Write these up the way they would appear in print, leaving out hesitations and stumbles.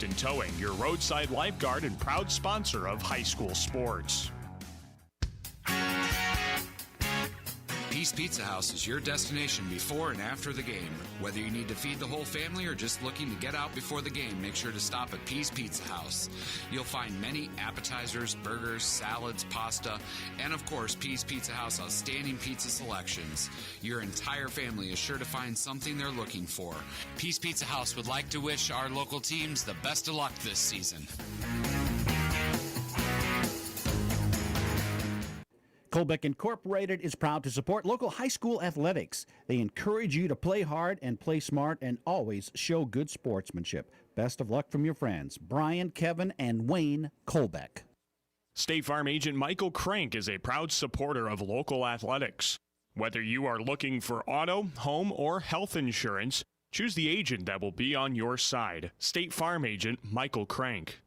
In Towing, your roadside lifeguard and proud sponsor of high school sports. Peace Pizza House is your destination before and after the game. Whether you need to feed the whole family or just looking to get out before the game, make sure to stop at Peace Pizza House. You'll find many appetizers, burgers, salads, pasta, and of course, Peace Pizza House outstanding pizza selections. Your entire family is sure to find something they're looking for. Peace Pizza House would like to wish our local teams the best of luck this season. Colbeck Incorporated is proud to support local high school athletics. They encourage you to play hard and play smart and always show good sportsmanship. Best of luck from your friends, Brian, Kevin, and Wayne Colbeck. State Farm agent Michael Crank is a proud supporter of local athletics. Whether you are looking for auto, home, or health insurance, choose the agent that will be on your side. State Farm agent Michael Crank.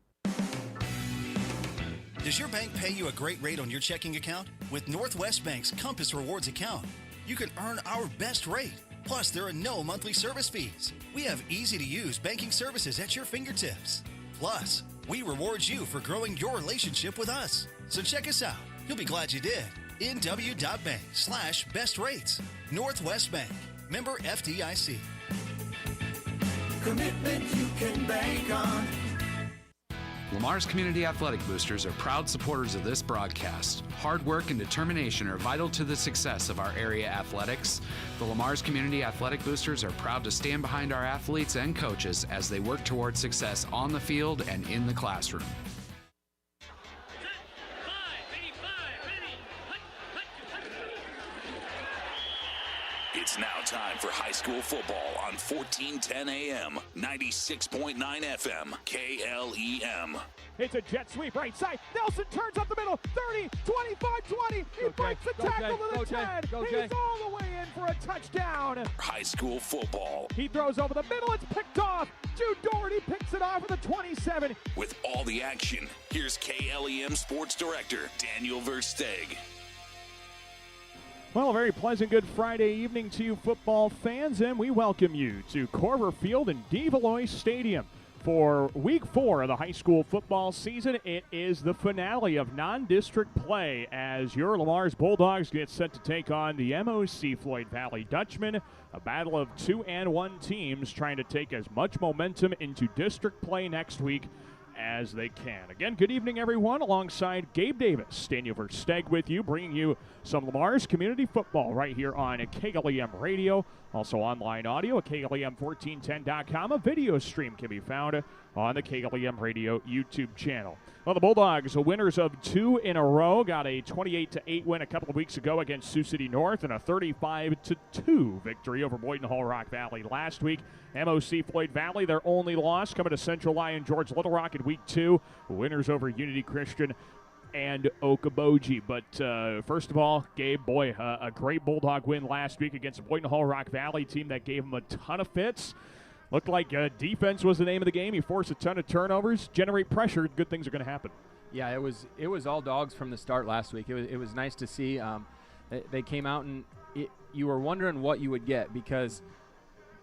Does your bank pay you a great rate on your checking account? With Northwest Bank's Compass Rewards account, you can earn our best rate. Plus, there are no monthly service fees. We have easy-to-use banking services at your fingertips. Plus, we reward you for growing your relationship with us. So check us out. You'll be glad you did. nw.bank/best rates. Northwest Bank. Member FDIC. Commitment you can bank on. Lamar's Community Athletic Boosters are proud supporters of this broadcast. Hard work and determination are vital to the success of our area athletics. The Lamar's Community Athletic Boosters are proud to stand behind our athletes and coaches as they work towards success on the field and in the classroom. It's now time for high school football on 1410 AM, 96.9 FM, KLEM. It's a jet sweep right side. Nelson turns up the middle. 30, 25, 20. He breaks the tackle to the 10. He's all the way in for a touchdown. High school football. He throws over the middle. It's picked off. Jude Doherty picks it off at the 27. With all the action, here's KLEM Sports Director Daniel Versteeg. Well, a very pleasant good Friday evening to you football fans, and we welcome you to Corver Field and DeValois Stadium for Week 4 of the high school football season. It is the finale of non-district play as your Lamar's Bulldogs get set to take on the MOC-Floyd Valley Dutchmen, a battle of 2-1 teams trying to take as much momentum into district play next week as they can. Again, good evening, everyone. Alongside Gabe Davis, Daniel Versteeg with you, bringing you some Lamar's community football right here on KLEM Radio. Also online audio at KLEM1410.com. A video stream can be found on the KLEM Radio YouTube channel. Well, the Bulldogs, the winners of 2 in a row, got a 28-8 win a couple of weeks ago against Sioux City North and a 35-2 victory over Boyden Hull Rock Valley last week. MOC-Floyd Valley, their only loss, coming to Central Lyon George Little Rock in Week 2. Winners over Unity Christian and Okoboji. But first of all, Gabe, boy, a great Bulldog win last week against the Boyden Hull Rock Valley team that gave them a ton of fits. Looked like defense was the name of the game. You force a ton of turnovers, generate pressure, good things are going to happen. Yeah, it was all dogs from the start last week. It was nice to see. They came out and you were wondering what you would get because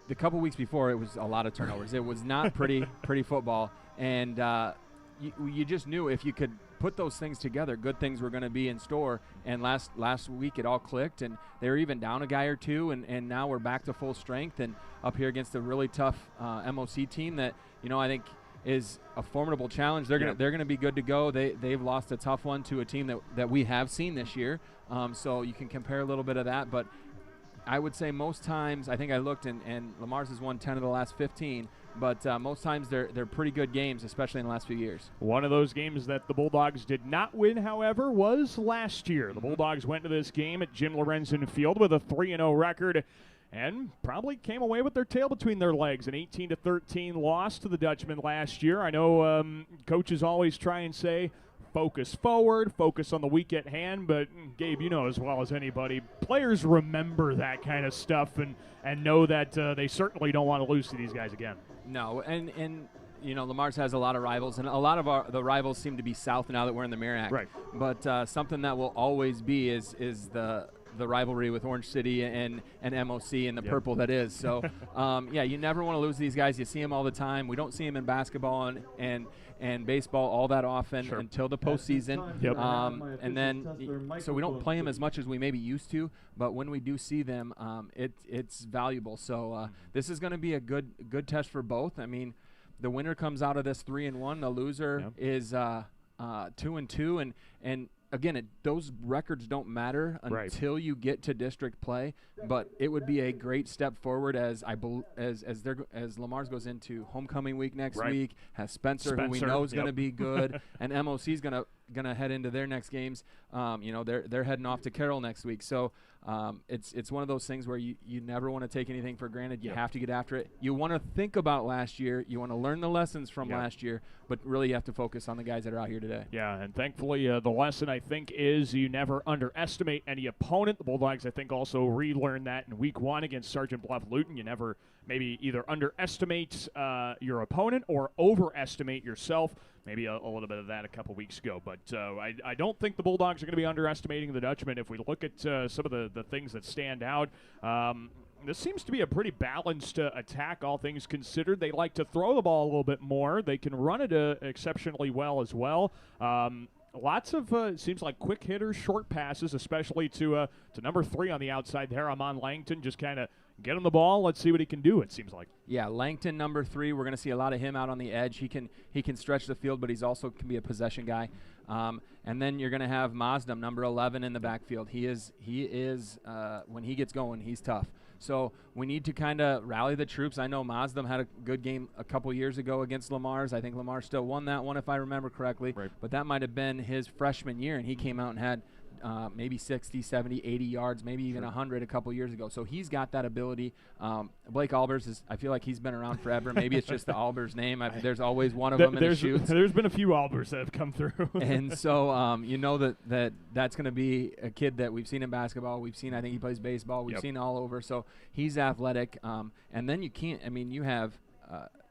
the couple weeks before it was a lot of turnovers. It was not pretty football, and you just knew if you could put those things together, good things were going to be in store. And last week it all clicked, and they were even down a guy or two, and now we're back to full strength and up here against a really tough MOC team that I think is a formidable challenge. They're gonna be good to go. They've lost a tough one to a team that we have seen this year, so you can compare a little bit of that. But I would say most times, I think I looked and Lamar's has won 10 of the last 15. But most times they're pretty good games, especially in the last few years. One of those games that the Bulldogs did not win, however, was last year. The Bulldogs went to this game at Jim Lorenzen Field with a 3-0 record and probably came away with their tail between their legs. An 18-13 loss to the Dutchmen last year. I know coaches always try and say, focus forward, focus on the week at hand, but Gabe, you know as well as anybody, players remember that kind of stuff and know that they certainly don't want to lose to these guys again. No, and Lamar's has a lot of rivals, and a lot of the rivals seem to be south now that we're in the Merrimack. Right. But something that will always be is the the rivalry with Orange City and MOC and the purple that is. So, you never want to lose these guys. You see them all the time. We don't see them in basketball and baseball all that often until the postseason. And then, so we don't play them as much as we maybe used to, but when we do see them, it's valuable. So this is going to be a good test for both. I mean, the winner comes out of this 3-1. The loser is 2-2, and again, those records don't matter until you get to district play. But it would be a great step forward as Lamar's goes into homecoming week next week. Has Spencer, who we know is going to be good, and MOC is gonna head into their next games. They're heading off to Carroll next week. So it's one of those things where you never want to take anything for granted. You have to get after it. You want to think about last year. You want to learn the lessons from last year, but really you have to focus on the guys that are out here today. Yeah, and thankfully the lesson I think is you never underestimate any opponent. The Bulldogs I think also relearned that in week 1 against Sergeant Bluff Luton. You never maybe either underestimate your opponent or overestimate yourself. Maybe a little bit of that a couple weeks ago. But I don't think the Bulldogs are going to be underestimating the Dutchmen. If we look at some of the things that stand out, this seems to be a pretty balanced attack, all things considered. They like to throw the ball a little bit more. They can run it exceptionally well as well. Lots of, it seems like quick hitters, short passes, especially to number 3 on the outside there. Amon Langton, just kind of get him the ball. Let's see what he can do, it seems like. Yeah, Langton, number 3. We're going to see a lot of him out on the edge. He can stretch the field, but he's also can be a possession guy. And then you're going to have Mazdam, number 11, in the backfield. He is when he gets going, he's tough. So we need to kind of rally the troops. I know Mazdam had a good game a couple years ago against Lamar's. I think Lamar still won that one, if I remember correctly. But that might have been his freshman year, and he came out and had maybe 60, 70, 80 yards, maybe even 100 a couple years ago. So he's got that ability. Blake Albers, I feel like he's been around forever. Maybe it's just the Albers name. There's always one of them in the shoots. There's been a few Albers that have come through. And so you know that's going to be a kid that we've seen in basketball. We've seen, I think he plays baseball. We've seen all over. So he's athletic. And then you have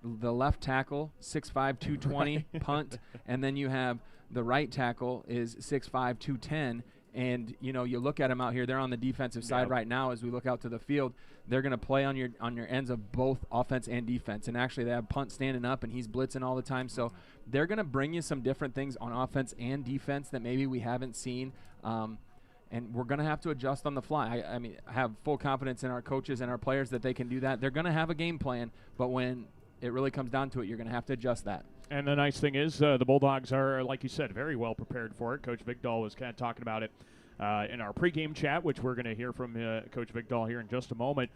the left tackle, 6'5", 220, punt. And then you have the right tackle is 6'5", 210. And, you look at them out here, they're on the defensive side right now. As we look out to the field, they're going to play on your ends of both offense and defense. And actually they have punt standing up, and he's blitzing all the time. So they're going to bring you some different things on offense and defense that maybe we haven't seen. And we're going to have to adjust on the fly. I have full confidence in our coaches and our players that they can do that. They're going to have a game plan, but when it really comes down to it, you're going to have to adjust that. And the nice thing is the Bulldogs are, like you said, very well prepared for it. Coach Vigdahl was kind of talking about it in our pregame chat, which we're going to hear from Coach Vigdahl here in just a moment.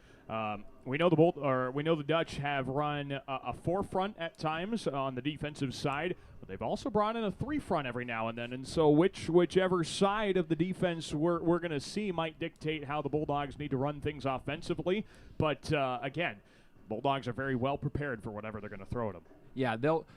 We know the Dutch have run a 4-front at times on the defensive side, but they've also brought in a 3-front every now and then. And so whichever side of the defense we're going to see might dictate how the Bulldogs need to run things offensively. But again, Bulldogs are very well prepared for whatever they're going to throw at them. Yeah, they'll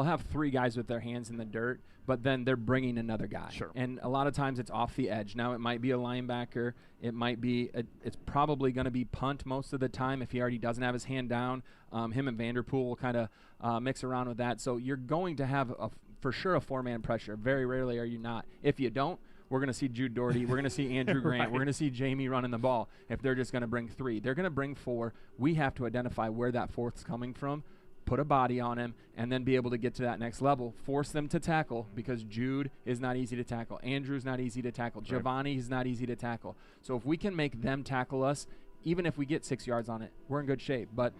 have 3 guys with their hands in the dirt, but then they're bringing another guy. Sure. And a lot of times it's off the edge. Now it might be a linebacker. It might be it's probably going to be punt most of the time if he already doesn't have his hand down. Him and Vanderpool will kind of mix around with that. So you're going to have for sure a 4-man pressure. Very rarely are you not. If you don't, we're going to see Jude Doherty. We're going to see Andrew Grant. We're going to see Jamie running the ball. If they're just going to bring 3, they're going to bring 4. We have to identify where that 4th's coming from, put a body on him, and then be able to get to that next level. Force them to tackle, because Jude is not easy to tackle. Andrew's not easy to tackle. Giovanni is not easy to tackle. So if we can make them tackle us, even if we get 6 yards on it, we're in good shape. But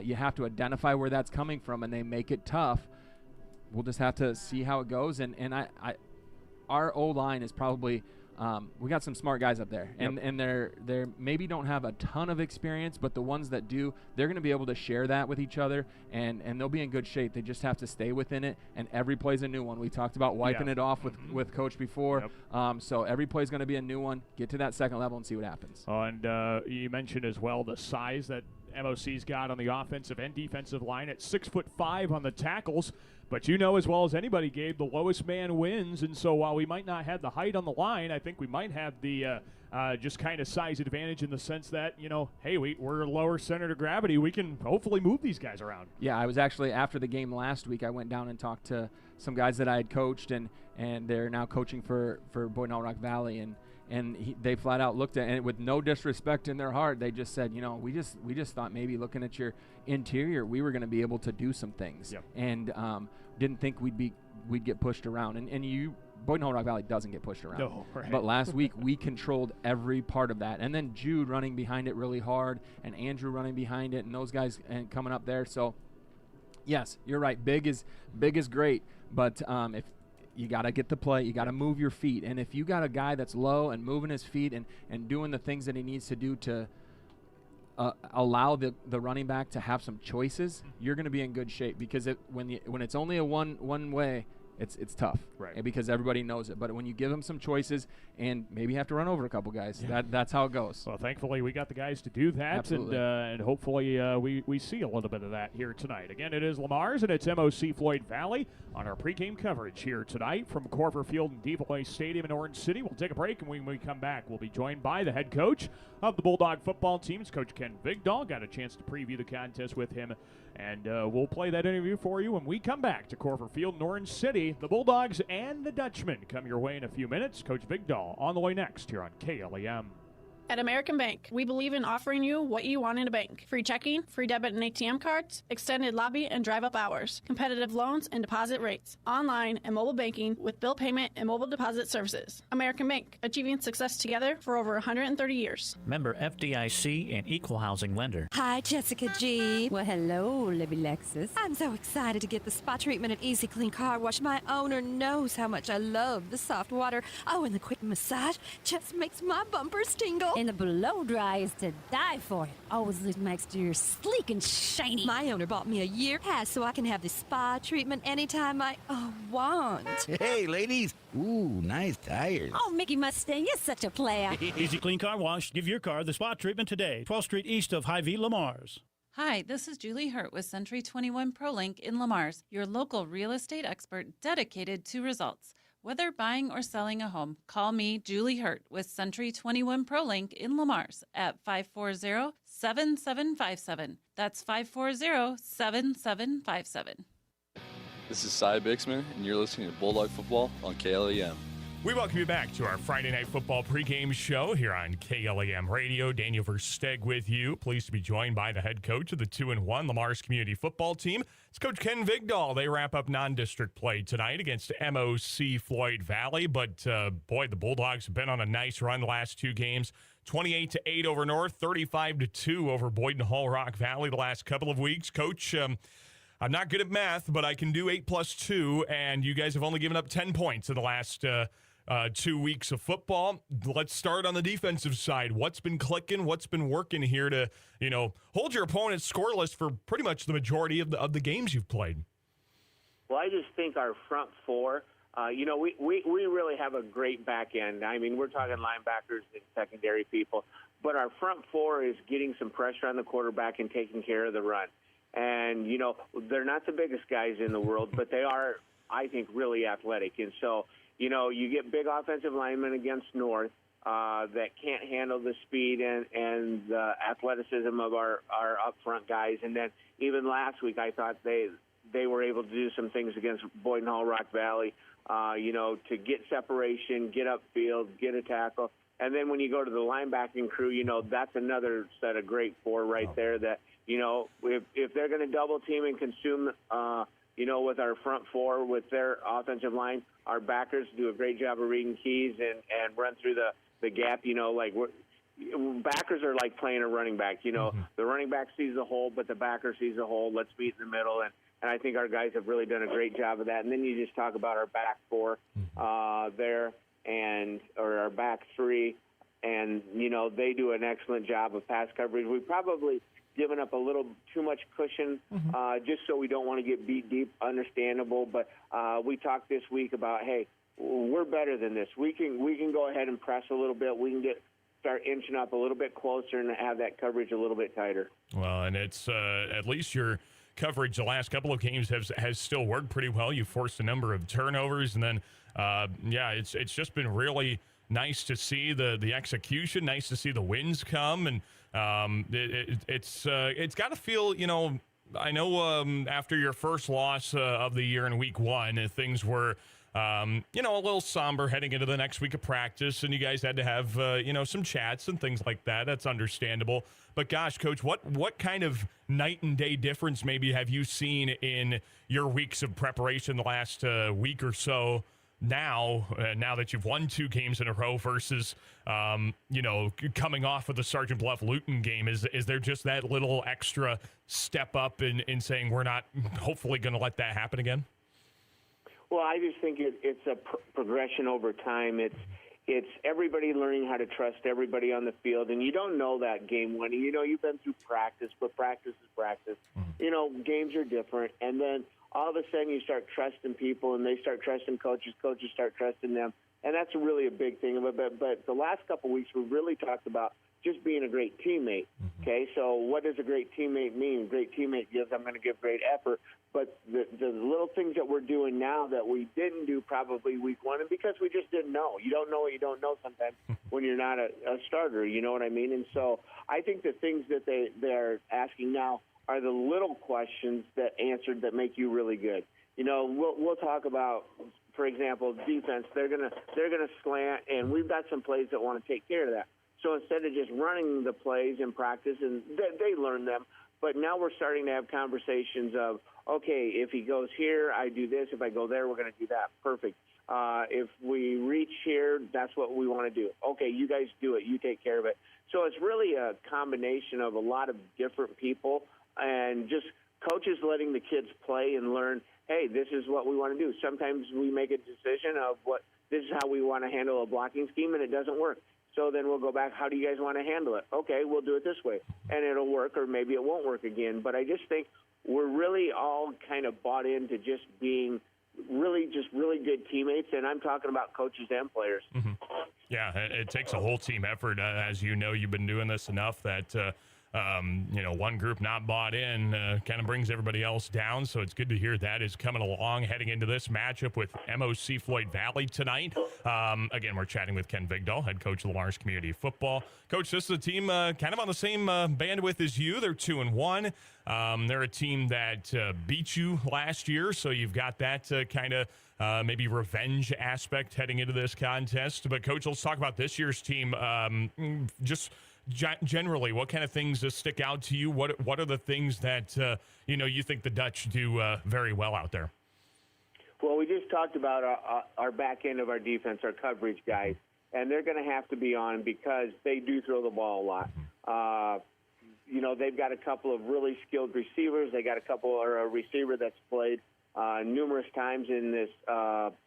you have to identify where that's coming from, and they make it tough. We'll just have to see how it goes. And our O-line is probably we got some smart guys up there, and they're maybe don't have a ton of experience, but the ones that do, they're going to be able to share that with each other, and they'll be in good shape. They just have to stay within it, and every play's a new one. We talked about wiping it off with Coach before, so every play's going to be a new one. Get to that second level and see what happens. And you mentioned as well the size that MOC's got on the offensive and defensive line at 6'5" on the tackles. But you know as well as anybody, Gabe, the lowest man wins. And so while we might not have the height on the line, I think we might have the just kind of size advantage in the sense that, hey, we're lower center of gravity. We can hopefully move these guys around. Yeah, I was actually, after the game last week, I went down and talked to some guys that I had coached, and they're now coaching for Boyd and Rock Valley. And they flat out looked at it with no disrespect in their heart. They just said, we just thought maybe looking at your interior, we were going to be able to do some things, and didn't think we'd get pushed around. And Boynton Hall Rock Valley doesn't get pushed around. No, right. But last week we controlled every part of that, and then Jude running behind it really hard, and Andrew running behind it, and those guys and coming up there. So yes, you're right. Big is great, but if you got to get the play. You got to move your feet. And if you got a guy that's low and moving his feet and doing the things that he needs to do to allow the running back to have some choices, you're going to be in good shape, because when it's only a one way, it's tough, right? Because everybody knows it. But when you give them some choices and maybe have to run over a couple guys, that's how it goes. Well, thankfully we got the guys to do that. Absolutely. And hopefully we see a little bit of that here tonight. Again, it is Lamar's and it's MOC-Floyd Valley on our pregame coverage here tonight from Corver Field and DeVoy Stadium in Orange City. We'll take a break, and when we come back, we'll be joined by the head coach of the Bulldog football team, Coach Ken Vigdahl. Got a chance to preview the contest with him, and we'll play that interview for you when we come back to Corver Field in Orange City. The Bulldogs and the Dutchmen come your way in a few minutes. Coach Vigdahl on the way next here on KLEM. At American Bank, we believe in offering you what you want in a bank. Free checking, free debit and ATM cards, extended lobby and drive-up hours, competitive loans and deposit rates, online and mobile banking with bill payment and mobile deposit services. American Bank, achieving success together for over 130 years. Member FDIC and equal housing lender. Hi, Jessica G. Well, hello, Libby Lexus. I'm so excited to get the spa treatment at Easy Clean Car Wash. My owner knows how much I love the soft water. Oh, and the quick massage just makes my bumpers tingle. And the blow dry is to die for. It always leaves my exterior sleek and shiny. My owner bought me a year pass so I can have the spa treatment anytime I want. Hey, ladies. Ooh, nice tires. Oh, Mickey Mustang, you're such a player. Easy Clean Car Wash. Give your car the spa treatment today. 12th Street east of Hy-Vee, Lamar's. Hi, this is Julie Hurt with Century 21 ProLink in Lamar's, your local real estate expert dedicated to results. Whether buying or selling a home, call me, Julie Hurt, with Century 21 ProLink in Lamar's at 540-7757. That's 540-7757. This is Cy Bixman, and you're listening to Bulldog Football on KLEM. We welcome you back to our Friday Night Football pregame show here on KLEM Radio. Daniel Versteg with you. Pleased to be joined by the head coach of the 2-1 Lamar's Community Football Team. It's Coach Ken Vigdahl. They wrap up non-district play tonight against MOC-Floyd Valley. But, boy, the Bulldogs have been on a nice run the last two games. 28-8 over North, 35-2 over Boynton Hall Rock Valley the last couple of weeks. Coach, I'm not good at math, but I can do 8 plus 2, and you guys have only given up 10 points in the last 2 weeks of football. Let's start on the defensive side. What's been clicking? What's been working here to, hold your opponent scoreless for pretty much the majority of the games you've played? Well, I just think our front four, we really have a great back end. I mean, we're talking linebackers and secondary people, but our front four is getting some pressure on the quarterback and taking care of the run. And, they're not the biggest guys in the world, but they are, I think, really athletic. And so, you get big offensive linemen against North that can't handle the speed and the athleticism of our up-front guys. And then even last week, I thought they were able to do some things against Boynton Hall Rock Valley, to get separation, get upfield, get a tackle. And then when you go to the linebacking crew, that's another set of great four right there that, if they're going to double team and consume, with our front four, with their offensive line, our backers do a great job of reading keys and run through the gap. Backers are like playing a running back. The running back sees the hole, but the backer sees the hole. Let's meet in the middle. And I think our guys have really done a great job of that. And then you just talk about our back four there or our back three. And, they do an excellent job of pass coverage. We probably given up a little too much cushion just so we don't want to get beat deep, understandable. But we talked this week about, hey, we're better than this. We can go ahead and press a little bit. We can start inching up a little bit closer and have that coverage a little bit tighter. Well, and it's at least your coverage the last couple of games has still worked pretty well. You forced a number of turnovers, and then, it's just been really nice to see the execution, nice to see the wins come, and it's got to feel, I know after your first loss of the year in week one, things were a little somber heading into the next week of practice, and you guys had to have, some chats and things like that. That's understandable. But gosh, Coach, what kind of night and day difference maybe have you seen in your weeks of preparation the last week or so now that you've won 2 games in a row versus, coming off of the Sergeant Bluff Luton game? Is there just that little extra step up in saying we're not hopefully going to let that happen again? Well, I just think it's a progression over time. It's everybody learning how to trust everybody on the field, and you don't know that game one. You've been through practice, but practice is practice. Games are different, and then all of a sudden you start trusting people, and they start trusting coaches. Coaches start trusting them, and that's really a big thing of it. But the last couple of weeks we've really talked about just being a great teammate. Okay, so what does a great teammate mean? A great teammate gives, I'm going to give great effort. But the little things that we're doing now that we didn't do probably week one, and because we just didn't know. You don't know what you don't know sometimes when you're not a starter, you know what I mean? And so I think the things that they're asking now are the little questions that answered that make you really good. We'll talk about, for example, defense. They're gonna slant, and we've got some plays that want to take care of that. So instead of just running the plays in practice, and they learn them, but now we're starting to have conversations of, okay, if he goes here, I do this. If I go there, we're going to do that. Perfect. If we reach here, that's what we want to do. Okay, you guys do it. You take care of it. So it's really a combination of a lot of different people and just coaches letting the kids play and learn, hey, this is what we want to do. Sometimes we make a decision of this is how we want to handle a blocking scheme, and it doesn't work. So then we'll go back, how do you guys want to handle it? Okay, we'll do it this way, and it'll work, or maybe it won't work again. But I just think we're really all kind of bought into just being really good teammates, and I'm talking about coaches and players. Mm-hmm. Yeah, it takes a whole team effort. As you know, you've been doing this enough that one group not bought in kind of brings everybody else down. So it's good to hear that is coming along heading into this matchup with MOC-Floyd Valley tonight. Again, we're chatting with Ken Vigdahl, head coach of Lamar's Community Football. Coach, this is a team kind of on the same bandwidth as you. They're 2-1. They're a team that beat you last year, so you've got that kind of maybe revenge aspect heading into this contest. But, Coach, let's talk about this year's team. Generally, what kind of things stick out to you? What are the things that you think the Dutch do very well out there? Well, we just talked about our back end of our defense, our coverage guys, and they're going to have to be on because they do throw the ball a lot. They've got a couple of really skilled receivers. They got a receiver that's played numerous times in this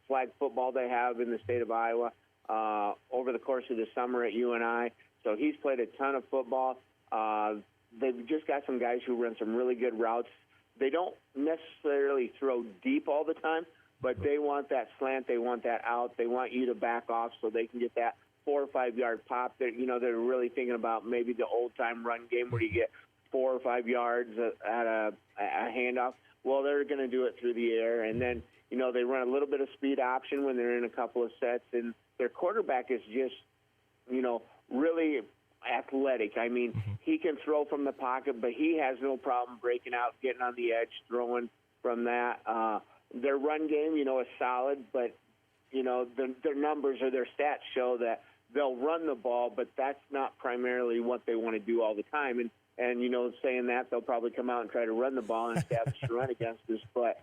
flag football they have in the state of Iowa over the course of the summer at UNI. So he's played a ton of football. They've just got some guys who run some really good routes. They don't necessarily throw deep all the time, but they want that slant. They want that out. They want you to back off so they can get that 4 or 5 yard pop. They're really thinking about maybe the old-time run game where you get 4 or 5 yards at a handoff. Well, they're going to do it through the air. And then, they run a little bit of speed option when they're in a couple of sets. And their quarterback is just, really athletic. I mean, he can throw from the pocket, but he has no problem breaking out, getting on the edge, throwing from that. Their run game, is solid, but, their numbers or their stats show that they'll run the ball, but that's not primarily what they want to do all the time. And saying that, they'll probably come out and try to run the ball and establish a run against us. But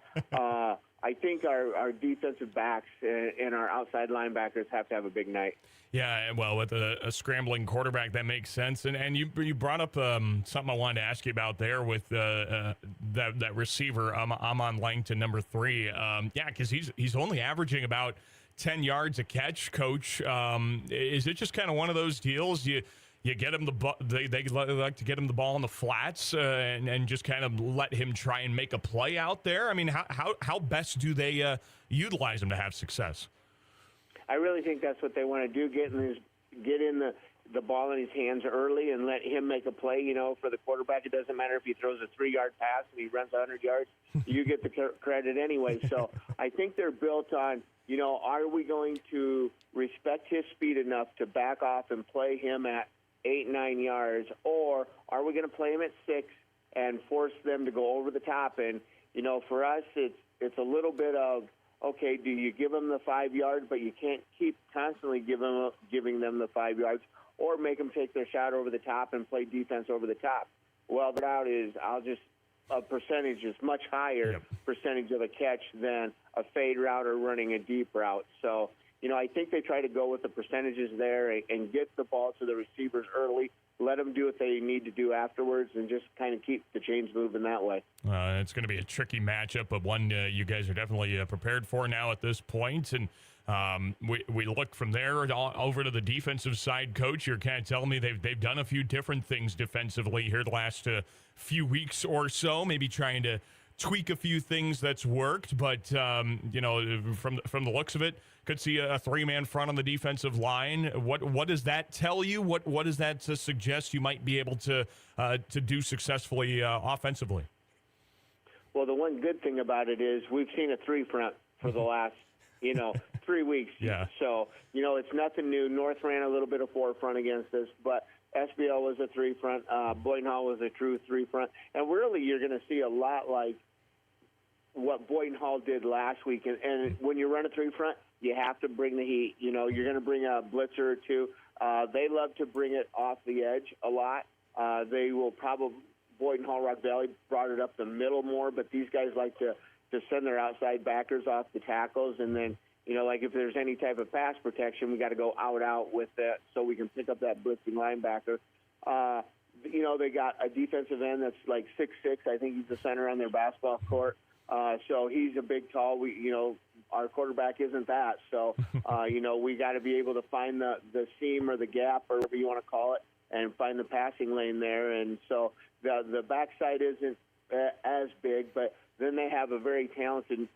I think our defensive backs and our outside linebackers have to have a big night. Yeah, well, with a scrambling quarterback, that makes sense. And you brought up something I wanted to ask you about there with that receiver, Amon Langton, number 3. Because he's only averaging about 10 yards a catch, Coach. Is it just kind of one of those deals? You get him they like to get him the ball in the flats and just kind of let him try and make a play out there. I mean, how best do they utilize him to have success? I really think that's what they want to do, get in the ball in his hands early and let him make a play. For the quarterback, it doesn't matter if he throws a 3-yard pass and he runs 100 yards. You get the credit anyway. So I think they're built on, are we going to respect his speed enough to back off and play him at 8-9 yards, or are we going to play him at 6 and force them to go over the top? And for us, it's a little bit of okay, do you give them the 5 yards, but you can't keep constantly giving them the 5 yards, or make them take their shot over the top and play defense over the top. Well, the route is a percentage is much higher percentage of a catch than a fade route or running a deep route. So, I think they try to go with the percentages there and get the ball to the receivers early, let them do what they need to do afterwards, and just kind of keep the chains moving that way. It's going to be a tricky matchup, but one you guys are definitely prepared for now at this point. And we look from there over to the defensive side. Coach, you're kind of telling me they've done a few different things defensively here the last few weeks or so, maybe trying to tweak a few things that's worked. But, from the looks of it, could see a three-man front on the defensive line. What does that tell you? What does that suggest you might be able to do successfully offensively? Well, the one good thing about it is we've seen a three-front for the last, 3 weeks. Yeah. So, it's nothing new. North ran a little bit of four-front against us, but SBL was a three-front. Boynton Hall was a true three-front. And really, you're going to see a lot like what Boynton Hall did last week. And when you run a three-front, you have to bring the heat. You're going to bring a blitzer or two. They love to bring it off the edge a lot. They will probably – Boynton Hall, Rock Valley brought it up the middle more, but these guys like to send their outside backers off the tackles. And then, like if there's any type of pass protection, we got to go out with that so we can pick up that blitzing linebacker. They got a defensive end that's like 6'6". I think he's the center on their basketball court. So he's a big, tall. Our quarterback isn't that. So, we got to be able to find the seam or the gap or whatever you want to call it and find the passing lane there. And so the backside isn't as big, but then they have a very talented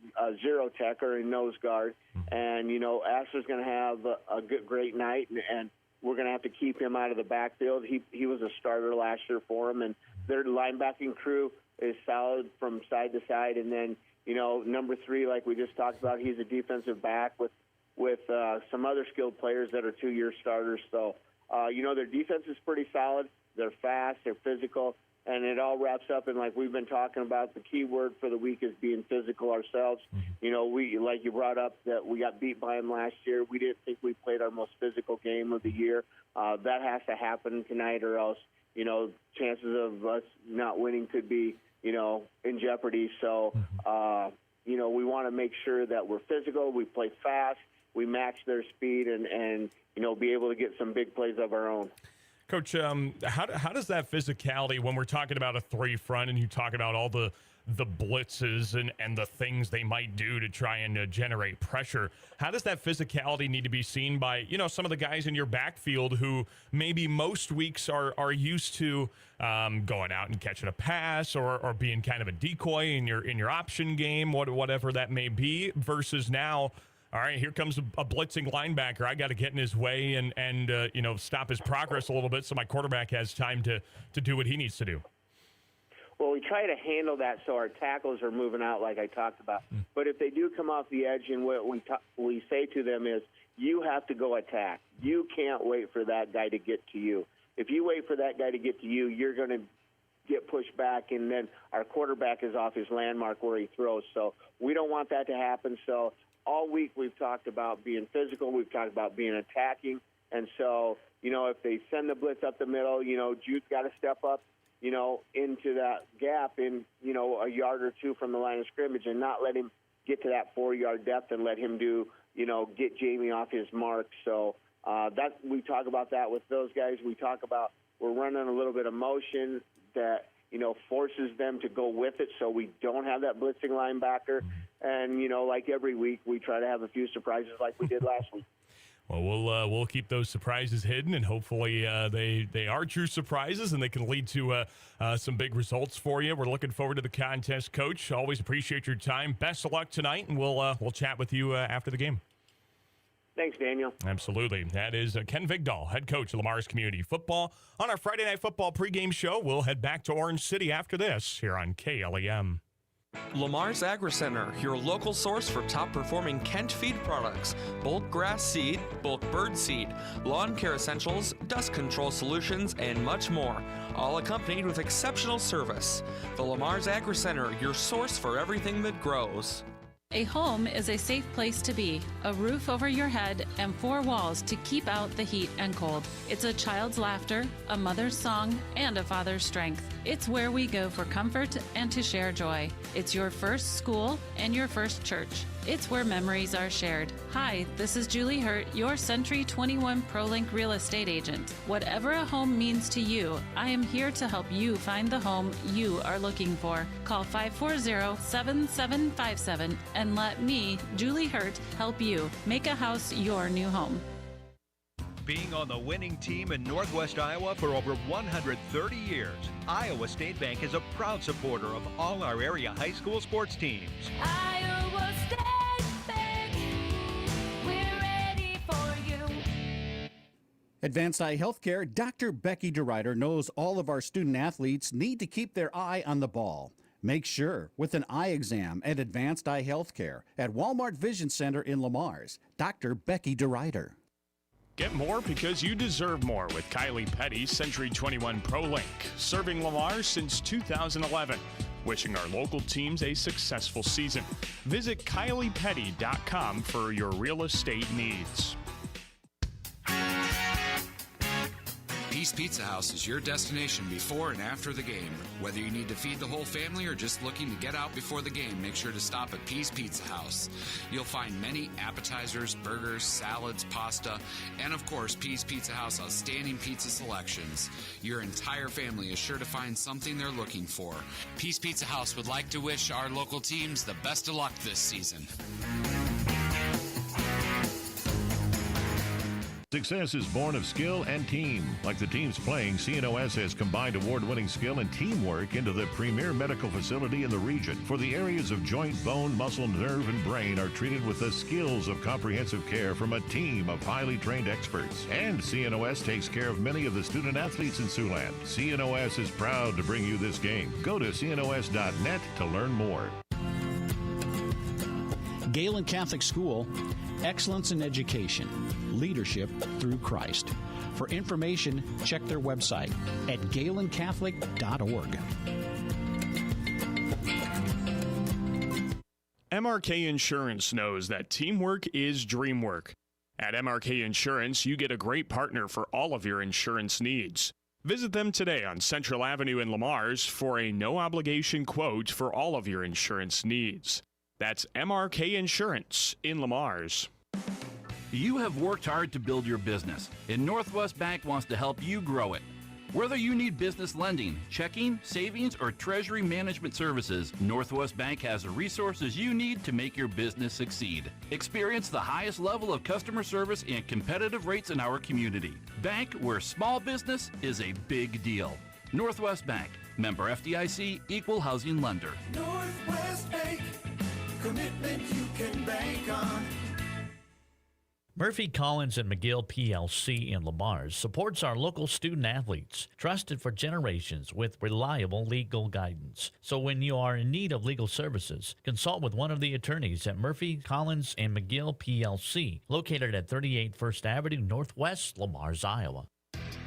zero techer and nose guard. And, Asher's going to have a great night, and we're going to have to keep him out of the backfield. He was a starter last year for him, and their linebacking crew is solid from side to side. And then, number 3, like we just talked about, he's a defensive back with some other skilled players that are 2-year starters. So, their defense is pretty solid. They're fast, they're physical, and it all wraps up in, like we've been talking about, the key word for the week is being physical ourselves. We, like you brought up, that we got beat by them last year. We didn't think we played our most physical game of the year. That has to happen tonight, or else, chances of us not winning could be, in jeopardy. So, we want to make sure that we're physical, we play fast, we match their speed, and be able to get some big plays of our own. Coach, how does that physicality, when we're talking about a three-front and you talk about all the blitzes and the things they might do to try and generate pressure, how does that physicality need to be seen by, some of the guys in your backfield who maybe most weeks are used to going out and catching a pass or being kind of a decoy in your option game, whatever that may be, versus now, all right, here comes a blitzing linebacker. I got to get in his way and stop his progress a little bit so my quarterback has time to do what he needs to do. Well, we try to handle that so our tackles are moving out like I talked about. But if they do come off the edge, and what we say to them is, you have to go attack. You can't wait for that guy to get to you. If you wait for that guy to get to you, you're going to get pushed back, and then our quarterback is off his landmark where he throws. So we don't want that to happen. So all week we've talked about being physical. We've talked about being attacking. And so, if they send the blitz up the middle, Jude's got to step up, into that gap in, a yard or two from the line of scrimmage, and not let him get to that 4-yard depth and let him do, get Jamie off his mark. So that we talk about that with those guys. We talk about we're running a little bit of motion that, forces them to go with it, so we don't have that blitzing linebacker. And, like every week, we try to have a few surprises like we did last week. Well, we'll keep those surprises hidden, and hopefully they are true surprises, and they can lead to some big results for you. We're looking forward to the contest, Coach. Always appreciate your time. Best of luck tonight, and we'll chat with you after the game. Thanks, Daniel. Absolutely. That is Ken Vigdahl, head coach of Lamar's Community Football. On our Friday Night Football pregame show, we'll head back to Orange City after this here on KLEM. Lamar's Agri Center, your local source for top-performing Kent feed products, bulk grass seed, bulk bird seed, lawn care essentials, dust control solutions, and much more, all accompanied with exceptional service. The Lamar's Agri Center, your source for everything that grows. A home is a safe place to be, a roof over your head, and 4 walls to keep out the heat and cold. It's a child's laughter, a mother's song, and a father's strength. It's where we go for comfort and to share joy. It's your first school and your first church. It's where memories are shared. Hi, this is Julie Hurt, your Century 21 ProLink real estate agent. Whatever a home means to you, I am here to help you find the home you are looking for. Call 540-7757 and let me, Julie Hurt, help you make a house your new home. Being on the winning team in Northwest Iowa for over 130 years, Iowa State Bank is a proud supporter of all our area high school sports teams. Iowa State Bank, we're ready for you. Advanced Eye Healthcare, Dr. Becky DeRuyter knows all of our student athletes need to keep their eye on the ball. Make sure with an eye exam at Advanced Eye Healthcare at Walmart Vision Center in Lamars. Dr. Becky DeRuyter. Get more because you deserve more with Kylie Petty, Century 21 ProLink, serving Lamar since 2011. Wishing our local teams a successful season. Visit KyliePetty.com for your real estate needs. Peace Pizza House is your destination before and after the game. Whether you need to feed the whole family or just looking to get out before the game, make sure to stop at Peace Pizza House. You'll find many appetizers, burgers, salads, pasta, and of course, Peace Pizza House outstanding pizza selections. Your entire family is sure to find something they're looking for. Peace Pizza House would like to wish our local teams the best of luck this season. Success is born of skill and team. Like the teams playing, CNOS has combined award-winning skill and teamwork into the premier medical facility in the region. For the areas of joint, bone, muscle, nerve, and brain are treated with the skills of comprehensive care from a team of highly trained experts. And CNOS takes care of many of the student athletes in Siouxland. CNOS is proud to bring you this game. Go to cnos.net to learn more. Galen Catholic School, excellence in education, leadership through Christ. For information, check their website at galencatholic.org. MRK Insurance knows that teamwork is dream work. At MRK Insurance, you get a great partner for all of your insurance needs. Visit them today on Central Avenue in Lamars for a no-obligation quote for all of your insurance needs. That's MRK Insurance in Lamars. You have worked hard to build your business, and Northwest Bank wants to help you grow it. Whether you need business lending, checking, savings, or treasury management services, Northwest Bank has the resources you need to make your business succeed. Experience the highest level of customer service and competitive rates in our community. Bank where small business is a big deal. Northwest Bank, member FDIC, equal housing lender. Northwest Bank, commitment you can bank on. Murphy, Collins, and McGill PLC in Lamars supports our local student athletes, trusted for generations with reliable legal guidance. So when you are in need of legal services, consult with one of the attorneys at Murphy, Collins, and McGill PLC, located at 38 First Avenue Northwest, Lamars, Iowa.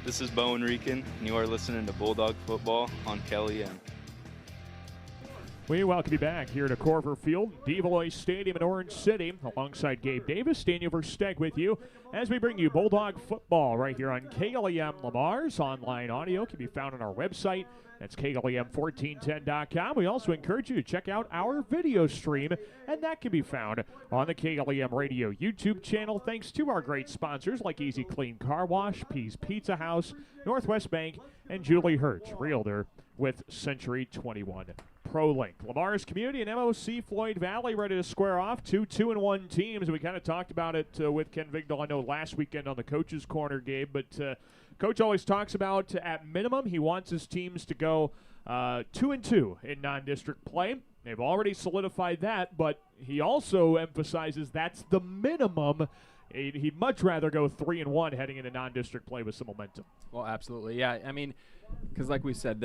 This is Bo Enriquez, and you are listening to Bulldog Football on KLEM. We welcome you back here to Corver Field, Develois Stadium in Orange City, alongside Gabe Davis, Daniel Versteg with you as we bring you Bulldog Football right here on KLEM Lamars. Online audio can be found on our website. That's KLEM1410.com. We also encourage you to check out our video stream, and that can be found on the KLEM Radio YouTube channel, thanks to our great sponsors like Easy Clean Car Wash, Pease Pizza House, Northwest Bank, and Julie Hertz, Realtor with Century 21 ProLink. Lamar's Community and MOC-Floyd Valley ready to square off. 2-2-1 teams. We kind of talked about it with Ken Vigdal, I know, last weekend on the Coach's Corner, Gabe, but Coach always talks about, at minimum, he wants his teams to go 2-2 in non-district play. They've already solidified that, but he also emphasizes that's the minimum. He'd much rather go 3-1 heading into non-district play with some momentum. Well, absolutely. Yeah, I mean, because like we said,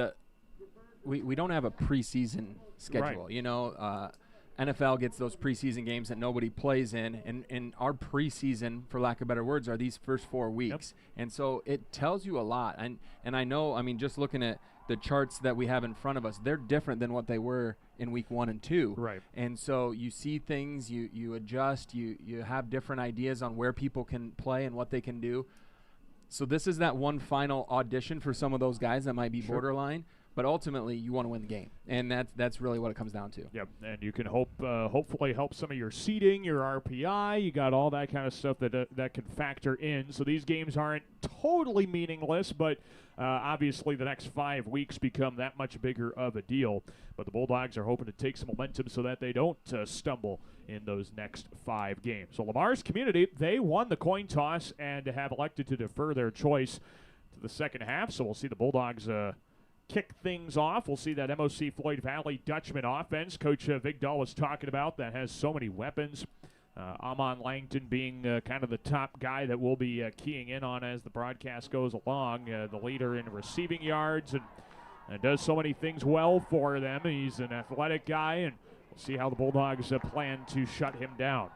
we don't have a preseason schedule. Right. You know, NFL gets those preseason games that nobody plays in, and our preseason, for lack of better words, are these first 4 weeks. Yep. And so it tells you a lot. And I know, I mean, just looking at the charts that we have in front of us, they're different than what they were in week 1 and 2. Right. And so you see things, you adjust, you have different ideas on where people can play and what they can do. So this is that one final audition for some of those guys that might be borderline. But ultimately, you want to win the game, and that's really what it comes down to. Yep, and you can hopefully help some of your seeding, your RPI. You got all that kind of stuff that can factor in. So these games aren't totally meaningless, but obviously the next 5 weeks become that much bigger of a deal. But the Bulldogs are hoping to take some momentum so that they don't stumble in those next 5 games. So Lamar's community, they won the coin toss and have elected to defer their choice to the second half. So we'll see the Bulldogs kick things off. We'll see that MOC-Floyd Valley Dutchman offense Coach Vigdal was talking about that has so many weapons. Amon Langton being kind of the top guy that we'll be keying in on as the broadcast goes along. The leader in receiving yards and does so many things well for them. He's an athletic guy, and we'll see how the Bulldogs plan to shut him down.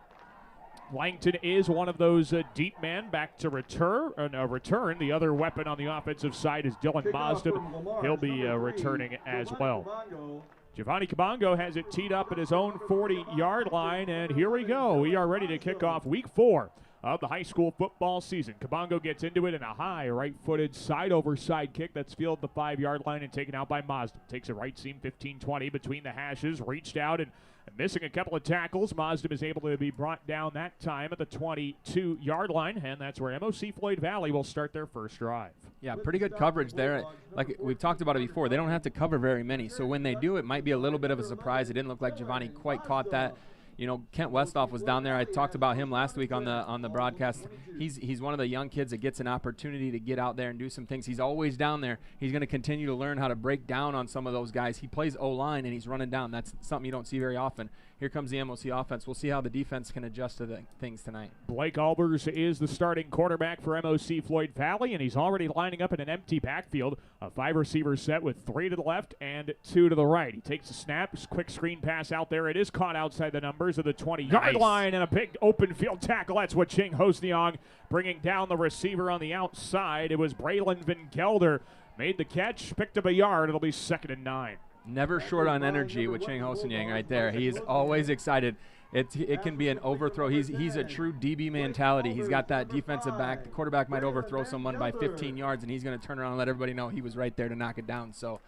Langton is one of those deep men back to return. The other weapon on the offensive side is Dylan Mazdam. He'll be returning as well. Giovanni Kabongo has it teed up at his own 40-yard line, and here we go. We are ready to kick off week 4 of the high school football season. Kabongo gets into it in a high right-footed side-over-side kick that's fielded the 5-yard line and taken out by Mazdam. Takes a right seam 15-20 between the hashes, reached out and missing a couple of tackles. Mazdam is able to be brought down that time at the 22-yard line, and that's where MOC-Floyd Valley will start their first drive. Yeah, pretty good coverage there. Like we've talked about it before, they don't have to cover very many, so when they do, it might be a little bit of a surprise. It didn't look like Giovanni quite caught that. You know, Kent Westhoff was down there. I talked about him last week on the broadcast. He's one of the young kids that gets an opportunity to get out there and do some things. He's always down there. He's going to continue to learn how to break down on some of those guys. He plays O-line, and he's running down. That's something you don't see very often. Here comes the MOC offense. We'll see how the defense can adjust to the things tonight. Blake Albers is the starting quarterback for MOC-Floyd Valley, and he's already lining up in an empty backfield. A 5-receiver set with 3 to the left and 2 to the right. He takes a snap, quick screen pass out there. It is caught outside the numbers of the 20-yard line, and a big open field tackle. That's what Ching Hosniong bringing down the receiver on the outside. It was Braylon Van Gelder. Made the catch, picked up a yard. It'll be 2nd and 9. Never short on energy with Ching Hosniong right there. He is always excited. It can be an overthrow. He's a true DB mentality. He's got that defensive back. The quarterback might overthrow someone by 15 yards, and he's going to turn around and let everybody know he was right there to knock it down. So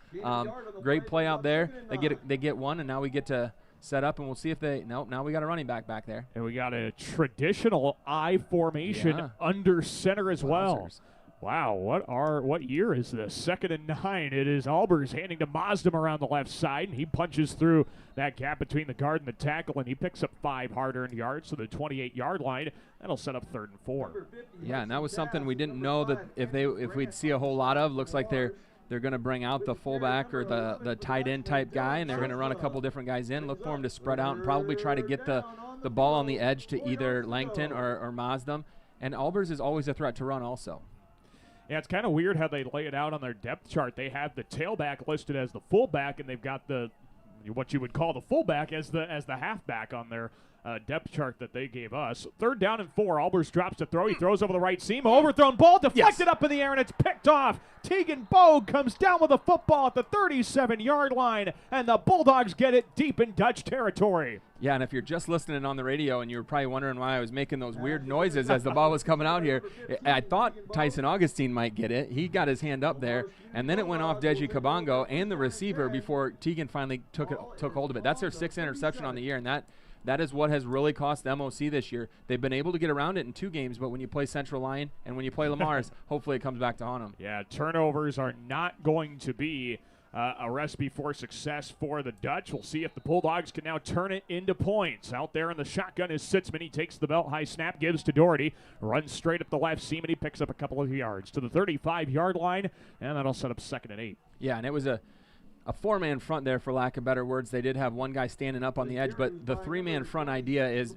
great play out there. They get one, and now we get to set up, and we'll see if they – now we got a running back there. And we got a traditional I formation under center as well. Wow, what year is this? 2nd and 9. It is Albers handing to Mazdam around the left side, and he punches through that gap between the guard and the tackle, and he picks up 5 hard-earned yards to the 28-yard line. That'll set up 3rd and 4. Yeah, and that was something we didn't know that if we'd see a whole lot of. Looks like they're going to bring out the fullback or the tight end type guy, and they're going to run a couple different guys in. Look for them to spread out and probably try to get the ball on the edge to either Langton or Mazdam. And Albers is always a threat to run also. Yeah, it's kind of weird how they lay it out on their depth chart. They have the tailback listed as the fullback, and they've got what you would call the fullback as the halfback on their depth chart that they gave us. 3rd down and 4. Albers drops to throw. He throws over the right seam. Overthrown ball deflected up in the air, and it's picked off. Tegan Bogue comes down with the football at the 37-yard line, and the Bulldogs get it deep in Dutch territory. Yeah, and if you're just listening on the radio and you're probably wondering why I was making those weird noises as the ball was coming out here, I thought Tyson Augustine might get it. He got his hand up there, and then it went off Deji Kabongo and the receiver before Tegan finally took hold of it. That's their 6th interception on the year, and that is what has really cost MOC this year. They've been able to get around it in 2 games, but when you play Central Line and when you play Lamar's, hopefully it comes back to haunt them. Yeah, turnovers are not going to be a recipe for success for the Dutch. We'll see if the Bulldogs can now turn it into points. Out there in the shotgun is Sitzman. He takes the belt-high snap, gives to Doherty, runs straight up the left seam, and he picks up a couple of yards to the 35-yard line, and that'll set up 2nd and 8. Yeah, and it was a 4-man front there, for lack of better words. They did have one guy standing up on the edge, but the 3-man front idea is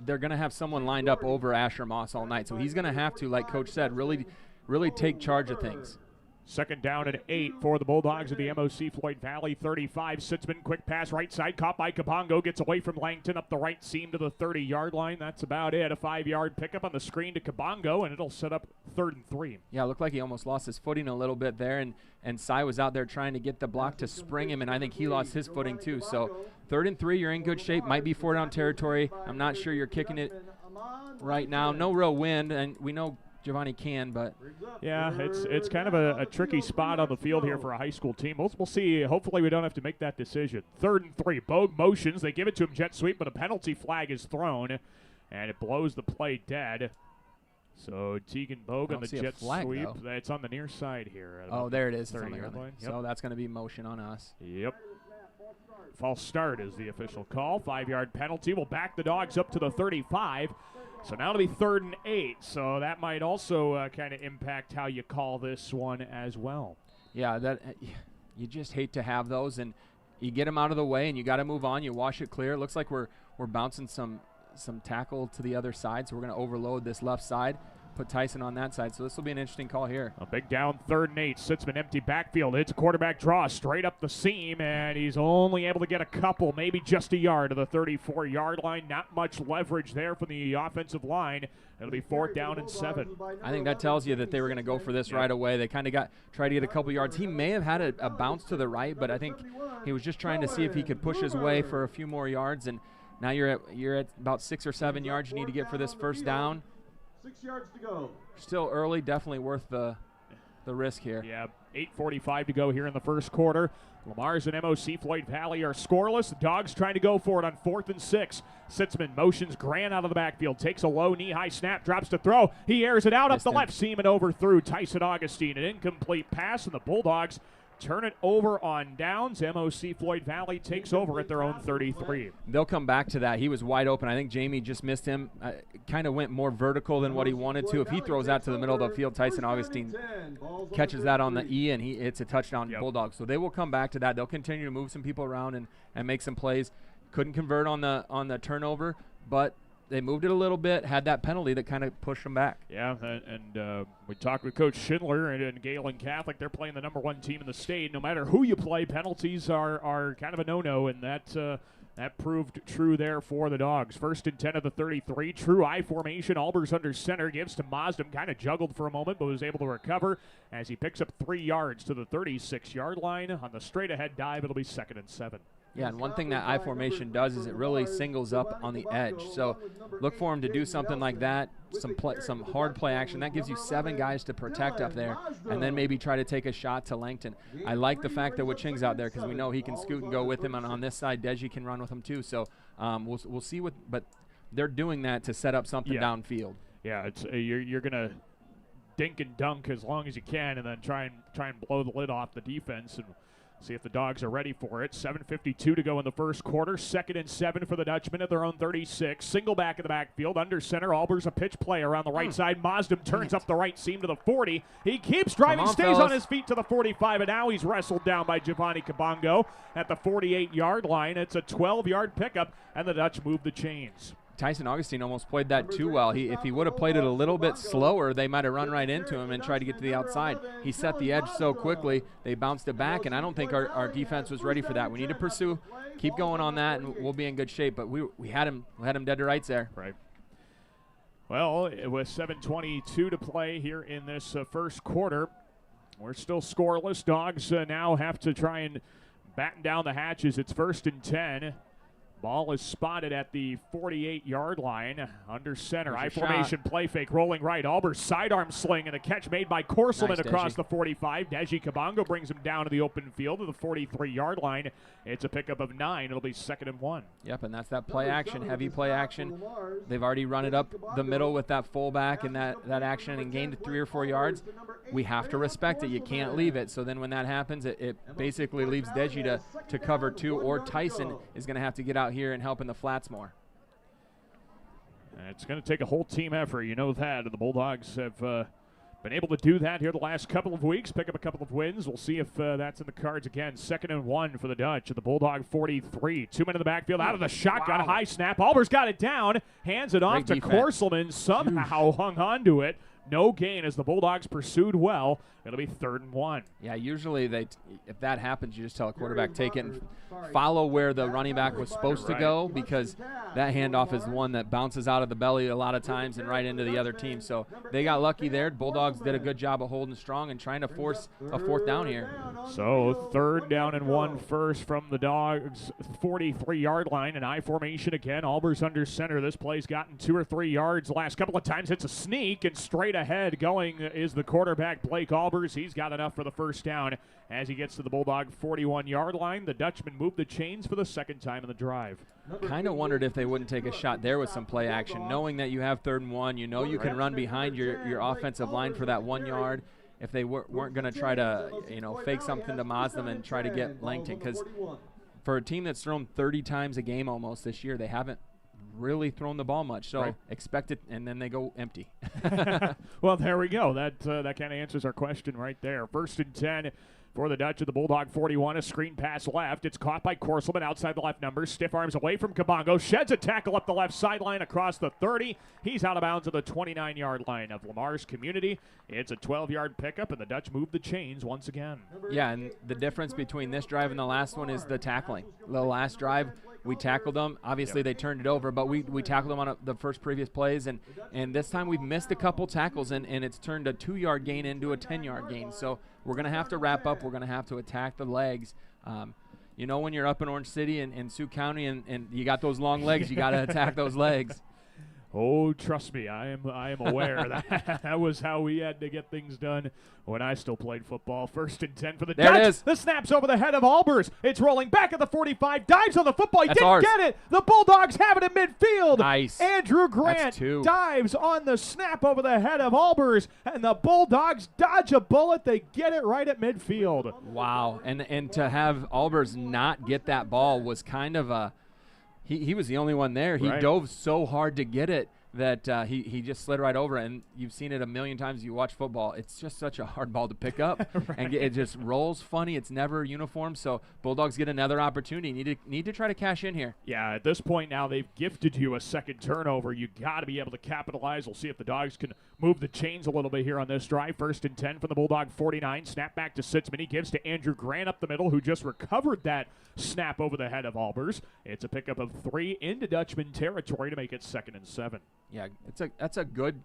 they're going to have someone lined up over Asher Moss all night. So he's going to have to, like Coach said, really take charge of things. Second down and 8 for the Bulldogs of the MOC-Floyd Valley 35. Sitzman, quick pass right side, caught by Kabongo, gets away from Langton up the right seam to the 30-yard line. That's about it. A 5-yard pickup on the screen to Kabongo, and it'll set up 3rd and 3. Yeah, it looked like he almost lost his footing a little bit there, and Cy was out there trying to get the block to spring him, and I think he lost his footing too. So 3rd and 3, you're in good shape. Might be 4-down territory. I'm not sure you're kicking it right now. No real wind, and we know Giovanni can, but yeah, it's kind of a tricky spot on the field here for a high school team. We'll see. Hopefully we don't have to make that decision. 3rd and 3. Bogue motions. They give it to him, jet sweep, but a penalty flag is thrown, and it blows the play dead. So Tegan Bogue on the jet sweep. Though. It's on the near side here. Oh, there it is. 30-yard line. Yep. So that's going to be motion on us. Yep. False start is the official call. 5-yard penalty will back the Dogs up to the 35. So now it'll be 3rd and 8. So that might also kind of impact how you call this one as well. Yeah, that you just hate to have those, and you get them out of the way, and you got to move on. You wash it clear. It looks like we're bouncing some tackle to the other side, so we're going to overload this left side. Put Tyson on that side, so this will be an interesting call here. A big down 3rd and 8. Sitzman empty backfield. Hits a quarterback draw straight up the seam, and he's only able to get a couple, maybe just a yard to the 34-yard line. Not much leverage there from the offensive line. It'll be 4th down and 7. I think that tells you that they were going to go for this right away. They kind of tried to get a couple yards. He may have had a bounce to the right, but I think he was just trying to see if he could push his way for a few more yards. And now you're at about 6 or 7 yards you need to get for this 1st down. 6 yards to go. Still early, definitely worth the risk here. Yeah, 8:45 to go here in the 1st quarter. Lamar's and MOC-Floyd Valley are scoreless. The Dogs trying to go for it on 4th and 6. Sitzman motions Grant out of the backfield, takes a low knee-high snap, drops to throw. He airs it out up the left seam and overthrew Tyson Augustine. An incomplete pass, and the Bulldogs turn it over on downs. MOC-Floyd Valley takes over at their own 33. They'll come back to that. He was wide open. I think Jamie just missed him. Kind of went more vertical than what he wanted to. If he throws that to the middle of the field, Tyson Augustine catches that on the E, and it's a touchdown Bulldogs. So they will come back to that. They'll continue to move some people around and make some plays. Couldn't convert on the turnover, but they moved it a little bit, had that penalty that kind of pushed them back. Yeah, and we talked with Coach Schindler and Galen Catholic. They're playing the #1 team in the state. No matter who you play, penalties are kind of a no-no, and that proved true there for the Dogs. 1st and 10 of the 33. True I formation. Albers under center, gives to Mosdem. Kind of juggled for a moment, but was able to recover as he picks up 3 yards to the 36-yard line. On the straight-ahead dive, it'll be 2nd and 7. Yeah, and one thing that I formation does is it really singles up on the edge. So look for him to do something like that, some hard play action. That gives you 7 guys to protect up there, and then maybe try to take a shot to Langton. I like the fact that Waching's out there because we know he can scoot and go with him, and on this side, Deji can run with him too. So we'll see but they're doing that to set up something downfield. Yeah, it's you're gonna dink and dunk as long as you can, and then try and blow the lid off the defense and see if the Dogs are ready for it. 7:52 to go in the 1st quarter. 2nd and 7 for the Dutchmen at their own 36. Single back in the backfield. Under center, Albers a pitch play around the right side. Mosdem turns up the right seam to the 40. He keeps driving, stays on his feet to the 45, and now he's wrestled down by Giovanni Kabongo at the 48-yard line. It's a 12-yard pickup, and the Dutch move the chains. Tyson Augustine almost played that too well. If he would have played it a little bit slower, they might have run right into him and tried to get to the outside. He set the edge so quickly, they bounced it back, and I don't think our defense was ready for that. We need to pursue, keep going on that, and we'll be in good shape. But we had him dead to rights there. Right. Well, with 7:22 to play here in this 1st quarter, we're still scoreless. Dogs now have to try and batten down the hatches. It's 1st and 10. Ball is spotted at the 48-yard line. Under center, I formation, play fake, rolling right. Albers sidearm sling, and a catch made by Corselman across the 45. Deji Kabongo brings him down to the open field to the 43-yard line. It's a pickup of 9. It'll be 2nd and 1. Yep, and that's that play action, heavy play action. They've already run it up the middle with that fullback and that action and gained 3 or 4 yards. We have to respect it. You can't leave it. So then when that happens, it basically leaves Deji to cover 2, or Tyson is going to have to get out here and help in the flats more. It's going to take a whole team effort, you know that, and the Bulldogs have been able to do that here the last couple of weeks, pick up a couple of wins. We'll see if that's in the cards again. 2nd and 1 for the Dutch at the Bulldog 43. 2 men in the backfield, out of the shotgun, high snap. Albers got it down, hands it off to Corselman, somehow hung on to it. No gain as the Bulldogs pursued well. It'll be 3rd and 1. Yeah, usually if that happens, you just tell a quarterback, take it and follow where the running back was supposed to go, because that handoff is one that bounces out of the belly a lot of times and right into the other team. So they got lucky there. Bulldogs did a good job of holding strong and trying to force a 4th down here. So 3rd down and 1 first from the Dogs' 43-yard line. An I formation again. Albers under center. This play's gotten 2 or 3 yards the last couple of times. It's a sneak, and straight ahead going is the quarterback, Blake Albers. He's got enough for the 1st down as he gets to the Bulldog 41-yard line. The Dutchmen move the chains for the 2nd time in the drive. Kind of wondered if they wouldn't take a shot there with some play action, knowing that you have 3rd and 1. You know you can run behind your offensive line for that 1 yard. If they weren't going to try to, fake something to Moslem and try to get Langton, because for a team that's thrown 30 times a game almost this year, they haven't really thrown the ball much, so expect it, and then they go empty. Well, there we go. That kind of answers our question right there. 1st and 10 for the Dutch of the Bulldog 41. A screen pass left. It's caught by Korselman outside the left numbers. Stiff arms away from Kabongo. Sheds a tackle up the left sideline across the 30. He's out of bounds at the 29-yard line of Lamar's Community. It's a 12-yard pickup, and the Dutch move the chains once again. Yeah, and the difference between this drive and the last one is the tackling. The last drive, we tackled them. Obviously, they turned it over, but we tackled them on the first previous plays, and this time we've missed a couple tackles, and it's turned a 2-yard gain into a 10-yard gain. So we're going to have to wrap up. We're going to have to attack the legs. When you're up in Orange City and Sioux County and you got those long legs, you got to attack those legs. Oh, trust me, I am aware that was how we had to get things done when I still played football. 1st and 10 for the Dutch. It is. The snap's over the head of Albers. It's rolling back at the 45. Dives on the football. He That's didn't ours. get it. The Bulldogs have it in midfield. Nice. Andrew Grant dives on the snap over the head of Albers, and the Bulldogs dodge a bullet. They get it right at midfield. Wow. And to have Albers not get that ball was kind of a he was the only one there. He dove so hard to get it that he just slid right over it. And you've seen it a million times. You watch football. It's just such a hard ball to pick up. And it just rolls funny. It's never uniform. So Bulldogs get another opportunity. Need to try to cash in here. Yeah, at this point now they've gifted you a 2nd turnover. You got to be able to capitalize. We'll see if the Dogs can move the chains a little bit here on this drive. 1st and 10 from the Bulldog 49. Snap back to Sitzman. He gives to Andrew Grant up the middle, who just recovered that snap over the head of Albers. It's a pickup of 3 into Dutchman territory to make it 2nd and 7. Yeah, that's a good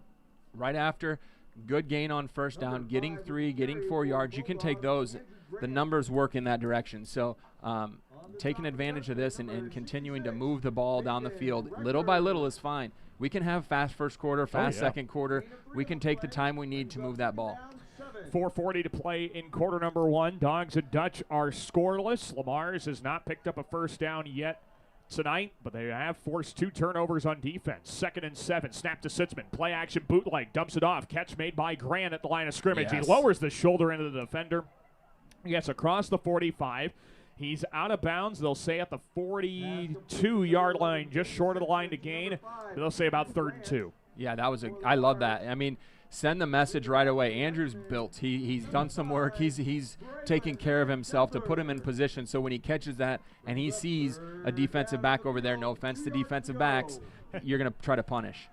right after. Good gain on 1st down, getting 3, getting 4 yards. You can take those. The numbers work in that direction. So taking advantage of this and continuing to move the ball down the field little by little is fine. We can have fast 1st quarter, fast 2nd quarter. We can take the time we need to move that ball. 4:40 to play in quarter number 1. Dogs and Dutch are scoreless. Lamar's has not picked up a 1st down yet tonight, but they have forced 2 turnovers on defense. 2nd and 7. Snap to Sitzman. Play action bootleg. Dumps it off. Catch made by Grant at the line of scrimmage. Yes. He lowers the shoulder into the defender. He gets across the 45. He's out of bounds. They'll say at the 42-yard line, just short of the line to gain. They'll say about 3rd and 2. Yeah, I love that. I mean, send the message right away. Andrew's built. He's done some work. He's taken care of himself to put him in position. So when he catches that and he sees a defensive back over there, no offense to defensive backs, you're going to try to punish.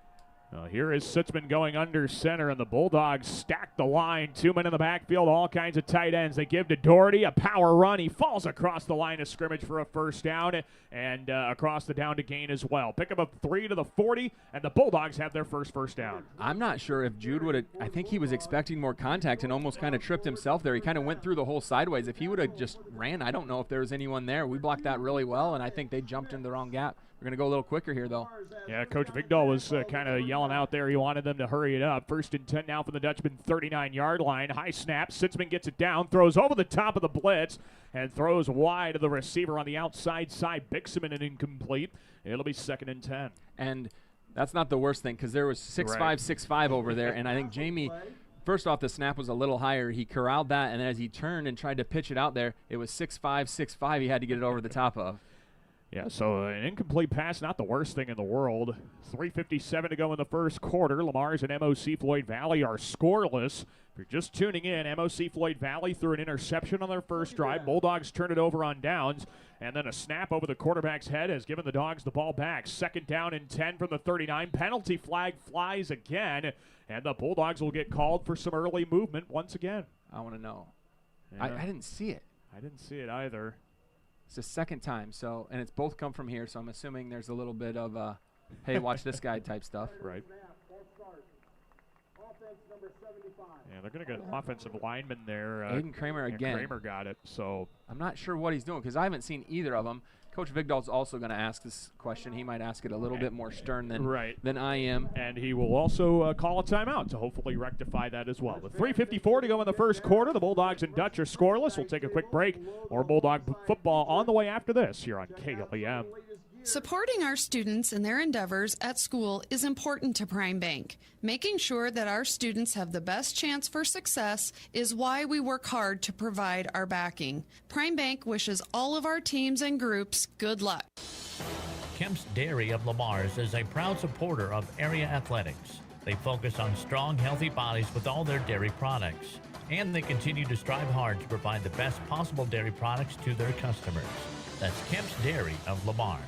Here is Sitzman going under center, and the Bulldogs stack the line. 2 men in the backfield, all kinds of tight ends. They give to Doherty a power run. He falls across the line of scrimmage for a 1st down, and across the down to gain as well. Pick up a 3 to the 40, and the Bulldogs have their first down. I'm not sure if Jude would have – I think he was expecting more contact and almost kind of tripped himself there. He kind of went through the hole sideways. If he would have just ran, I don't know if there was anyone there. We blocked that really well, and I think they jumped into the wrong gap. We're going to go a little quicker here, though. Yeah, Coach Vigdahl was kind of yelling out there. He wanted them to hurry it up. 1st and 10 now from the Dutchman 39-yard line. High snap. Sitzman gets it down, throws over the top of the blitz, and throws wide to the receiver on the outside side. Bixman and incomplete. It'll be 2nd and 10. And that's not the worst thing, because there was 6'5", 6'5" over there, and I think Jamie – first off, the snap was a little higher. He corralled that, and as he turned and tried to pitch it out there, it was 6'5", 6'5". He had to get it over the top of. Yeah, so an incomplete pass, not the worst thing in the world. 3:57 to go in the 1st quarter. Lamar's and MOC-Floyd Valley are scoreless. If you're just tuning in, MOC-Floyd Valley threw an interception on their first drive. Bulldogs turned it over on downs, And then a snap over the quarterback's head has given the Dogs the ball back. 2nd down and 10 from the 39. Penalty flag flies again, and the Bulldogs will get called for some early movement once again. I want to know. Yeah. I didn't see it. I didn't see it either. It's the 2nd time, so, and it's both come from here, so I'm assuming there's a little bit of, hey, watch this guy type stuff. Right. Yeah, they're going to get an offensive lineman there. Aiden Kramer again. Kramer got it, so. I'm not sure what he's doing because I haven't seen either of them. Coach Vigdahl's also going to ask this question. He might ask it a little bit more stern than I am. And he will also call a timeout to hopefully rectify that as well. With 3:54 to go in the first quarter, the Bulldogs and Dutch are scoreless. We'll take a quick break. More Bulldog football on the way after this here on KLEM. Supporting our students in their endeavors at school is important to Prime Bank. Making sure that our students have the best chance for success is why we work hard to provide our backing. Prime Bank wishes all of our teams and groups good luck. Kemp's Dairy of Lamar's is a proud supporter of area athletics. They focus on strong, healthy bodies with all their dairy products. And they continue to strive hard to provide the best possible dairy products to their customers. That's Kemp's Dairy of Lamar's.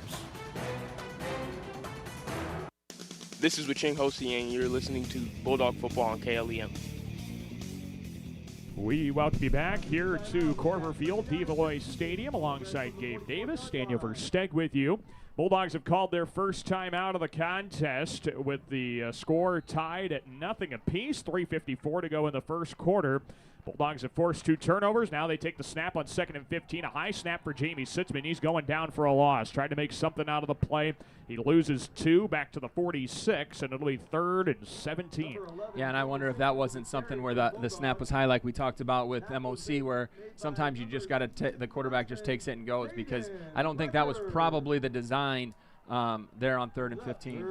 This is Waching Hosi, and you're listening to Bulldog Football on KLEM. We welcome you back here to Corver Field, Devalloy Stadium, alongside Gabe Davis. Daniel Versteg with you. Bulldogs have called their first time out of the contest with the score tied at 0 apiece. 3:54 to go in the first quarter. Bulldogs have forced 2 turnovers. Now they take the snap on 2nd and 15. A high snap for Jamie Sitzman. He's going down for a loss. Tried to make something out of the play. He loses 2 back to the 46, and it'll be 3rd and 17. Yeah, and I wonder if that wasn't something where the snap was high like we talked about with MOC, where sometimes you just got to the quarterback just takes it and goes, because I don't think that was probably the design there on 3rd and 15.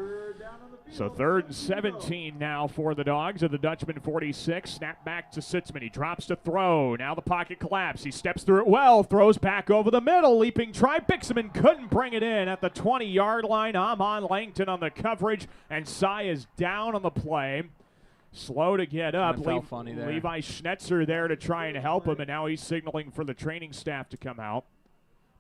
So 3rd and 17 now for the Dogs at the Dutchman 46. Snap back to Sitzman. He drops to throw. Now the pocket collapse. He steps through it well. Throws back over the middle. Leaping try. Bixman couldn't bring it in at the 20-yard line. Amon Langton on the coverage. And Cy is down on the play. Slow to get up. Funny there. Levi Schnetzer there to try and help him. And now he's signaling for the training staff to come out.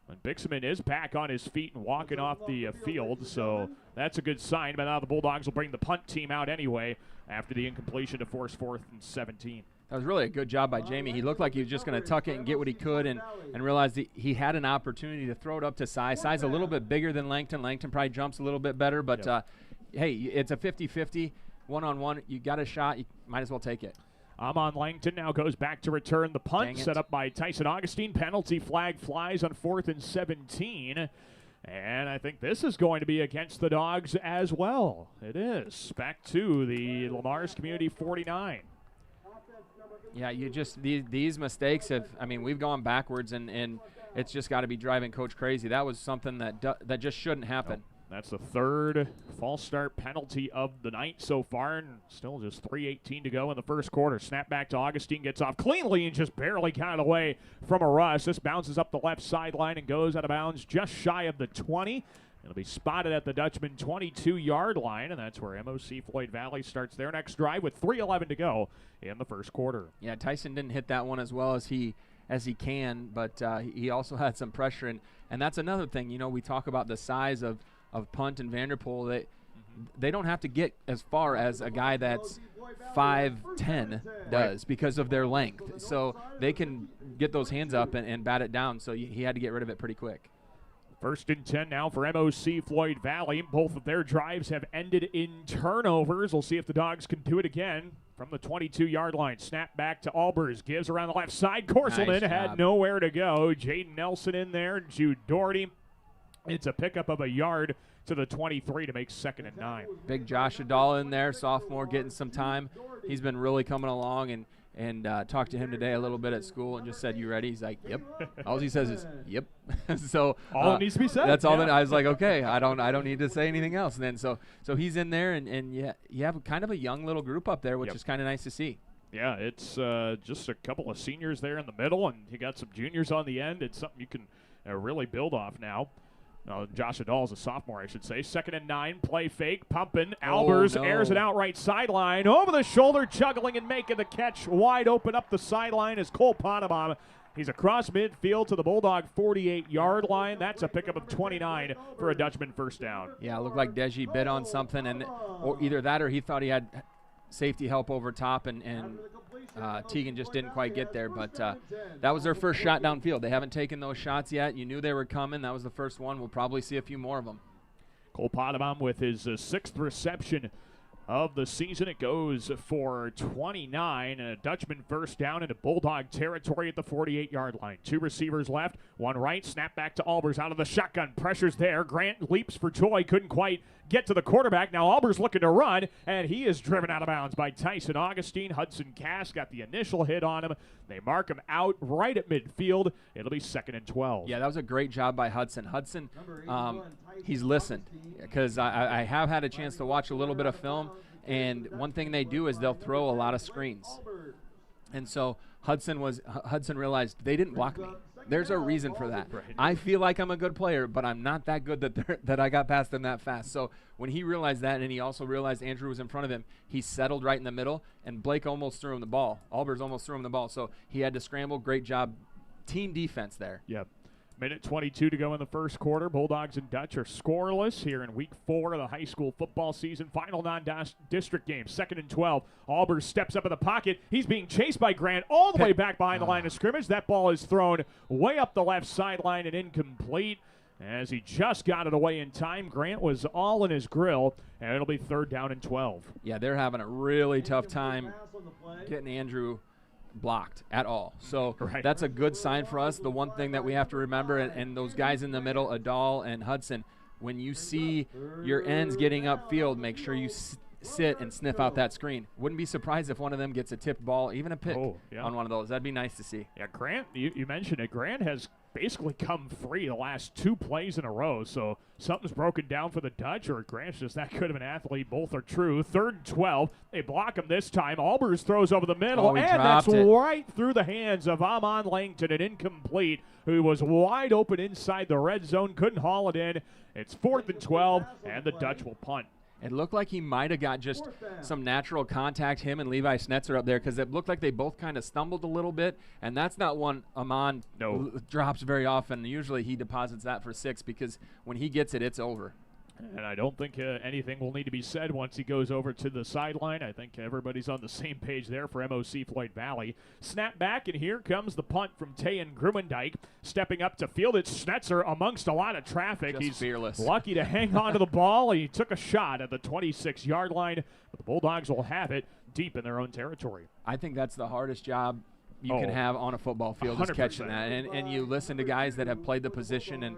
And Bixman is back on his feet and walking off the field, so that's a good sign. But now the Bulldogs will bring the punt team out anyway after the incompletion to force 4th and 17. That was really a good job by Jamie. He looked like he was just going to tuck it and get what he could, and realized he had an opportunity to throw it up to Cy. Cy's a little bit bigger than Langton. Langton probably jumps a little bit better, but hey, it's a 50-50, one-on-one. You got a shot. You might as well take it. Amon Langton now goes back to return the punt, set up by Tyson Augustine. Penalty flag flies on 4th and 17. And I think this is going to be against the Dogs as well. It is. Back to the Lamar's Community 49. Yeah, you just these mistakes have, I mean, we've gone backwards, and it's just got to be driving Coach crazy. That was something that just shouldn't happen. That's the 3rd false start penalty of the night so far, and still just 3:18 to go in the first quarter. Snap back to Augustine, gets off cleanly and just barely got away from a rush. This bounces up the left sideline and goes out of bounds just shy of the 20. It'll be spotted at the Dutchman 22-yard line, and that's where MOC-Floyd Valley starts their next drive with 3:11 to go in the first quarter. Yeah, Tyson didn't hit that one as well as he can, but he also had some pressure, and that's another thing. You know, we talk about the size of Punt and Vanderpool. They don't have to get as far as a guy that's 5'10" does because of their length. So they can get those hands up and bat it down. So he had to get rid of it pretty quick. 1st and 10 now for MOC-Floyd Valley. Both of their drives have ended in turnovers. We'll see if the Dogs can do it again from the 22-yard line. Snap back to Albers. Gives around the left side. Corselman had nowhere to go. Jaden Nelson in there. Jude Doherty. It's a pickup of a yard to the 23 to make 2nd and 9. Big Josh Adal in there, sophomore, getting some time. He's been really coming along, and talked to him today a little bit at school and just said, "You ready?" He's like, "Yep." All he says is, "Yep." So all that needs to be said. That's all that I was like, okay, I don't need to say anything else. And then so he's in there, and you have kind of a young little group up there, which is kind of nice to see. Yeah, it's just a couple of seniors there in the middle, and you got some juniors on the end. It's something you can really build off now. Josh Adal is a sophomore, I should say. 2nd and 9, play fake, pumping. Albers airs it out right sideline. Over the shoulder, juggling and making the catch. Wide open up the sideline is Cole Potabom. He's across midfield to the Bulldog 48-yard line. That's a pickup of 29 for a Dutchman first down. Yeah, it looked like Deji bit on something, and or either that or he thought he had safety help over top, and Teagan just didn't quite get there. But that was their first shot downfield. They haven't taken those shots yet. You knew they were coming. That was the first one. We'll probably see a few more of them. Cole Potabom with his sixth reception of the season. It goes for 29. A Dutchman first down into Bulldog territory at the 48-yard line. Two receivers left, one right. Snap back to Albers out of the shotgun. Pressure's there. Grant leaps for joy. Couldn't quite get to the quarterback. Now Albers looking to run, and he is driven out of bounds by Tyson Augustine. Hudson Cass got the initial hit on him. They mark him out right at midfield. It'll be 2nd and 12. Yeah, that was a great job by Hudson. Hudson, he's listened, because I have had a chance to watch a little bit of film, and one thing they do is they'll throw a lot of screens. And so Hudson realized they didn't block me. There's a reason for that. Right. I feel like I'm a good player, but I'm not that good that I got past them that fast. So when he realized that, and he also realized Andrew was in front of him, he settled right in the middle, and Blake almost threw him the ball. Albers almost threw him the ball. So he had to scramble. Great job. Team defense there. Yep. Minute 22 to go in the first quarter. Bulldogs and Dutch are scoreless here in week 4 of the high school football season. Final non-district game, 2nd and 12. Albers steps up in the pocket. He's being chased by Grant all the way back behind the line of scrimmage. That ball is thrown way up the left sideline and incomplete. As he just got it away in time, Grant was all in his grill, and it'll be 3rd down and 12. Yeah, they're having a really tough time getting Andrew blocked at all. So that's a good sign for us. The one thing that we have to remember, and those guys in the middle, Adal and Hudson, when you see your ends getting upfield, make sure you sit and sniff out that screen. Wouldn't be surprised if one of them gets a tipped ball, even a pick on one of those. That'd be nice to see. Yeah, Grant, you mentioned it. Grant has basically come free the last 2 plays in a row, so something's broken down for the Dutch, or Grant's just that good of an athlete. Both are true. 3rd and 12. They block him this time. Albers throws over the middle, and that's right through the hands of Amon Langton, an incomplete, who was wide open inside the red zone, couldn't haul it in. It's 4th and 12, and the Dutch will punt. It looked like he might have got just some natural contact, him and Levi Schnetzer up there, because it looked like they both kind of stumbled a little bit, and that's not one Amon drops very often. Usually he deposits that for 6, because when he gets it, it's over. And I don't think anything will need to be said once he goes over to the sideline. I think everybody's on the same page there for MOC-Floyd Valley. Snap back, and here comes the punt from Tayan Grumendijk. Stepping up to field, it's Schnetzer amongst a lot of traffic. He's fearless. Lucky to hang on to the ball. He took a shot at the 26-yard line, but the Bulldogs will have it deep in their own territory. I think that's the hardest job you can have on a football field, is catching that. And you listen to guys that have played the position, and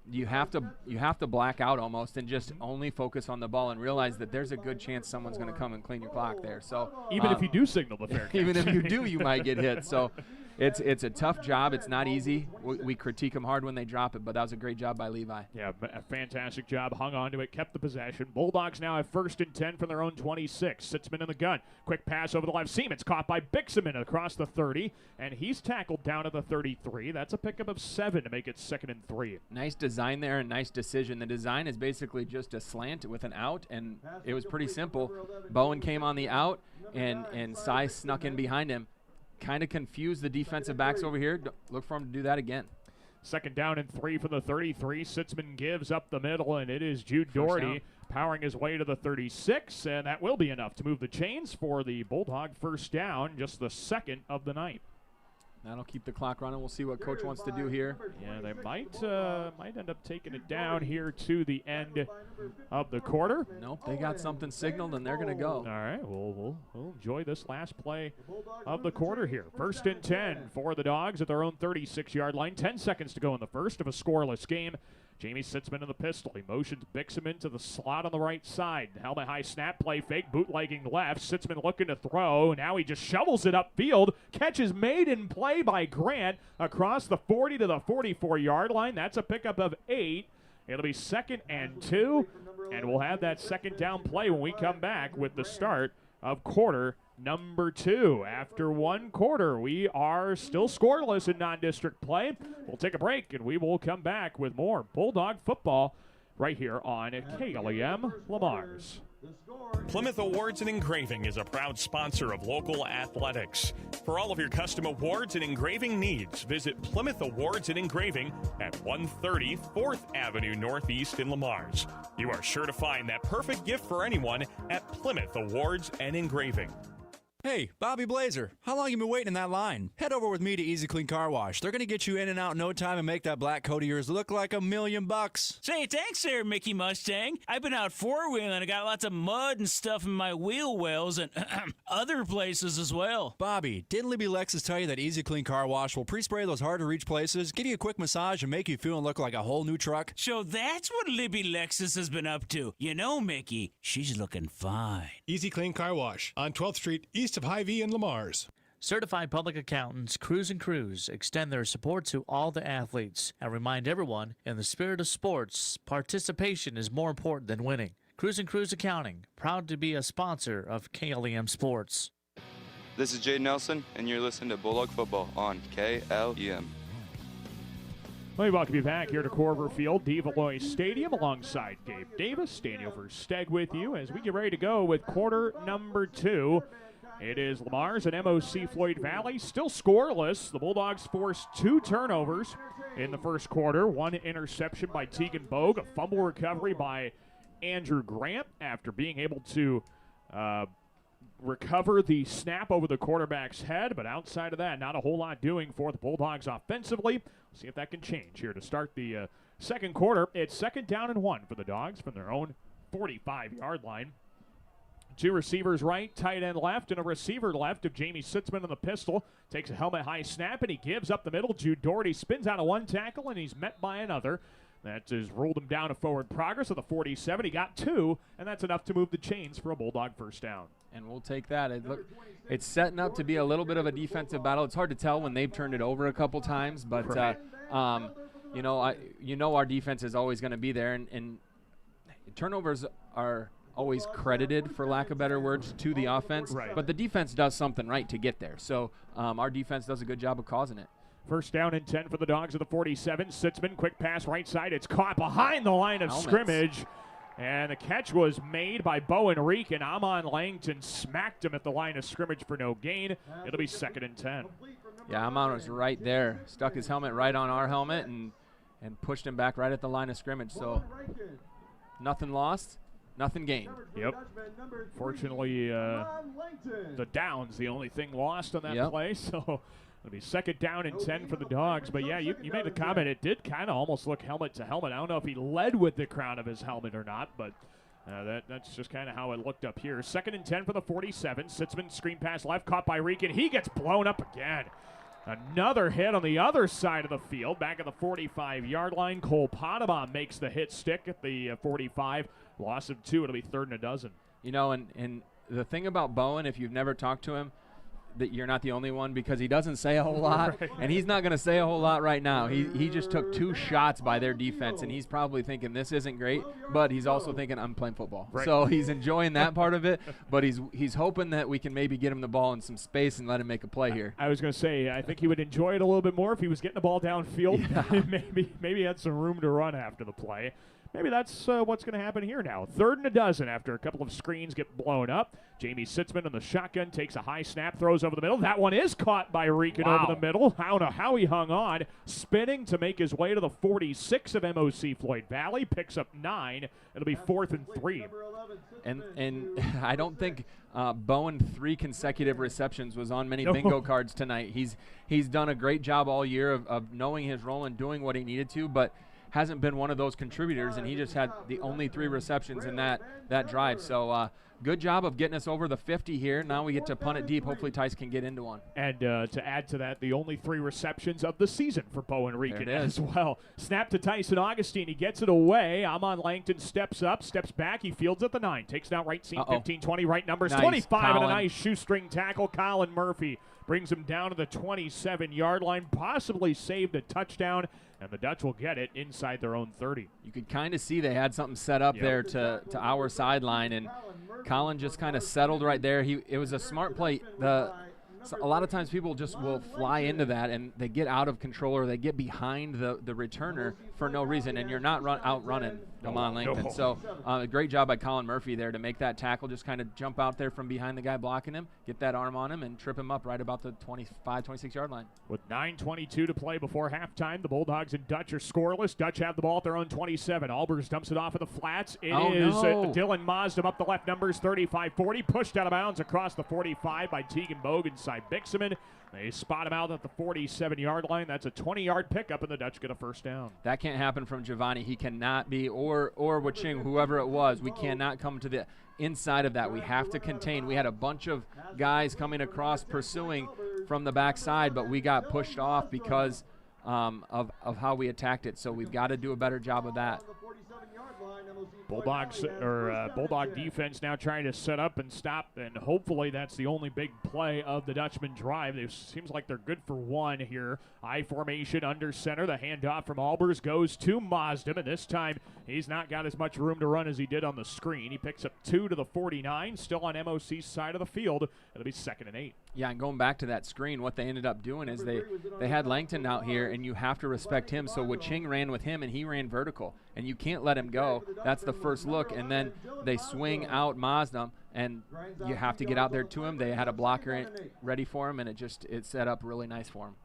you have to black out almost and just only focus on the ball and realize that there's a good chance someone's going to come and clean your clock there. So even if you do signal the fair catch. Even if you do, you might get hit. So it's a tough job. It's not easy. We critique them hard when they drop it, but that was a great job by Levi. Yeah, a fantastic job. Hung on to it, kept the possession. Bulldogs now have 1st and 10 from their own 26. Sitzman in the gun. Quick pass over the left seam. It's caught by Bixaman across the 30, and he's tackled down at the 33. That's a pickup of 7 to make it 2nd and 3. Nice design there and nice decision. The design is basically just a slant with an out, and it was pretty simple. Bowen came on the out, and Cy snuck in behind him. Kind of confused the defensive backs over here. Look for him to do that again. 2nd down and 3 for the 33. Sitzman gives up the middle, and it is Jude Doherty powering his way to the 36, and that will be enough to move the chains for the Bulldog first down, just the 2nd of the night. That'll keep the clock running. We'll see what Coach wants to do here. Yeah, they might end up taking it down here to the end of the quarter. Nope, they got something signaled, and they're going to go. All right, we'll enjoy this last play of the quarter here. 1st and 10 for the Dogs at their own 36-yard line. 10 seconds to go in the first of a scoreless game. Jamie Sitzman in the pistol. He motions Bixaman to the slot on the right side. Helmet high snap play fake, bootlegging left. Sitzman looking to throw. Now he just shovels it upfield. Catch is made in play by Grant across the 40 to the 44-yard line. That's a pickup of 8. It'll be 2nd and 2, and we'll have that 2nd down play when we come back with the start of quarter number 2. After 1 quarter, we are still scoreless in non-district play. We'll take a break, and we will come back with more Bulldog football right here on KLEM Lamar's. Plymouth Awards and Engraving is a proud sponsor of local athletics. For all of your custom awards and engraving needs, visit Plymouth Awards and Engraving at 130 4th Avenue Northeast in Lamars. You are sure to find that perfect gift for anyone at Plymouth Awards and Engraving. Hey, Bobby Blazer, how long you been waiting in that line? Head over with me to Easy Clean Car Wash. They're going to get you in and out in no time and make that black coat of yours look like $1,000,000. Say, thanks there, Mickey Mustang. I've been out four-wheeling and I got lots of mud and stuff in my wheel wells and other places as well. Bobby, didn't Libby Lexus tell you that Easy Clean Car Wash will pre-spray those hard-to-reach places, give you a quick massage, and make you feel and look like a whole new truck? So that's what Libby Lexus has been up to. You know, Mickey, she's looking fine. Easy Clean Car Wash on 12th Street, east of Hy-Vee in Lamars. Certified public accountants Cruz & Cruz extend their support to all the athletes and remind everyone, in the spirit of sports, participation is more important than winning. Cruz & Cruz Accounting, proud to be a sponsor of KLEM Sports. This is Jay Nelson, and you're listening to Bulldog Football on KLEM. Let me welcome you back here to Corver Field, DeValois Stadium, alongside Gabe Davis. Daniel Versteg with you as we get ready to go with quarter number 2. It is Lamars and MOC-Floyd Valley, still scoreless. The Bulldogs forced 2 turnovers in the first quarter. 1 interception by Tegan Bogue, a fumble recovery by Andrew Grant after being able to recover the snap over the quarterback's head. But outside of that, not a whole lot doing for the Bulldogs offensively. We'll see if that can change here to start the second quarter. It's 2nd down and 1 for the Dogs from their own 45-yard line. 2 receivers right, tight end left, and a receiver left of Jamie Sitzman on the pistol. Takes a helmet high snap, and he gives up the middle. Jude Doherty spins out of 1 tackle, and he's met by another. That has ruled him down to forward progress of the 47. He got 2, and that's enough to move the chains for a Bulldog first down. And we'll take that. It's setting up to be a little bit of a defensive battle. It's hard to tell when they've turned it over a couple times, but right. Our defense is always going to be there, and turnovers are always credited, for lack of better words, to the offense. Right. But the defense does something right to get there. So our defense does a good job of causing it. First down and 10 for the Dogs at the 47. Sitzman, quick pass right side. It's caught behind the line of scrimmage. And the catch was made by Bowen Reek, and Amon Langton smacked him at the line of scrimmage for no gain. It'll be 2nd and 10. Yeah, Amon was right there. Stuck his helmet right on our helmet and pushed him back right at the line of scrimmage. So nothing lost. Nothing gained. Yep. Fortunately, the down's the only thing lost on that play. So it'll be 2nd down and 10 for the Dogs. But, yeah, you made the comment. It did kind of almost look helmet to helmet. I don't know if he led with the crown of his helmet or not, but that's just kind of how it looked up here. 2nd and 10 for the 47. Sitzman screen pass left, caught by Reek, and he gets blown up again. Another hit on the other side of the field, back at the 45-yard line. Cole Potabom makes the hit stick at the 45. Loss of 2. It'll be 3rd and a dozen. You know, and the thing about Bowen, if you've never talked to him, that you're not the only one, because he doesn't say a whole lot, right. And he's not going to say a whole lot right now. He just took 2 shots by their defense, and he's probably thinking this isn't great, but he's also thinking I'm playing football. Right. So he's enjoying that part of it, but he's hoping that we can maybe get him the ball in some space and let him make a play here. I was going to say, I think he would enjoy it a little bit more if he was getting the ball downfield. Yeah. maybe he had some room to run after the play. Maybe that's what's going to happen here now. 3rd and a dozen after a couple of screens get blown up. Jamie Sitzman in the shotgun takes a high snap, throws over the middle. That one is caught by Reekin over the middle. I don't know how he hung on. Spinning to make his way to the 46 of MOC-Floyd Valley. Picks up 9. It'll be 4th and 3. And I don't think Bowen 3 consecutive receptions was on many bingo cards tonight. He's done a great job all year of knowing his role and doing what he needed to, but hasn't been one of those contributors, and he just had the only 3 receptions in that drive. So good job of getting us over the 50 here. Now we get to punt it deep. Hopefully Tice can get into one. And to add to that, the only 3 receptions of the season for Bowen Reekin as well. Snap to Tyson Augustine. He gets it away. Amon Langton steps up, steps back. He fields at the 9. Takes down right seam 15, 20, right numbers. Nice, 25 Colin. and a nice shoestring tackle. Colin Murphy brings him down to the 27-yard line. Possibly saved a touchdown. And the Dutch will get it inside their own 30. You could kind of see they had something set up there to our sideline, and Colin just kind of settled right there. It was a smart play. A lot of times people just will fly into that, and they get out of control or they get behind the returner, for no reason, and you're not outrunning Damon Langton. No. So a great job by Colin Murphy there to make that tackle, just kind of jump out there from behind the guy blocking him, get that arm on him, and trip him up right about the 25, 26-yard line. With 9:22 to play before halftime, the Bulldogs and Dutch are scoreless. Dutch have the ball at their own 27. Albers dumps it off at the flats. It is Dylan Mazdam up the left, numbers 35-40, pushed out of bounds across the 45 by Tegan Bogue and Cy Bixman. They spot him out at the 47-yard line. That's a 20-yard pickup, and the Dutch get a first down. That can't happen from Giovanni. He cannot be, or Waching, whoever it was. We cannot come to the inside of that. We have to contain. We had a bunch of guys coming across pursuing from the backside, but we got pushed off because of how we attacked it. So we've got to do a better job of that. Bulldog defense now trying to set up and stop, and hopefully that's the only big play of the Dutchman drive. It seems like they're good for one here. I formation under center. The handoff from Albers goes to Mazdam, and this time he's not got as much room to run as he did on the screen. He picks up 2 to the 49, still on MOC's side of the field. It'll be 2nd and 8. Yeah, and going back to that screen, what they ended up doing is they had Langton out here, and you have to respect him. So Waching ran with him, and he ran vertical, and you can't let him go. That's the first look, and then they swing out Mazdam, and you have to get out there to him. They had a blocker ready for him, and it set up really nice for him.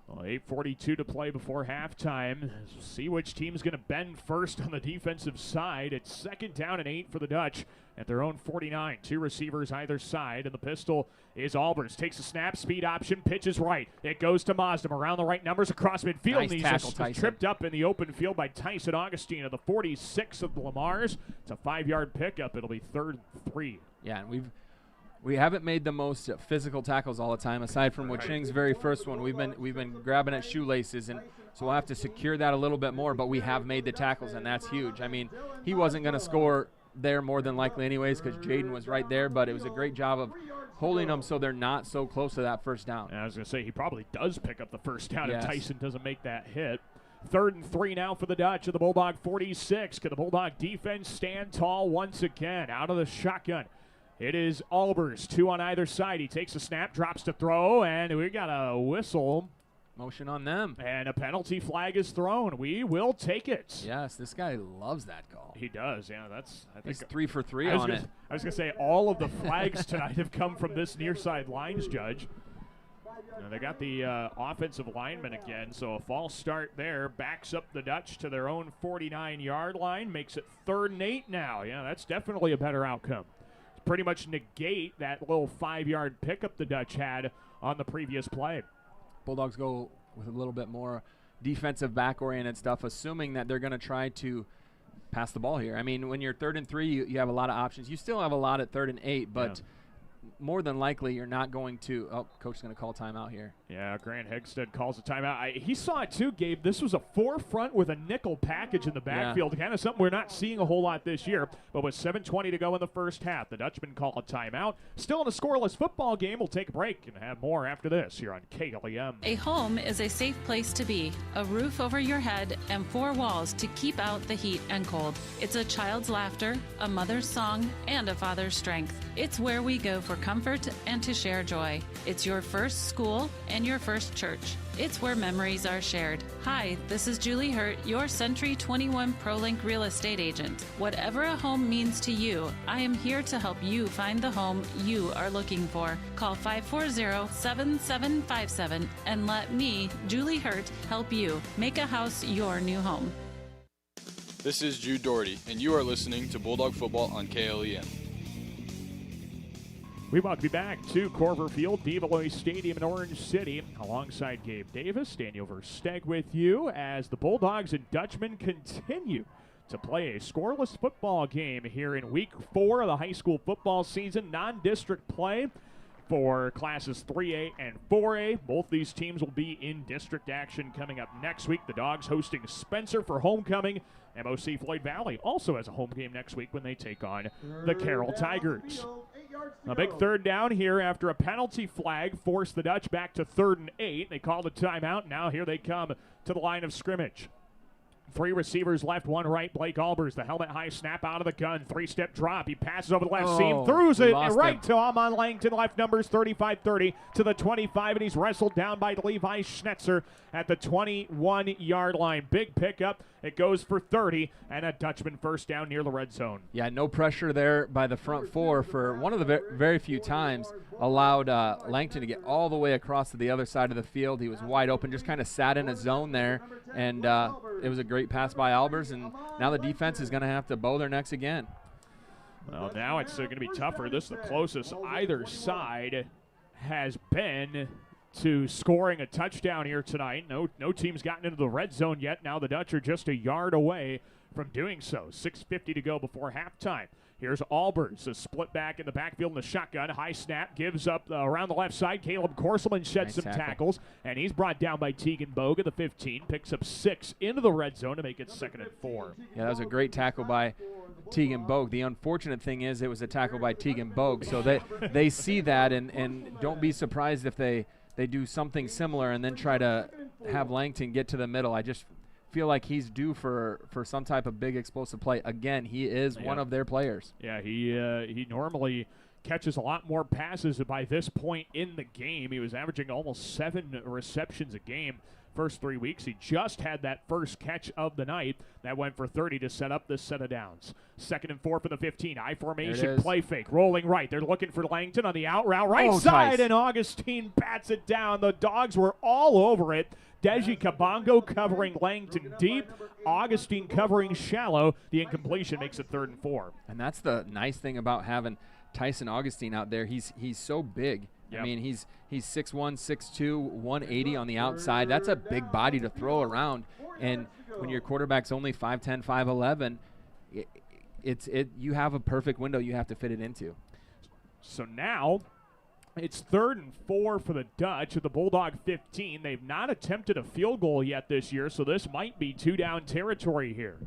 Well, 8:42 to play before halftime. See which team's going to bend first on the defensive side. It's 2nd down and 8 for the Dutch at their own 49. 2 receivers either side, and the pistol is Albers. Takes a snap, speed option, pitches right. It goes to Mazdam around the right numbers across midfield. Nice He's tackle, just tripped up in the open field by Tyson Augustine of the 46 of the Lamars. It's a 5-yard pickup. It'll be 3rd and 3. Yeah, and we haven't made the most physical tackles all the time, aside from Waching's very first one. We've been grabbing at shoelaces, and so we'll have to secure that a little bit more, but we have made the tackles, and that's huge. I mean, he wasn't going to score there more than likely anyways because Jaden was right there, but it was a great job of holding them so they're not so close to that first down. And I was going to say, he probably does pick up the first down Yes. if Tyson doesn't make that hit. 3rd and 3 now for the Dutch at the Bulldog 46. Can the Bulldog defense stand tall once again? Out of the shotgun. It is Albers, 2 on either side. He takes a snap, drops to throw, and we got a whistle. Motion on them. And a penalty flag is thrown. We will take it. Yes, this guy loves that call. He does, yeah. I think he's 3 for 3 on it. I was going to say, all of the flags tonight have come from this near side lines judge. And they got the offensive lineman again, so a false start there. Backs up the Dutch to their own 49-yard line. Makes it 3rd and 8 now. Yeah, that's definitely a better outcome. Pretty much negate that little 5-yard pickup the Dutch had on the previous play. Bulldogs go with a little bit more defensive back-oriented stuff, assuming that they're going to try to pass the ball here. I mean, when you're 3rd and 3, you have a lot of options. You still have a lot at 3rd and 8, but more than likely you're not going to – oh, coach is going to call timeout here. Yeah, Grant Hegstead calls a timeout. He saw it too, Gabe. This was a 4-front with a nickel package in the backfield, kind of something we're not seeing a whole lot this year. But with 7:20 to go in the first half, the Dutchmen call a timeout. Still in a scoreless football game. We'll take a break and have more after this here on KLEM. A home is a safe place to be, a roof over your head, and 4 walls to keep out the heat and cold. It's a child's laughter, a mother's song, and a father's strength. It's where we go for comfort and to share joy. It's your first school and your first church. It's where memories are shared. Hi, this is Julie Hurt, your Century 21 ProLink real estate agent. Whatever a home means to you, I am here to help you find the home you are looking for. Call 540-7757 and let me, Julie Hurt, help you make a house your new home. This is Jude Doherty, and you are listening to Bulldog Football on KLEM. We welcome you back to Corver Field, Develois Stadium in Orange City. Alongside Gabe Davis, Daniel Versteg with you as the Bulldogs and Dutchmen continue to play a scoreless football game here in Week 4 of the high school football season. Non-district play for classes 3A and 4A. Both these teams will be in district action coming up next week. The Dogs hosting Spencer for homecoming. MOC-Floyd Valley also has a home game next week when they take on the Carroll Tigers. A big 3rd down here after a penalty flag forced the Dutch back to 3rd and 8. They called a timeout. Now here they come to the line of scrimmage. 3 receivers left, 1 right. Blake Albers, the helmet high snap out of the gun. 3-step drop. He passes over the left seam, throws it right to Amon Langton. Left numbers 35-30 to the 25, and he's wrestled down by Levi Schnetzer at the 21-yard line. Big pickup. It goes for 30, and a Dutchman first down near the red zone. Yeah, no pressure there by the front 4 for one of the very few times allowed Langton to get all the way across to the other side of the field. He was wide open, just kind of sat in a zone there, and it was a great pass by Albers, and now the defense is going to have to bow their necks again. Well, now it's going to be tougher. This is the closest either side has been to scoring a touchdown here tonight. No team's gotten into the red zone yet. Now the Dutch are just a yard away from doing so. 6:50 to go before halftime. Here's Albers, a split back in the backfield in the shotgun. High snap, gives up around the left side. Caleb Korselman sheds some tackles, and he's brought down by Tegan Bogue at the 15. Picks up 6 into the red zone to make it 2nd and 4. Yeah, that was a great tackle by Tegan Bogue. The unfortunate thing is it was a tackle by Tegan Bogue, so they see that, and don't be surprised if they do something similar and then try to have Langton get to the middle. I just feel like he's due for some type of big explosive play. Again, he is one of their players. Yeah, he normally catches a lot more passes by this point in the game. He was averaging almost 7 receptions a game. First 3 weeks, he just had that first catch of the night. That went for 30 to set up this set of downs. 2nd and 4 for the 15. I formation, play fake, rolling right. They're looking for Langton on the out route, right side, and Augustine bats it down. The Dogs were all over it. Deji Kabongo covering Langton deep. Augustine covering shallow. The incompletion makes it 3rd and 4. And that's the nice thing about having Tyson Augustine out there. He's so big. Yep. I mean, he's 6'1", 6'2", 180 on the outside. That's a big body to throw around. And when your quarterback's only 5'10", 5'11", you have a perfect window you have to fit it into. So now it's 3rd and 4 for the Dutch at the Bulldog 15. They've not attempted a field goal yet this year, so this might be 2-down territory here.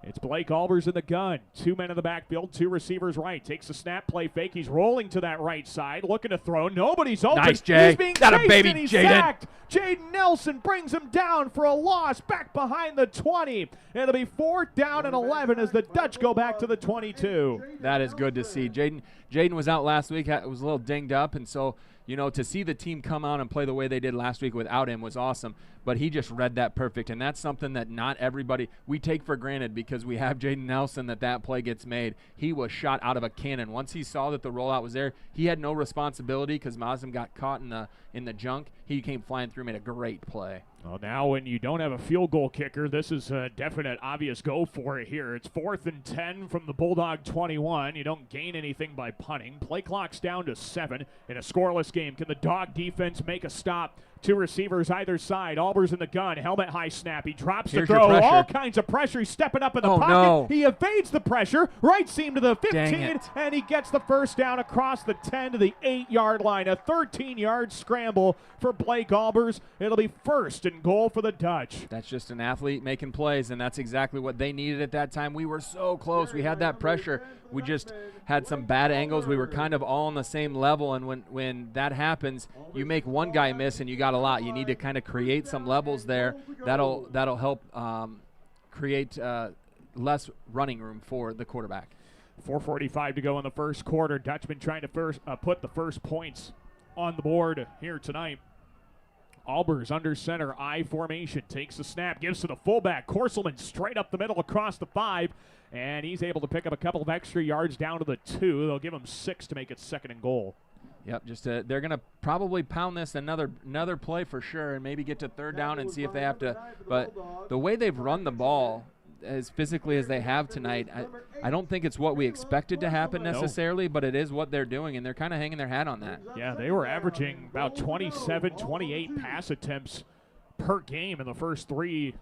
It's Blake Albers in the gun. 2 men in the backfield, 2 receivers right. Takes a snap, play fake. He's rolling to that right side, looking to throw. Nobody's open. Nice, Jay. He's being That a chased baby, and he's Jaden. sacked. Jaden Nelson brings him down for a loss back behind the 20. It'll be 4th down and 11 as the Dutch go back to the 22. That is good to see. Jaden was out last week. Was a little dinged up, and so to see the team come out and play the way they did last week without him was awesome. But he just read that perfect, and that's something that not everybody we take for granted because we have Jaden Nelson that play gets made. He was shot out of a cannon. Once he saw that the rollout was there, he had no responsibility because Mazem got caught in the junk. He came flying through, made a great play. Well, now when you don't have a field goal kicker, this is a definite, obvious go for it here. It's 4th and 10 from the Bulldog 21. You don't gain anything by punting. Play clock's down to 7 in a scoreless game. Can the Dog defense make a stop? 2 receivers either side. Albers in the gun. Helmet high snap. He drops to throw. All kinds of pressure. He's stepping up in the pocket. No. He evades the pressure. Right seam to the 15, and he gets the first down across the 10 to the 8-yard line. A 13-yard scramble for Blake Albers. It'll be 1st and goal for the Dutch. That's just an athlete making plays, and that's exactly what they needed at that time. We were so close. We had that pressure. We just had some bad angles. We were kind of all on the same level, and when that happens, you make one guy miss and you got a lot. You need to kind of create some levels there. That'll help create less running room for the quarterback. 4:45 to go in the first quarter. Dutchman trying to put the first points on the board here tonight. Albers under center, I formation, takes the snap, gives to the fullback. Korselman straight up the middle across the 5, and he's able to pick up a couple of extra yards down to the 2. They'll give him 6 to make it 2nd and goal. Yep, they're going to probably pound this another play for sure and maybe get to 3rd down and see if they have to. But the way they've run the ball as physically as they have tonight, I don't think it's what we expected to happen necessarily, but it is what they're doing, and they're kind of hanging their hat on that. Yeah, they were averaging about 27, 28 pass attempts per game in the first 3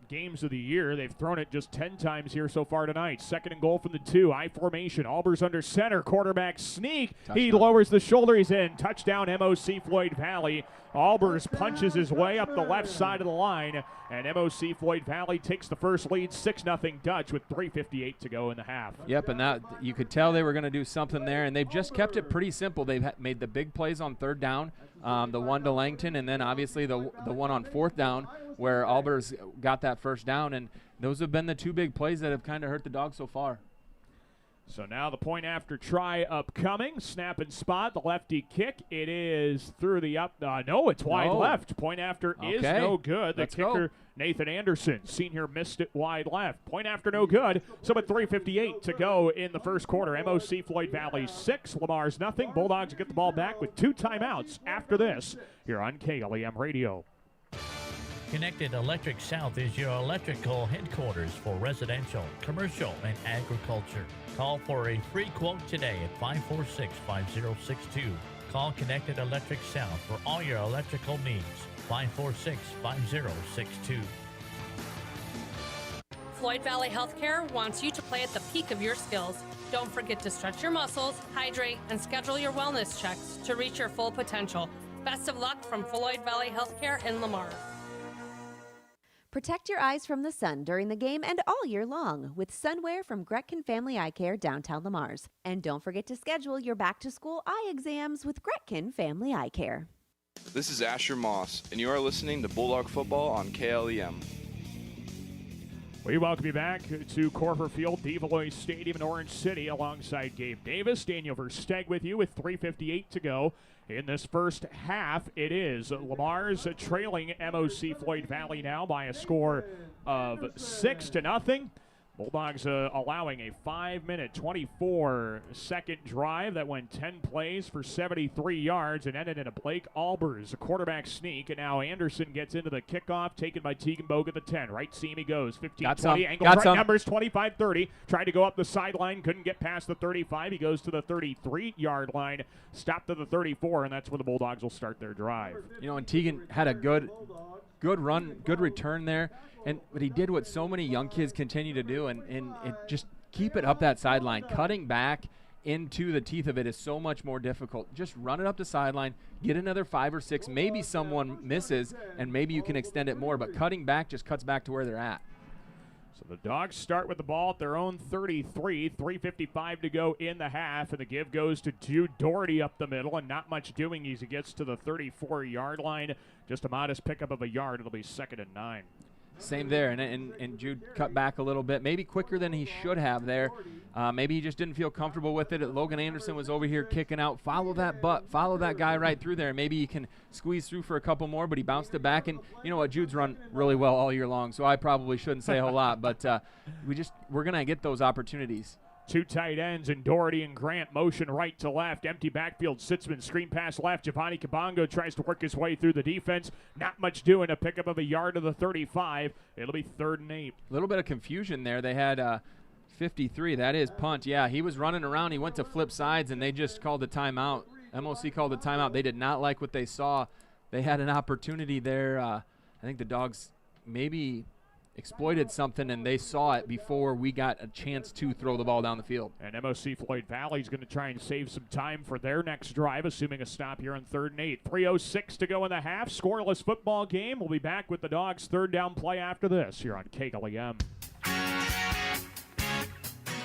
games of the year. They've thrown it just 10 times here so far tonight. 2nd and goal from the 2. I formation. Albers under center. Quarterback sneak. Touchdown. He lowers the shoulder. He's in. Touchdown MOC-Floyd Valley. Albers punches his way up the left side of the line, and MOC-Floyd Valley takes the first lead, 6-0 Dutch with 3:58 to go in the half. Yep, and that you could tell they were going to do something there, and they've just kept it pretty simple. They've made the big plays on 3rd down, the one to Langton, and then obviously the one on 4th down where Albers got that first down, and those have been the two big plays that have kind of hurt the Dogs so far. So now the point after try upcoming. Snap and spot, the lefty kick. It is through the up. No, it's wide left. Point after is no good. The kicker, Nathan Anderson, senior, missed it wide left. Point after no good. So with 3:58 to go in the first quarter, MOC-Floyd Valley 6, Lamar's nothing. Bulldogs get the ball back with 2 timeouts after this here on KLEM Radio. Connected Electric South is your electrical headquarters for residential, commercial, and agriculture. Call for a free quote today at 546-5062. Call Connected Electric South for all your electrical needs. 546-5062. Floyd Valley Healthcare wants you to play at the peak of your skills. Don't forget to stretch your muscles, hydrate, and schedule your wellness checks to reach your full potential. Best of luck from Floyd Valley Healthcare in Lamar. Protect your eyes from the sun during the game and all year long with sunwear from Gretkin Family Eye Care downtown Lamar's. And don't forget to schedule your back-to-school eye exams with Gretkin Family Eye Care. This is Asher Moss, and you are listening to Bulldog Football on KLEM. We welcome you back to Corver Field, Develois Stadium in Orange City alongside Gabe Davis. Daniel Versteg with you with 3:58 to go. In this first half, it is Lamar's trailing MOC-Floyd Valley now by a score of 6-0. Bulldogs allowing a 5-minute, 24-second drive that went 10 plays for 73 yards and ended in a Blake Albers quarterback sneak. And now Anderson gets into the kickoff, taken by Tegan Bogue at the 10. Right seam he goes, 15-20, angle right numbers, 25-30. Tried to go up the sideline, couldn't get past the 35. He goes to the 33-yard line, stopped at the 34, and that's where the Bulldogs will start their drive. You know, and Tegan had a good run, good return there. But he did what so many young kids continue to do, and it just keep it up that sideline. Cutting back into the teeth of it is so much more difficult. Just run it up the sideline, get another 5 or 6. Maybe someone misses, and maybe you can extend it more. But cutting back just cuts back to where they're at. So the Dogs start with the ball at their own 33, 3:55 to go in the half, and the give goes to Jude Doherty up the middle, and not much doing as he gets to the 34-yard line. Just a modest pickup of a yard. It'll be 2nd and 9. Same there, and Jude cut back a little bit, maybe quicker than he should have there. Maybe he just didn't feel comfortable with it. Logan Anderson was over here kicking out. Follow that guy right through there. Maybe he can squeeze through for a couple more, but he bounced it back. And you know what, Jude's run really well all year long, so I probably shouldn't say a whole lot, but we're going to get those opportunities. 2 tight ends, and Doherty and Grant motion right to left. Empty backfield, Sitzman screen pass left. Giovanni Kabongo tries to work his way through the defense. Not much doing. A pickup of a yard to the 35. It'll be 3rd and 8. A little bit of confusion there. They had 53. That is punt. Yeah, he was running around. He went to flip sides, and they just called the timeout. MOC called the timeout. They did not like what they saw. They had an opportunity there. I think the Dogs maybe exploited something, and they saw it before we got a chance to throw the ball down the field. And MOC-Floyd Valley is going to try and save some time for their next drive, assuming a stop here on 3rd and 8. 3:06 to go in the half. Scoreless football game. We'll be back with the Dogs' 3rd down play after this here on KLEM.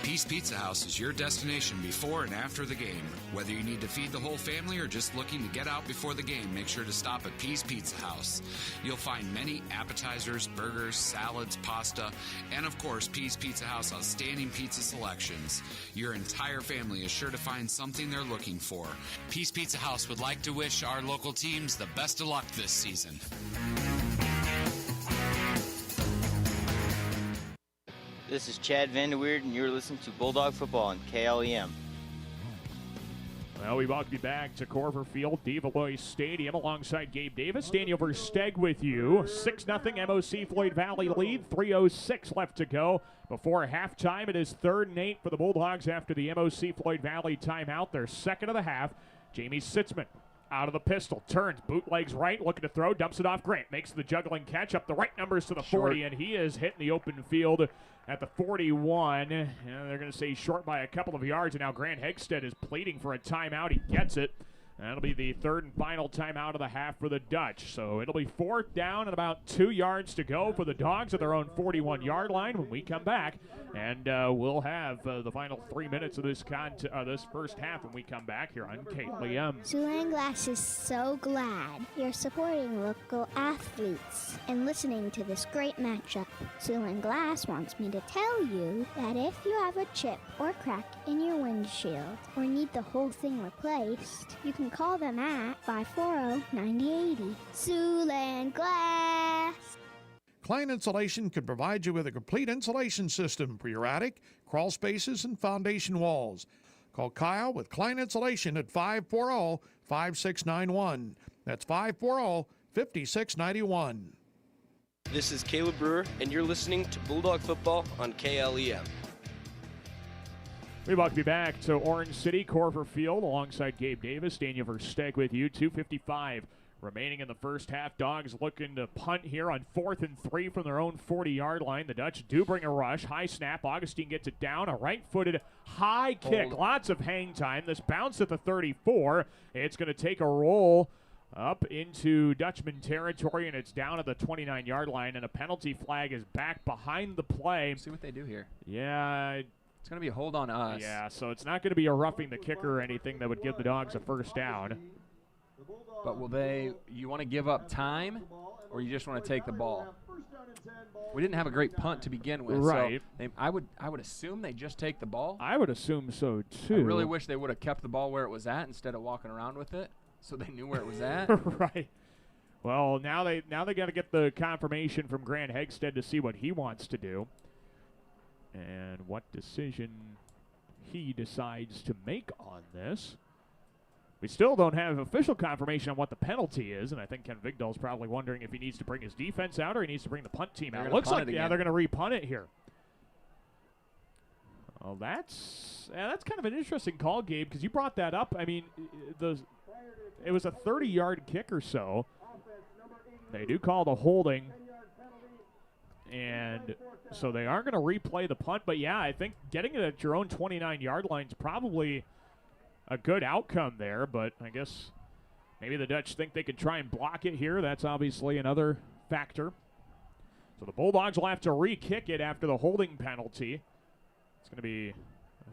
Peace Pizza House is your destination before and after the game. Whether you need to feed the whole family or just looking to get out before the game, make sure to stop at Peace Pizza House. You'll find many appetizers, burgers, salads, pasta, and of course, Peace Pizza House outstanding pizza selections. Your entire family is sure to find something they're looking for. Peace Pizza House would like to wish our local teams the best of luck this season. This is Chad Vanderweerd, and you're listening to Bulldog Football on KLEM. Well, we welcome you back to Corver Field, Develois Stadium, alongside Gabe Davis. Daniel Versteg with you. 6-0 MOC-Floyd Valley lead. 3:06 left to go before halftime. It is 3rd and 8 for the Bulldogs after the MOC-Floyd Valley timeout. Their 2nd of the half. Jamie Sitzman out of the pistol, turns, bootlegs right, looking to throw, dumps it off Grant, makes the juggling catch up the right numbers to the 40, and he is hitting the open field at the 41. And they're going to say short by a couple of yards, and now Grant Hegstead is pleading for a timeout. He gets it. That'll be the third and final timeout of the half for the Dutch. So it'll be 4th down and about 2 yards to go for the Dogs at their own 41-yard line when we come back. And we'll have the final 3 minutes of this this first half when we come back here on KLEM. Siouxland Glass is so glad you're supporting local athletes and listening to this great matchup. Siouxland Glass wants me to tell you that if you have a chip or crack in your windshield or need the whole thing replaced, you can call them at 540-9080. Siouxland Glass. Klein Insulation can provide you with a complete insulation system for your attic, crawl spaces, and foundation walls. Call Kyle with Klein Insulation at 540-5691. That's 540-5691. This is Caleb Brewer, and you're listening to Bulldog Football on KLEM. We welcome you back to Orange City, Corver Field, alongside Gabe Davis. Daniel Versteg with you. 2:55 remaining in the first half. Dogs looking to punt here on 4th and 3 from their own 40-yard line. The Dutch do bring a rush. High snap. Augustine gets it down. A right-footed high kick. Lots of hang time. This bounce at the 34. It's going to take a roll up into Dutchman territory, and it's down at the 29-yard line, and a penalty flag is back behind the play. See what they do here. Yeah. It's going to be a hold on us. Yeah, so it's not going to be a roughing the kicker or anything that would give the Dogs a first down. But you want to give up time, or you just want to take the ball? We didn't have a great punt to begin with. Right. So I would assume they just take the ball. I would assume so, too. I really wish they would have kept the ball where it was at instead of walking around with it so they knew where it was at. Right. Well, now they got to get the confirmation from Grant Hegstead to see what he wants to do and what decision he decides to make on this. We still don't have official confirmation on what the penalty is, and I think Ken Vigdal's probably wondering if he needs to bring his defense out or he needs to bring the punt team out. It looks like, they're going to re-punt it here. Well, that's kind of an interesting call, Gabe, because you brought that up. I mean, it was a 30-yard kick or so. They do call the holding, and so they aren't going to replay the punt. But, yeah, I think getting it at your own 29-yard line is probably a good outcome there. But I guess maybe the Dutch think they could try and block it here. That's obviously another factor. So the Bulldogs will have to re-kick it after the holding penalty. It's going to be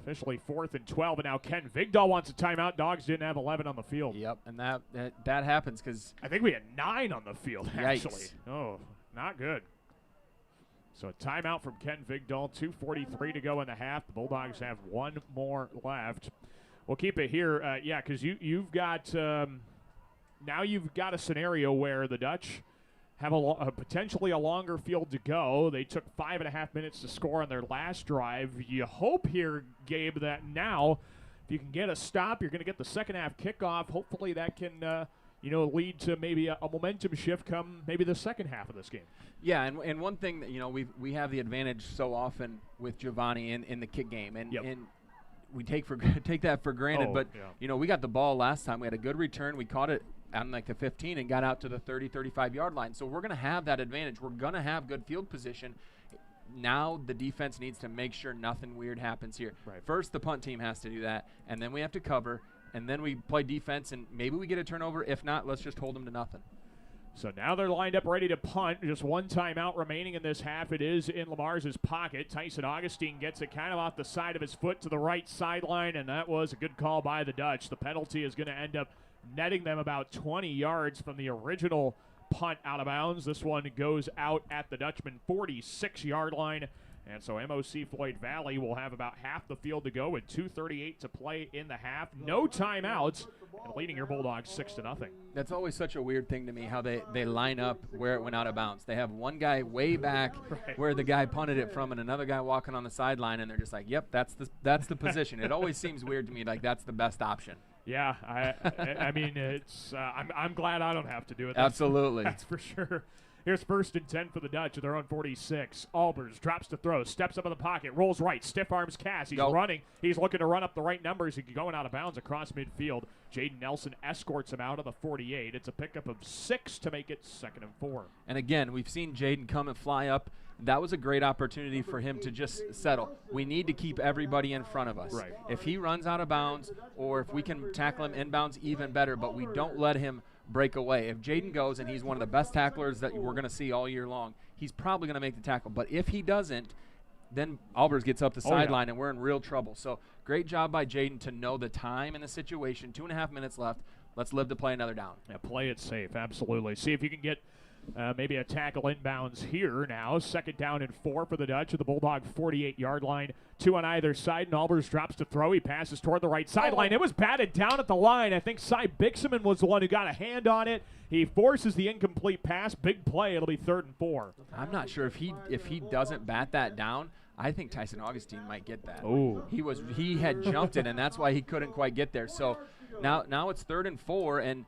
officially 4th and 12. And now Ken Vigdal wants a timeout. Dogs didn't have 11 on the field. Yep, and that happens because I think we had 9 on the field, actually. Yikes. Oh, not good. So a timeout from Ken Vigdal, 2:43 to go in the half. The Bulldogs have one more left. We'll keep it here, yeah, because you've got now you've got a scenario where the Dutch have potentially a longer field to go. They took 5.5 minutes to score on their last drive. You hope here, Gabe, that now if you can get a stop, you're going to get the second half kickoff. Hopefully that can lead to maybe a momentum shift come maybe the second half of this game. Yeah, and one thing that we have the advantage so often with Giovanni in the kick game, and we take that for granted. But we got the ball last time. We had a good return. We caught it on like the 15 and got out to the 35-yard line. So we're going to have that advantage. We're going to have good field position. Now the defense needs to make sure nothing weird happens here. Right. First, the punt team has to do that, and then we have to cover, and then we play defense, and maybe we get a turnover. If not, let's just hold them to nothing. So now they're lined up ready to punt. Just one timeout remaining in this half. It is in Lamar's pocket. Tyson Augustine gets it kind of off the side of his foot to the right sideline, and that was a good call by the Dutch. The penalty is going to end up netting them about 20 yards from the original punt out of bounds. This one goes out at the Dutchman 46-yard line. And so MOC-Floyd Valley will have about half the field to go with 2:38 to play in the half. No timeouts, and leading your Bulldogs 6-0. That's always such a weird thing to me, how they line up where it went out of bounds. They have one guy way back where the guy punted it from and another guy walking on the sideline, and they're just like, yep, that's the position. It always seems weird to me, like that's the best option. Yeah, I mean, it's I'm glad I don't have to do it. Absolutely. That's for sure. Here's 1st and 10 for the Dutch at their own 46. Albers drops to throw, steps up in the pocket, rolls right, stiff arms Cass. He's running. He's looking to run up the right numbers. He's going out of bounds across midfield. Jaden Nelson escorts him out of the 48. It's a pickup of 6 to make it 2nd and 4. And again, we've seen Jaden come and fly up. That was a great opportunity for him to just settle. We need to keep everybody in front of us. Right. If he runs out of bounds or if we can tackle him inbounds, even better, but we don't let him break away. If Jaden goes and he's one of the best tacklers that we're going to see all year long, he's probably going to make the tackle. But if he doesn't, then Albers gets up the sideline and we're in real trouble. So great job by Jaden to know the time and the situation. 2.5 minutes left. Let's live to play another down. Yeah, play it safe, absolutely. See if you can get maybe a tackle inbounds here now. 2nd down and 4 for the Dutch at the Bulldog 48-yard line. 2 on either side, and Albers drops to throw. He passes toward the right sideline. It was batted down at the line. I think Cy Bixman was the one who got a hand on it. He forces the incomplete pass. Big play. It'll be 3rd and 4. I'm not sure if he doesn't bat that down. I think Tyson Augustine might get that. Oh, he had jumped it, and that's why he couldn't quite get there. So now it's 3rd and 4, and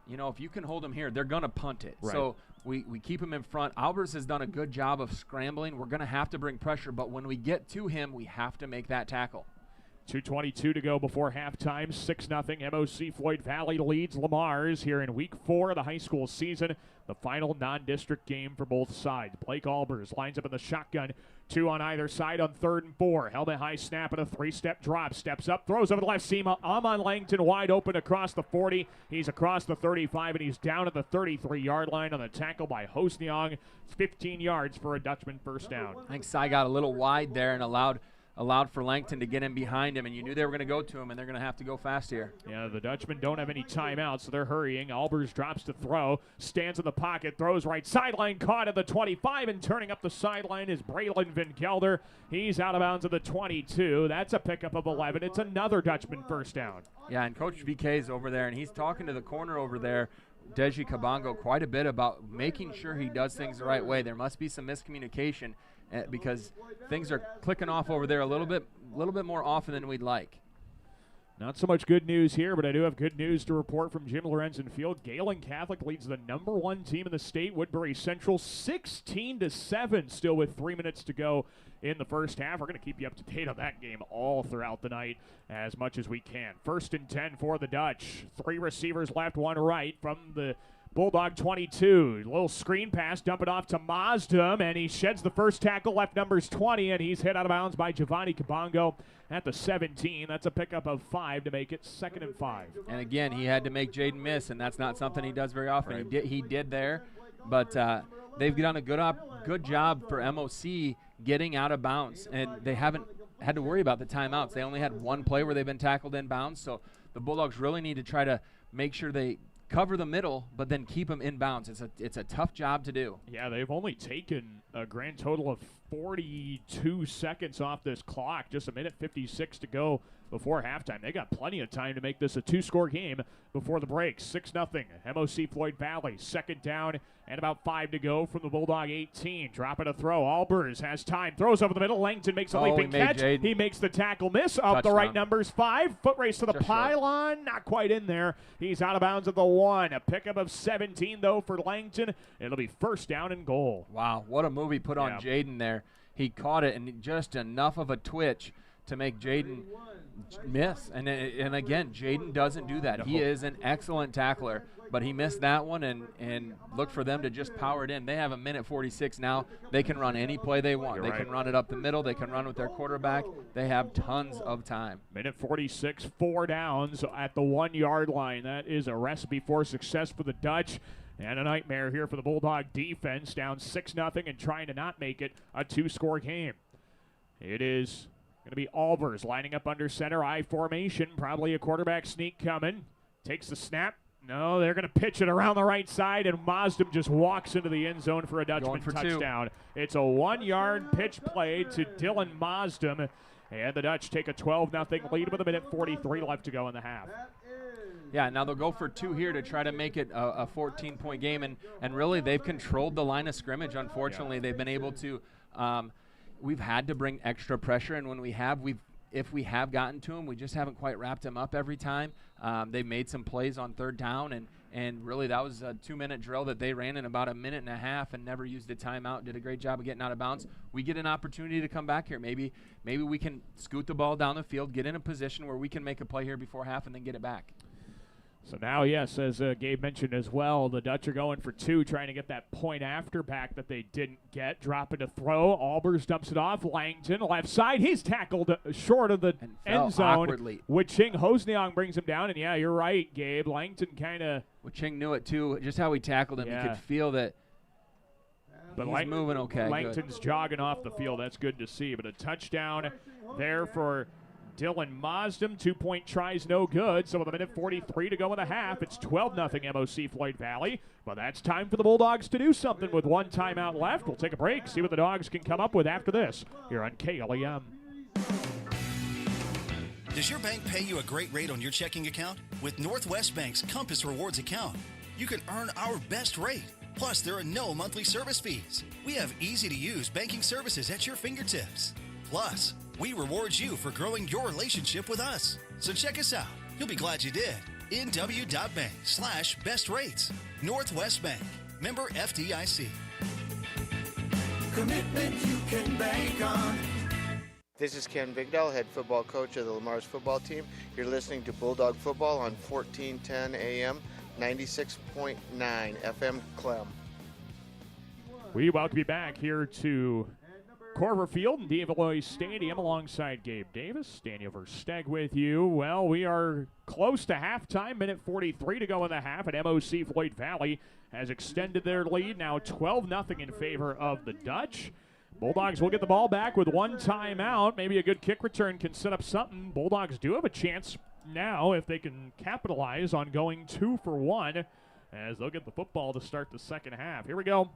if you can hold him here, they're gonna punt it. Right. So we keep him in front. Albers has done a good job of scrambling. We're gonna have to bring pressure, but when we get to him, we have to make that tackle. 2:22 to go before halftime. 6-0. MOC-Floyd Valley leads Lamar's here in week 4 of the high school season. The final non-district game for both sides. Blake Albers lines up in the shotgun. 2 on either side on 3rd and 4. Helmet high snap and a 3-step drop. Steps up, throws over the left seam. Amon Langton wide open across the 40. He's across the 35, and he's down at the 33-yard line on the tackle by Hosniong. It's 15 yards for a Dutchman first down. I think Cy got a little wide there and allowed for Langton to get in behind him, and you knew they were going to go to him, and they're going to have to go fast here. Yeah, the Dutchmen don't have any timeouts, so they're hurrying. Albers drops to throw, stands in the pocket, throws right sideline, caught at the 25, and turning up the sideline is Braylon Van Gelder. He's out of bounds at the 22. That's a pickup of 11. It's another Dutchman first down. Yeah, and Coach VK's over there, and he's talking to the corner over there, Deji Kabongo, quite a bit about making sure he does things the right way. There must be some miscommunication because things are clicking off over there a little bit more often than we'd like. Not so much good news here, but I do have good news to report from Jim Lorenzen Field. Galen Catholic leads the #1 team in the state, Woodbury Central, 16-7, still with 3 minutes to go in the first half. We're going to keep you up to date on that game all throughout the night as much as we can. 1st and 10 for the Dutch. 3 receivers left, 1 right from the Bulldog 22. Little screen pass, dump it off to Mazdum, and he sheds the first tackle, left numbers 20, and he's hit out of bounds by Giovanni Kabongo at the 17. That's a pickup of 5 to make it 2nd and 5. And again, he had to make Jaden miss, and that's not something he does very often. Right. He did there, but they've done a good job for MOC getting out of bounds, and they haven't had to worry about the timeouts. They only had 1 play where they've been tackled in bounds, so the Bulldogs really need to try to make sure they cover the middle, but then keep them in bounds. It's a tough job to do. Yeah, they've only taken a grand total of 42 seconds off this clock. Just 1:56 to go before halftime. They got plenty of time to make this a 2-score game before the break. 6-0. MOC-Floyd Valley. 2nd down and about 5 to go from the Bulldog 18. Dropping a throw. Albers has time. Throws over the middle. Langton makes a leaping catch. He makes the tackle miss. Up the right numbers 5. Foot race to the pylon. Not quite in there. He's out of bounds at the 1. A pickup of 17, though, for Langton. It'll be 1st down and goal. Wow, what a move he put on Jaden there. He caught it, and just enough of a twitch to make Jaden miss. And again, Jaden doesn't do that. He is an excellent tackler, but he missed that one, and look for them to just power it in. They have 1:46 now. They can run any play they want. They can run it up the middle. They can run with their quarterback. They have tons of time. 1:46, 4 downs at the 1-yard line. That is a recipe for success for the Dutch. And a nightmare here for the Bulldog defense, down 6-0 and trying to not make it a 2-score game. It is going to be Albers lining up under center, I formation. Probably a quarterback sneak coming. Takes the snap. No, they're going to pitch it around the right side, and Mazdum just walks into the end zone for a Dutchman touchdown. 2. It's a 1-yard pitch play to Dylan Mazdum, and the Dutch take a 12-0 lead with 1:43 left to go in the half. Yeah, now they'll go for 2 here to try to make it a 14-point game, and really they've controlled the line of scrimmage. Unfortunately, they've been able to we've had to bring extra pressure, and when we have, if we have gotten to them, we just haven't quite wrapped them up every time. They've made some plays on 3rd down, And really, that was a 2-minute drill that they ran in about a minute and a half and never used a timeout. Did a great job of getting out of bounds. We get an opportunity to come back here. Maybe we can scoot the ball down the field, get in a position where we can make a play here before half and then get it back. So now, yes, as Gabe mentioned as well, the Dutch are going for 2, trying to get that point after back that they didn't get. Dropping to throw. Albers dumps it off. Langton, left side. He's tackled short of the end zone. Awkwardly. Waching Hosniong brings him down. And, yeah, you're right, Gabe. Langton kind of. Waching knew it, too. Just how he tackled him. Yeah. You could feel that but he's moving okay. Langton's jogging off the field. That's good to see. But a touchdown there for Dylan Mosdem. 2-point tries no good. So with a minute 43 to go in the half, it's 12-0 MOC-Floyd Valley. But that's time for the Bulldogs to do something with 1 timeout left. We'll take a break, see what the Dogs can come up with after this here on KLEM. Does your bank pay you a great rate on your checking account? With Northwest Bank's Compass Rewards account, you can earn our best rate. Plus, there are no monthly service fees. We have easy-to-use banking services at your fingertips. Plus, we reward you for growing your relationship with us. So check us out. You'll be glad you did. nw.bank/best rates. Northwest Bank. Member FDIC. Commitment you can bank on. This is Ken Bigdahl, head football coach of the Lamar's football team. You're listening to Bulldog Football on 1410 AM, 96.9 FM Clem. We welcome you back here to Corver Field and Develois Stadium alongside Gabe Davis. Daniel Versteg with you. Well, we are close to halftime. Minute 43 to go in the half, and MOC-Floyd Valley has extended their lead, now 12-0 in favor of the Dutch. Bulldogs will get the ball back with 1 timeout. Maybe a good kick return can set up something. Bulldogs do have a chance now if they can capitalize on going 2 for 1 as they'll get the football to start the second half. Here we go.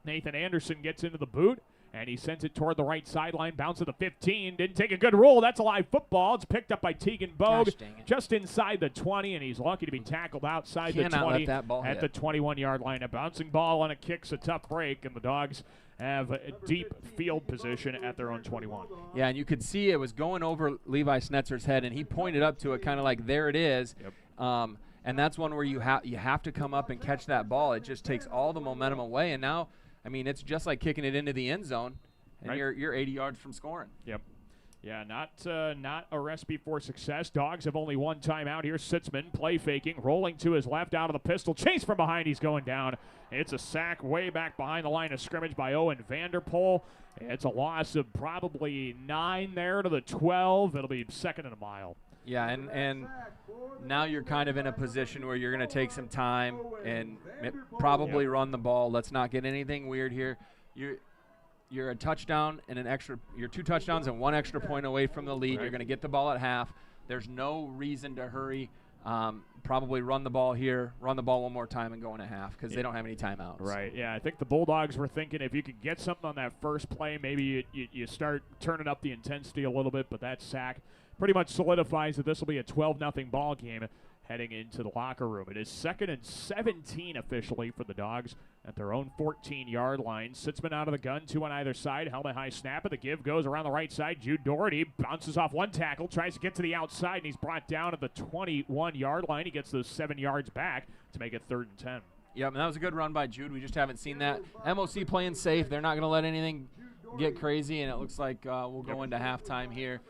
Nathan Anderson gets into the boot, and he sends it toward the right sideline. Bounce to the 15. Didn't take a good roll. That's a live football. It's picked up by Tegan Bogue just inside the 20, and he's lucky to be tackled outside the 20 at the 21-yard line. A bouncing ball on a kick's a tough break, and the Dogs have a deep field position at their own 21. Yeah, and you could see it was going over Levi Snetzer's head, and he pointed up to it kind of like, there it is. Yep. And that's one where you have to come up and catch that ball. It just takes all the momentum away, and now, I mean, it's just like kicking it into the end zone, and right. you're 80 yards from scoring. Yep. Yeah, not a recipe for success. Dogs have only 1 timeout. Here's Sitzman, play faking, rolling to his left out of the pistol. Chase from behind, he's going down. It's a sack way back behind the line of scrimmage by Owen Vanderpool. It's a loss of probably 9 there to the 12. It'll be second and a mile. Yeah, and now you're kind of in a position where you're going to take some time and probably run the ball. Let's not get anything weird here. You're a touchdown and you're 2 touchdowns and 1 extra point away from the lead. Right. You're going to get the ball at half. There's no reason to hurry. Probably run the ball here, run the ball 1 more time, and go in a half because they don't have any timeouts. Right, yeah. I think the Bulldogs were thinking if you could get something on that first play, maybe you start turning up the intensity a little bit, but that sack pretty much solidifies that this will be a 12-0 ball game heading into the locker room. It is 2nd and 17 officially for the Dogs at their own 14-yard line. Sitzman out of the gun, 2 on either side. Helmet high snap, and the give goes around the right side. Jude Doherty bounces off 1 tackle, tries to get to the outside, and he's brought down at the 21-yard line. He gets those 7 yards back to make it 3rd and 10. Yeah, that was a good run by Jude. We just haven't seen that. MOC playing safe. They're not going to let anything get crazy, and it looks like we'll go into halftime here.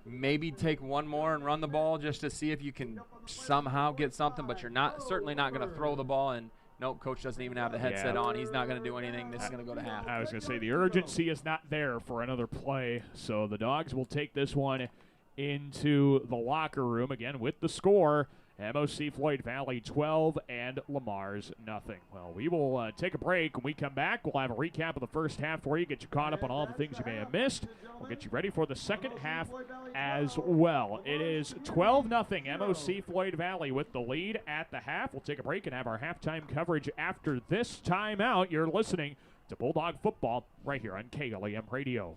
Maybe take 1 more and run the ball just to see if you can somehow get something, but you're certainly not going to throw the ball. And nope, coach doesn't even have the headset on. He's not going to do anything. This is going to go to half. I was going to say the urgency is not there for another play, so the Dogs will take this one into the locker room again with the score. MOC-Floyd Valley 12 and Lamar's nothing. Well, we will take a break. When we come back, we'll have a recap of the first half for you, get you caught up on all the things you may have missed. We'll get you ready for the second half as well. It is 12-0 MOC-Floyd Valley with the lead at the half. We'll take a break and have our halftime coverage after this timeout. You're listening to Bulldog Football right here on KLEM Radio.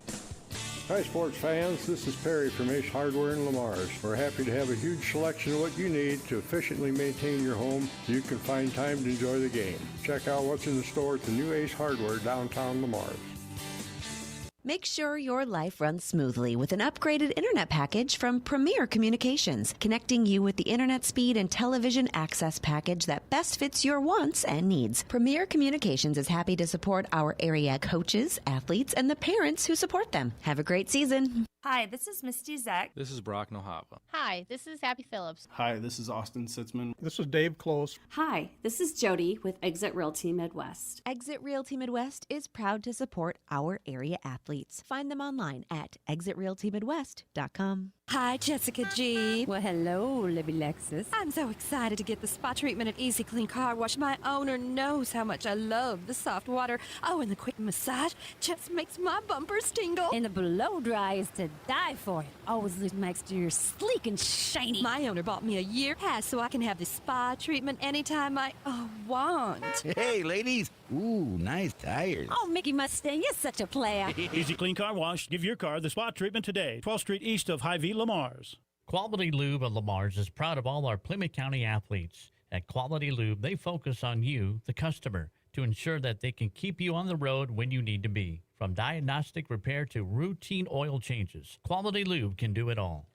Hi sports fans, this is Perry from Ace Hardware in Lamar's. We're happy to have a huge selection of what you need to efficiently maintain your home so you can find time to enjoy the game. Check out what's in the store at the new Ace Hardware downtown Lamar's. Make sure your life runs smoothly with an upgraded internet package from Premier Communications, connecting you with the internet speed and television access package that best fits your wants and needs. Premier Communications is happy to support our area coaches, athletes, and the parents who support them. Have a great season. Hi, this is Misty Zek. This is Brock Nohava. Hi, this is Abby Phillips. Hi, this is Austin Sitzman. This is Dave Close. Hi, this is Jody with Exit Realty Midwest. Exit Realty Midwest is proud to support our area athletes. Find them online at exitrealtymidwest.com. Hi, Jessica G. Well, hello, Libby Lexus. I'm so excited to get the spa treatment at Easy Clean Car Wash. My owner knows how much I love the soft water. Oh, and the quick massage just makes my bumpers tingle. And the blow dry is to die for. It always leaves my exterior sleek and shiny. My owner bought me a year pass so I can have the spa treatment anytime I want. Hey, ladies. Ooh, nice tires. Oh, Mickey Mustang, you're such a player. Easy Clean Car Wash. Give your car the spa treatment today. 12th Street east of Hy-Vee, Lamar's. Quality Lube of Lamar's is proud of all our Plymouth County athletes. At Quality Lube, they focus on you, the customer, to ensure that they can keep you on the road when you need to be. From diagnostic repair to routine oil changes, Quality Lube can do it all.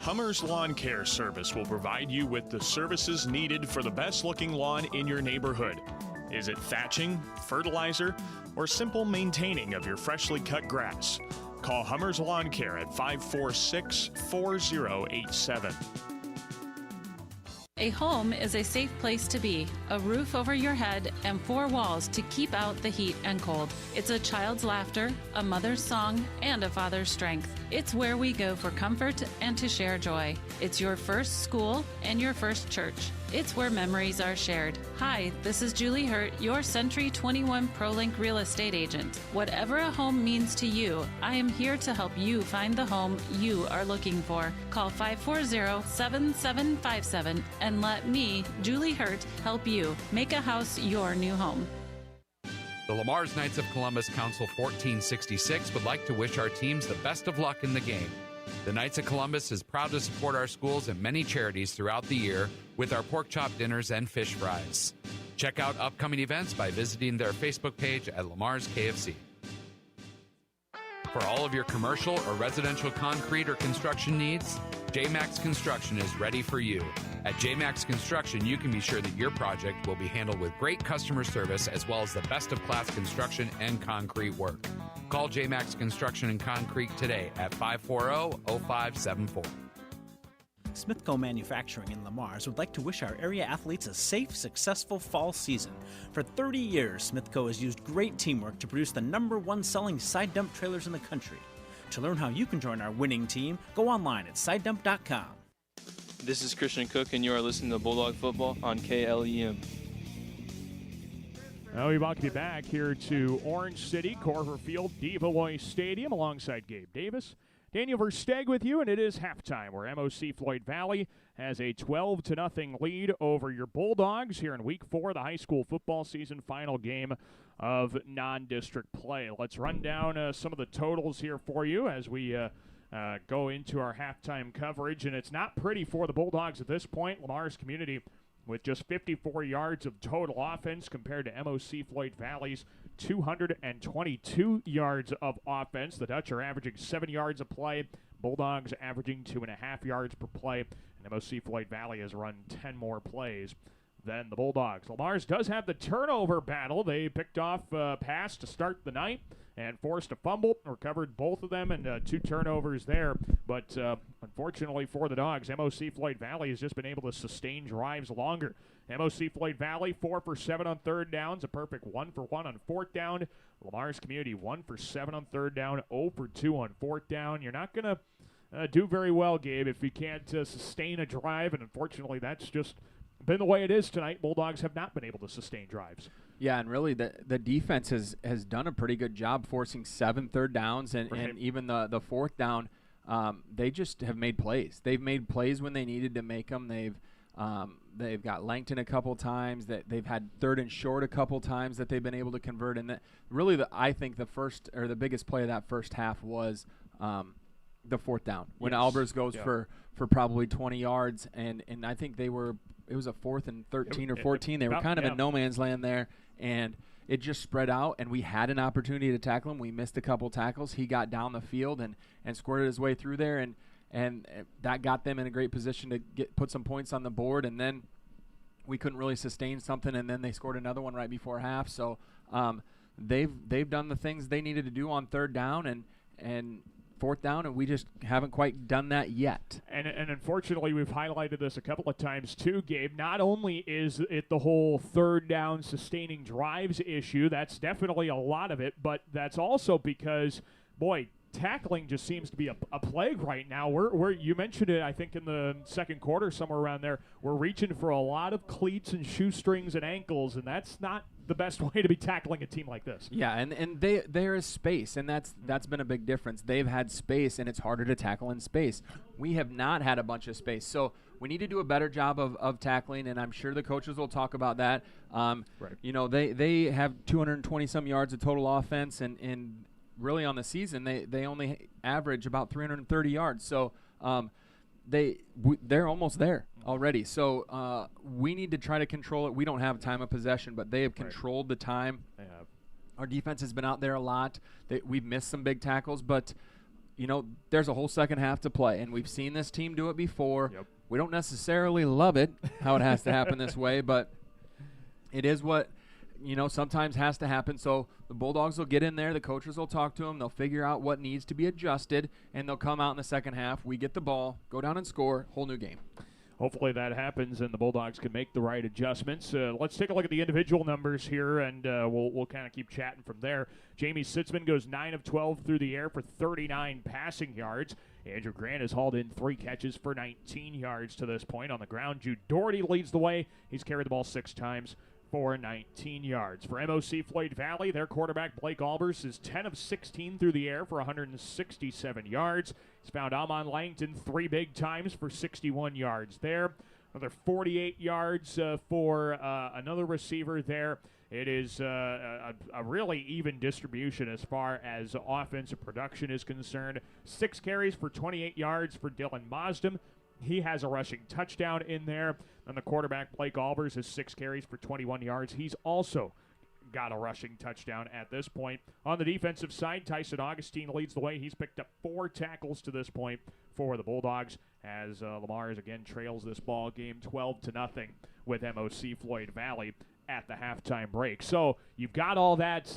Hummer's Lawn Care Service will provide you with the services needed for the best-looking lawn in your neighborhood. Is it thatching, fertilizer, or simple maintaining of your freshly cut grass? Call Hummer's Lawn Care at 546-4087. A home is a safe place to be, a roof over your head, and four walls to keep out the heat and cold. It's a child's laughter, a mother's song, and a father's strength. It's where we go for comfort and to share joy. It's your first school and your first church. It's where memories are shared. Hi, this is Julie Hurt, your Century 21 ProLink real estate agent. Whatever a home means to you, I am here to help you find the home you are looking for. Call 540-7757 and let me, Julie Hurt, help you make a house your new home. The Lamar's Knights of Columbus Council 1466 would like to wish our teams the best of luck in the game. The Knights of Columbus is proud to support our schools and many charities throughout the year with our pork chop dinners and fish fries. Check out upcoming events by visiting their Facebook page at Lamar's KFC. For all of your commercial or residential concrete or construction needs, JMax Construction is ready for you. At JMax Construction, you can be sure that your project will be handled with great customer service as well as the best of class construction and concrete work. Call JMax Construction and Concrete today at 540-0574. Smithco Manufacturing in Lamar's would like to wish our area athletes a safe, successful fall season. For 30 years, Smithco has used great teamwork to produce the #1 selling side dump trailers in the country. To learn how you can join our winning team, go online at sidedump.com. This is Christian Cook, and you are listening to Bulldog Football on KLEM. Well, we welcome you back here to Orange City, Corver Field, Devallois Stadium, alongside Gabe Davis. Daniel Versteg with you, and it is halftime, where MOC-Floyd Valley has a 12-0 lead over your Bulldogs here in Week 4 of the high school football season, final game of non-district play. Let's run down some of the totals here for you as we go into our halftime coverage, and it's not pretty for the Bulldogs at this point. Lamar's Community with just 54 yards of total offense compared to MOC-Floyd Valley's 222 yards of offense. The Dutch are averaging 7 yards a play. Bulldogs averaging 2.5 yards per play. And MOC-Floyd Valley has run 10 more plays than the Bulldogs. Lamar's does have the turnover battle. They picked off a pass to start the night and forced a fumble, recovered both of them, and 2 turnovers there. But unfortunately for the Dogs, MOC-Floyd Valley has just been able to sustain drives longer. MOC-Floyd Valley, 4 for 7 on third downs, a perfect 1 for 1 on fourth down. Lamar's Community, 1 for 7 on third down, 0 for 2 on fourth down. You're not going to do very well, Gabe, if you can't sustain a drive, and unfortunately that's just been the way it is tonight. Bulldogs have not been able to sustain drives. Yeah, and really the defense has done a pretty good job forcing 7 third downs, and even the fourth down, they just have made plays. They've made plays when they needed to make them. They've got Langton a couple times. That they've had 3rd and short a couple times that they've been able to convert. And really, I think the biggest play of that first half was the fourth down when Albers goes for probably 20 yards, and I think it was a 4th and 13 or 14. They were kind of in no man's land there, and it just spread out, and we had an opportunity to tackle him. We missed a couple tackles. He got down the field and squirted his way through there, and that got them in a great position to put some points on the board, and then we couldn't really sustain something, and then they scored another one right before half. So they've done the things they needed to do on third down and fourth down, and we just haven't quite done that yet. And unfortunately, we've highlighted this a couple of times too, Gabe. Not only is it the whole third down sustaining drives issue, that's definitely a lot of it, but that's also because, boy, tackling just seems to be a plague right now. We're you mentioned it, I think, in the second quarter, somewhere around there. We're reaching for a lot of cleats and shoestrings and ankles, and that's not the best way to be tackling a team like this. Yeah, and there is space, and that's been a big difference. They've had space, and it's harder to tackle in space. We have not had a bunch of space, so we need to do a better job of tackling, and I'm sure the coaches will talk about that. Right. You know, they have 220-some yards of total offense, and really on the season they only average about 330 yards. So they're almost there already. So we need to try to control it. We don't have time of possession, but they have controlled the time. They have. Our defense has been out there a lot. We've missed some big tackles, but you know, there's a whole second half to play, and we've seen this team do it before. Yep. We don't necessarily love it, how it has to happen this way, but it is what, you know, sometimes has to happen. So the Bulldogs will get in there. The coaches will talk to them. They'll figure out what needs to be adjusted, and they'll come out in the second half. We get the ball, go down and score, whole new game. Hopefully that happens and the Bulldogs can make the right adjustments. Let's take a look at the individual numbers here, and we'll kind of keep chatting from there. Jamie Sitzman goes 9 of 12 through the air for 39 passing yards. Andrew Grant has hauled in 3 catches for 19 yards to this point. On the ground, Jude Doherty leads the way. He's carried the ball 6 times for 19 yards. For MOC-Floyd Valley, their quarterback, Blake Albers, is 10 of 16 through the air for 167 yards. He's found Amon Langton 3 big times for 61 yards there. Another 48 yards for another receiver there. It is a really even distribution as far as offensive production is concerned. 6 carries for 28 yards for Dylan Mosdem. He has a rushing touchdown in there. And the quarterback, Blake Albers, has 6 carries for 21 yards. He's also got a rushing touchdown at this point. On the defensive side, Tyson Augustine leads the way. He's picked up 4 tackles to this point for the Bulldogs as Lamar's again trails this ball game 12-0 with MOC-Floyd Valley at the halftime break. So you've got all that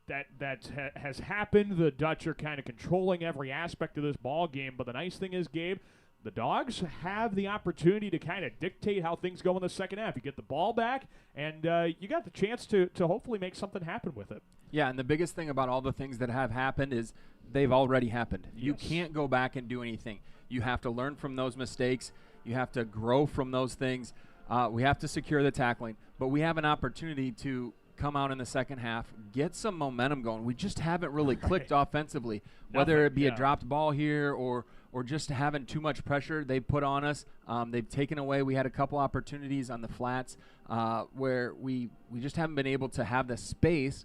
has happened. The Dutch are kind of controlling every aspect of this ball game. But the nice thing is, Gabe, the Dogs have the opportunity to kind of dictate how things go in the second half. You get the ball back, and you got the chance to hopefully make something happen with it. Yeah, and the biggest thing about all the things that have happened is they've already happened. Yes. You can't go back and do anything. You have to learn from those mistakes. You have to grow from those things. We have to secure the tackling, but we have an opportunity to come out in the second half, get some momentum going. We just haven't really clicked offensively, whether it be a dropped ball here or just having too much pressure they've put on us. They've taken away. We had a couple opportunities on the flats where we just haven't been able to have the space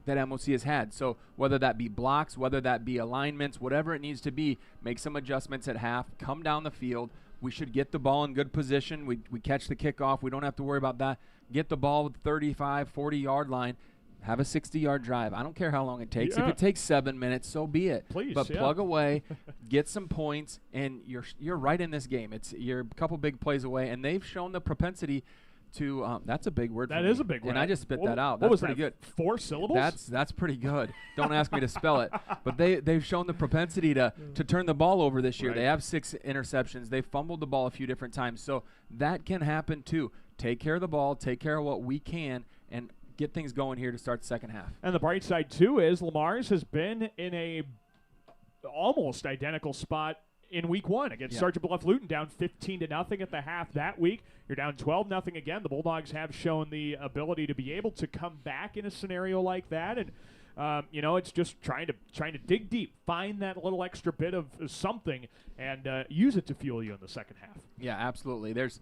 that MOC has had. So whether that be blocks, whether that be alignments, whatever it needs to be, make some adjustments at half, come down the field. We should get the ball in good position. We catch the kickoff. We don't have to worry about that. Get the ball with 35, 40-yard line. Have a 60-yard drive. I don't care how long it takes. Yeah. If it takes 7 minutes, so be it. Please, but plug away, get some points, and you're right in this game. You're a couple big plays away, and they've shown the propensity to that's a big word. That for is me. a big word. And I just spit that out. What That's was pretty that, good. 4 syllables? That's pretty good. Don't ask me to spell it. But they've shown the propensity to turn the ball over this year. Right. They have 6 interceptions. They fumbled the ball a few different times. So that can happen too. Take care of the ball. Take care of what we can, and get things going here to start the second half. And the bright side, too, is Lamar's has been in a almost identical spot in week 1 against Sergeant Bluff Luton, down 15-0 at the half that week. You're down 12-0 again. The Bulldogs have shown the ability to be able to come back in a scenario like that, and it's just trying to dig deep, find that little extra bit of something, and use it to fuel you in the second half. Yeah, absolutely. There's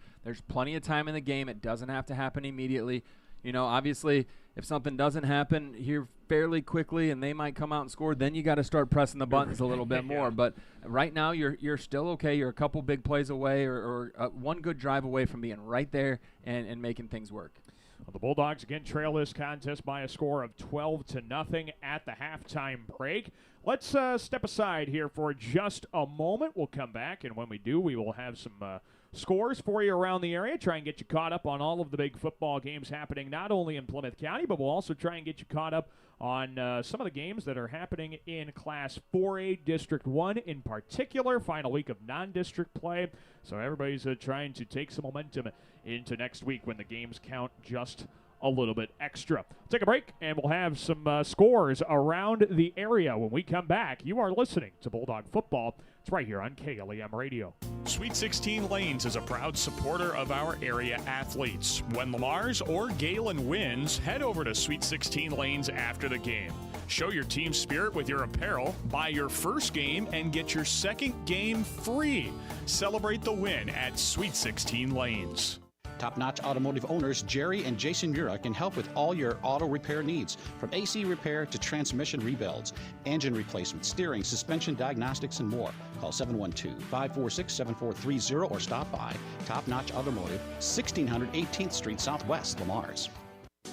plenty of time in the game. It doesn't have to happen immediately. You know, obviously, if something doesn't happen here fairly quickly and they might come out and score, then you got to start pressing the buttons a little bit more. But right now, you're still okay. You're a couple big plays away or one good drive away from being right there and making things work. Well, the Bulldogs again trail this contest by a score of 12-0 at the halftime break. Let's step aside here for just a moment. We'll come back, and when we do, we will have some scores for you around the area, try and get you caught up on all of the big football games happening not only in Plymouth County, but we'll also try and get you caught up on some of the games that are happening in Class 4A District 1 in particular, final week of non-district play. So everybody's trying to take some momentum into next week when the games count just a little bit extra. Take a break, and we'll have some scores around the area. When we come back, you are listening to Bulldog Football. It's right here on KLEM Radio. Sweet 16 Lanes is a proud supporter of our area athletes. When Lamar's or Galen wins, head over to Sweet 16 Lanes after the game. Show your team spirit with your apparel, buy your first game, and get your second game free. Celebrate the win at Sweet 16 Lanes. Top-notch automotive owners Jerry and Jason Mura can help with all your auto repair needs, from AC repair to transmission rebuilds, engine replacement, steering, suspension diagnostics, and more. Call 712-546-7430 or stop by Top-Notch Automotive, 1600 18th Street Southwest, Lamar's.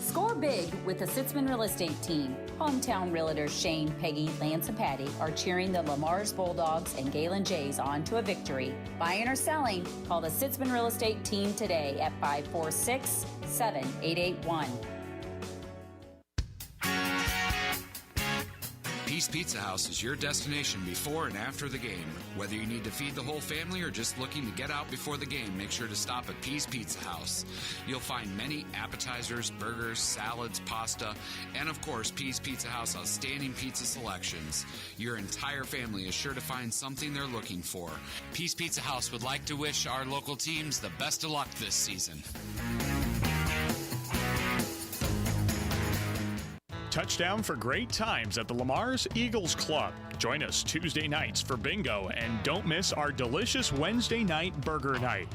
Score big with the Sitzman Real Estate Team. Hometown realtors Shane, Peggy, Lance, and Patty are cheering the Lamar's Bulldogs and Galen Jays on to a victory. Buying or selling, call the Sitzman Real Estate Team today at 546-7881. Peace Pizza House is your destination before and after the game. Whether you need to feed the whole family or just looking to get out before the game, make sure to stop at Peace Pizza House. You'll find many appetizers, burgers, salads, pasta, and of course, Peace Pizza House outstanding pizza selections. Your entire family is sure to find something they're looking for. Peace Pizza House would like to wish our local teams the best of luck this season. Touchdown for great times at the Lamar's Eagles Club. Join us Tuesday nights for bingo, and don't miss our delicious Wednesday night burger night.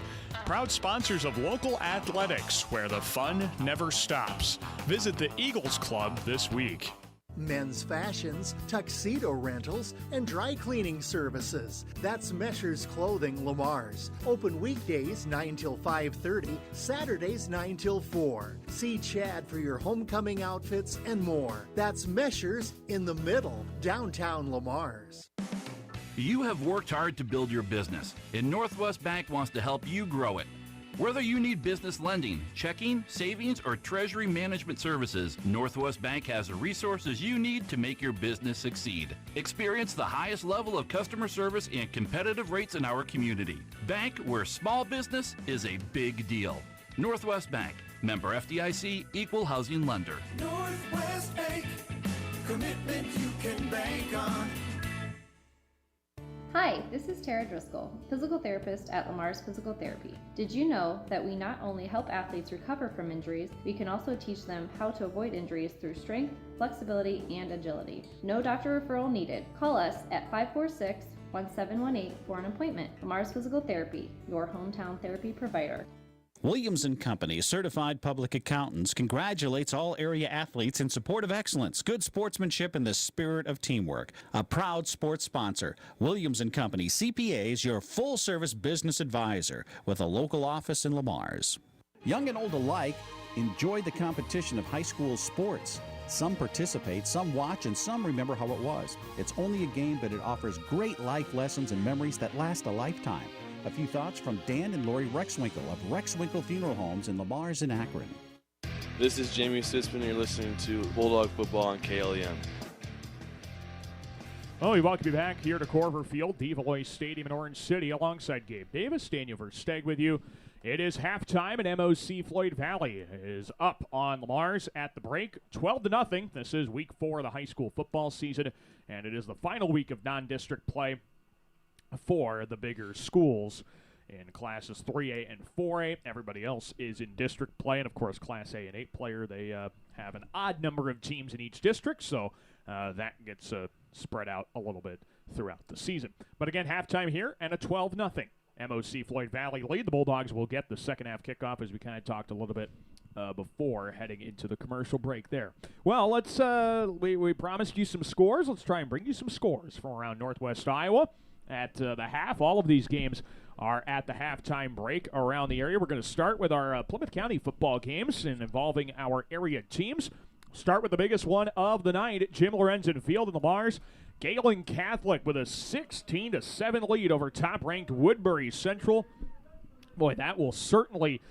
Proud sponsors of local athletics, where the fun never stops. Visit the Eagles Club this week. Men's fashions, tuxedo rentals, and dry cleaning services. That's Measures Clothing Lamar's. Open weekdays 9 till 5:30, Saturdays 9 till 4. See Chad for your homecoming outfits and more. That's Measures in the middle, downtown Lamar's. You have worked hard to build your business, and Northwest Bank wants to help you grow it. Whether you need business lending, checking, savings, or treasury management services, Northwest Bank has the resources you need to make your business succeed. Experience the highest level of customer service and competitive rates in our community. Bank where small business is a big deal. Northwest Bank, member FDIC, equal housing lender. Northwest Bank, commitment you can bank on. Hi, this is Tara Driscoll, physical therapist at Lamar's Physical Therapy. Did you know that we not only help athletes recover from injuries, we can also teach them how to avoid injuries through strength, flexibility, and agility? No doctor referral needed. Call us at 546-1718 for an appointment. Lamar's Physical Therapy, your hometown therapy provider. Williams & Company, certified public accountants, congratulates all area athletes in support of excellence, good sportsmanship, and the spirit of teamwork. A proud sports sponsor, Williams & Company, CPAs, your full-service business advisor with a local office in Lamar's. Young and old alike enjoy the competition of high school sports. Some participate, some watch, and some remember how it was. It's only a game, but it offers great life lessons and memories that last a lifetime. A few thoughts from Dan and Lori Rexwinkle of Rexwinkle Funeral Homes in Lamar's and Akron. This is Jamie Sitzman. You're listening to Bulldog Football on KLEM. Well, we welcome you back here to Corver Field, Develois Stadium in Orange City, alongside Gabe Davis. Daniel Versteg with you. It is halftime, and MOC-Floyd Valley is up on Lamar's at the break, 12-0. This is week 4 of the high school football season, and it is the final week of non-district play for the bigger schools in classes 3A and 4A. Everybody else is in district play, and of course Class A and 8 player, they have an odd number of teams in each district, so that gets spread out a little bit throughout the season. But again, halftime here and a 12-0 MOC-Floyd Valley lead. The Bulldogs will get the second half kickoff, as we kind of talked a little bit before heading into the commercial break there. Well, let's we promised you some scores. Let's try and bring you some scores from around Northwest Iowa. At the half, all of these games are at the halftime break around the area. We're going to start with our Plymouth County football games and involving our area teams. Start with the biggest one of the night at Jim Lorenzen Field in Lamar's. Galen Catholic with a 16-7 lead over top-ranked Woodbury Central. Boy, that will certainly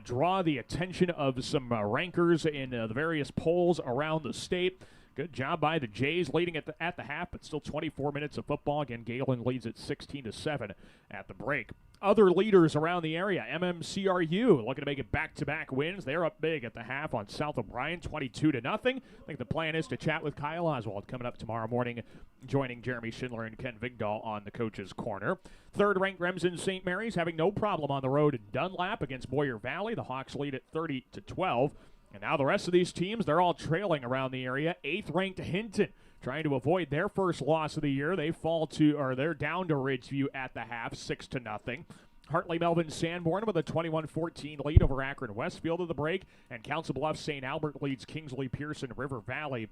draw the attention of some rankers in the various polls around the state. Good job by the Jays leading at the half, but still 24 minutes of football. Again, Galen leads at 16-7 at the break. Other leaders around the area, MMCRU looking to make it back-to-back wins. They're up big at the half on South O'Brien, 22-0. I think the plan is to chat with Kyle Oswald coming up tomorrow morning, joining Jeremy Schindler and Ken Vigdahl on the coach's corner. Third-ranked Remsen St. Mary's having no problem on the road in Dunlap against Boyer Valley. The Hawks lead at 30-12. And now the rest of these teams, they're all trailing around the area. 8th-ranked Hinton trying to avoid their first loss of the year. They're down to Ridgeview at the half, 6-0. Hartley Melvin Sanborn with a 21-14 lead over Akron Westfield at the break. And Council Bluffs St. Albert leads Kingsley Pearson River Valley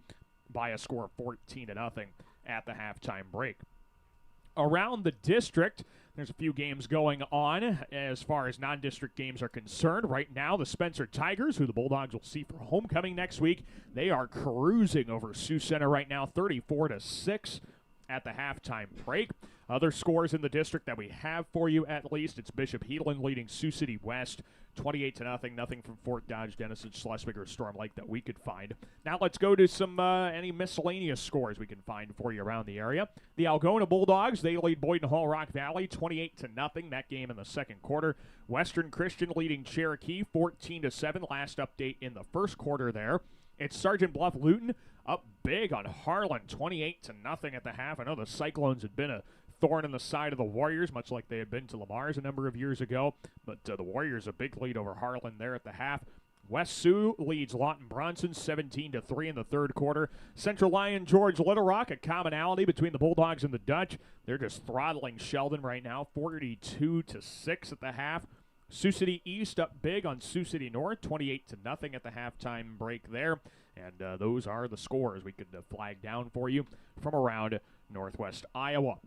by a score of 14-0 at the halftime break. Around the district, there's a few games going on as far as non-district games are concerned. Right now, the Spencer Tigers, who the Bulldogs will see for homecoming next week, they are cruising over Sioux Center right now, 34-6 at the halftime break. Other scores in the district that we have for you, at least, it's Bishop Heelan leading Sioux City West 28-0. Nothing from Fort Dodge, Denison, Schleswig, or Storm Lake that we could find. Now let's go to some any miscellaneous scores we can find for you around the area. The Algona Bulldogs, they lead Boyden Hall Rock Valley 28-0. That game in the second quarter. Western Christian leading Cherokee 14-7. Last update in the first quarter there. It's Sergeant Bluff Luton up big on Harlan 28-0 at the half. I know the Cyclones had been a thorn in the side of the Warriors, much like they had been to Lamar's a number of years ago. But the Warriors a big lead over Harlan there at the half. West Sioux leads Lawton Bronson 17-3 in the third quarter. Central Lyon George Little Rock, a commonality between the Bulldogs and the Dutch. They're just throttling Sheldon right now, 42-6 at the half. Sioux City East up big on Sioux City North, 28-0 at the halftime break there. And those are the scores we could flag down for you from around Northwest Iowa.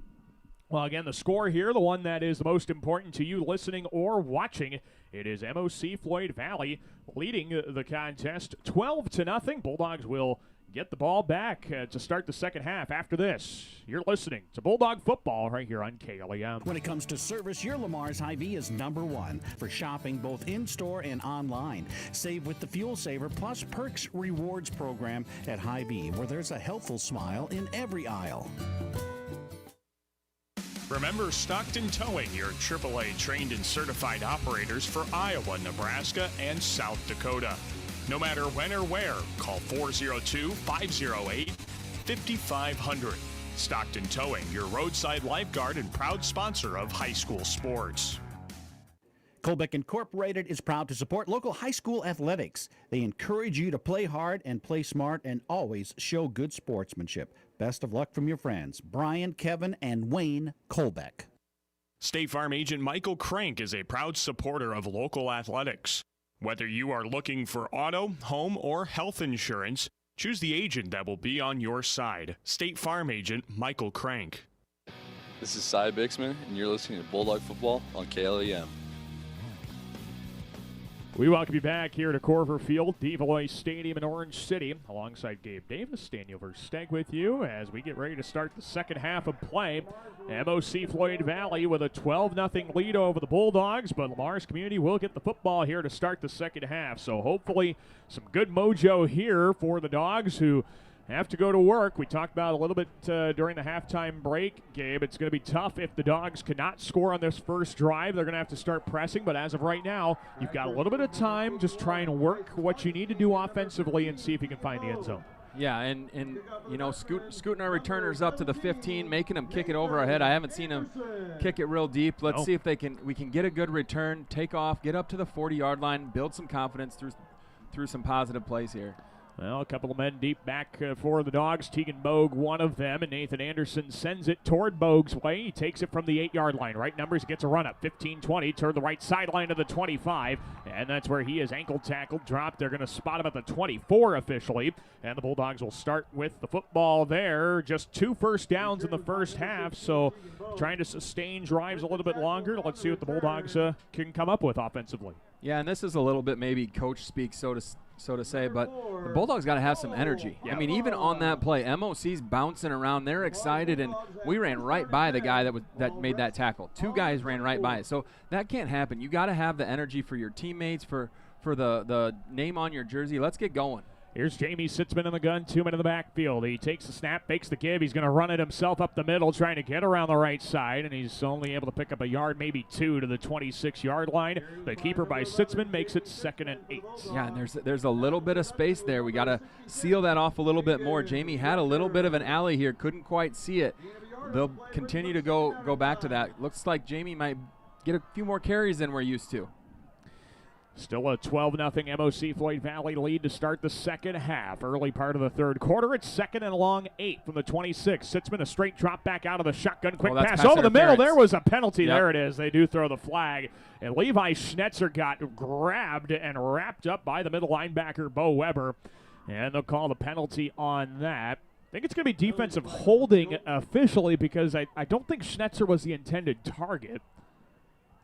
Well, again, the score here, the one that is the most important to you listening or watching, it is MOC-Floyd Valley leading the contest 12-0. Bulldogs will get the ball back to start the second half. After this, you're listening to Bulldog Football right here on KLEM. When it comes to service, your Lamar's Hy-Vee is #1 for shopping both in-store and online. Save with the Fuel Saver Plus Perks Rewards program at Hy-Vee, where there's a helpful smile in every aisle. Remember Stockton Towing, your AAA trained and certified operators for Iowa, Nebraska, and South Dakota. No matter when or where, call 402-508-5500. Stockton Towing, your roadside lifeguard and proud sponsor of high school sports. Colbeck Incorporated is proud to support local high school athletics. They encourage you to play hard and play smart and always show good sportsmanship. Best of luck from your friends, Brian, Kevin, and Wayne Colbeck. State Farm agent Michael Crank is a proud supporter of local athletics. Whether you are looking for auto, home, or health insurance, choose the agent that will be on your side. State Farm agent Michael Crank. This is Cy Bixman, and you're listening to Bulldog Football on KLEM. We welcome you back here to Corver Field, Develois Stadium in Orange City, alongside Gabe Davis, Daniel Versteg with you as we get ready to start the second half of play. MOC-Floyd Valley with a 12-0 lead over the Bulldogs, but Lamar's community will get the football here to start the second half. So hopefully some good mojo here for the Dogs, who have to go to work. We talked about a little bit during the halftime break, Gabe. It's going to be tough if the Dogs cannot score on this first drive. They're going to have to start pressing, but as of right now, you've got a little bit of time. Just try and work what you need to do offensively and see if you can find the end zone. Yeah, and you know, scooting our returners up to the 15, making them kick it over our head. I haven't seen them kick it real deep. Let's see if we can get a good return, take off, get up to the 40-yard line, build some confidence through some positive plays here. Well, a couple of men deep back for the Dogs. Tegan Bogue, one of them, and Nathan Anderson sends it toward Bogue's way. He takes it from the 8-yard line. Right numbers, gets a run up. 15-20 toward the right sideline of the 25, and that's where he is ankle tackled, dropped. They're going to spot him at the 24 officially, and the Bulldogs will start with the football there. Just 2 first downs in the first half, so trying to sustain drives a little bit longer. Let's see what the Bulldogs can come up with offensively. Yeah, and this is a little bit maybe coach speak, so to say, but the Bulldogs got to have some energy. I mean, even on that play, MOC's bouncing around. They're excited, and we ran right by the guy that made that tackle. 2 guys ran right by it. So that can't happen. You got to have the energy for your teammates, for the name on your jersey. Let's get going. Here's Jamie Sitzman in the gun, 2 men in the backfield. He takes the snap, fakes the give. He's going to run it himself up the middle, trying to get around the right side, and he's only able to pick up a yard, maybe 2 to the 26-yard line. The keeper by Sitzman makes it 2nd and 8. Yeah, and there's a little bit of space there. We got to seal that off a little bit more. Jamie had a little bit of an alley here, couldn't quite see it. They'll continue to go back to that. Looks like Jamie might get a few more carries than we're used to. Still a 12-0 MOC-Floyd Valley lead to start the second half. Early part of the third quarter, it's 2nd and long 8 from the 26. Sitzman, a straight drop back out of the shotgun. Quick pass over the middle. There was a penalty. Yep. There it is. They do throw the flag. And Levi Schnetzer got grabbed and wrapped up by the middle linebacker, Bo Weber. And they'll call the penalty on that. I think it's going to be defensive holding officially because I don't think Schnetzer was the intended target.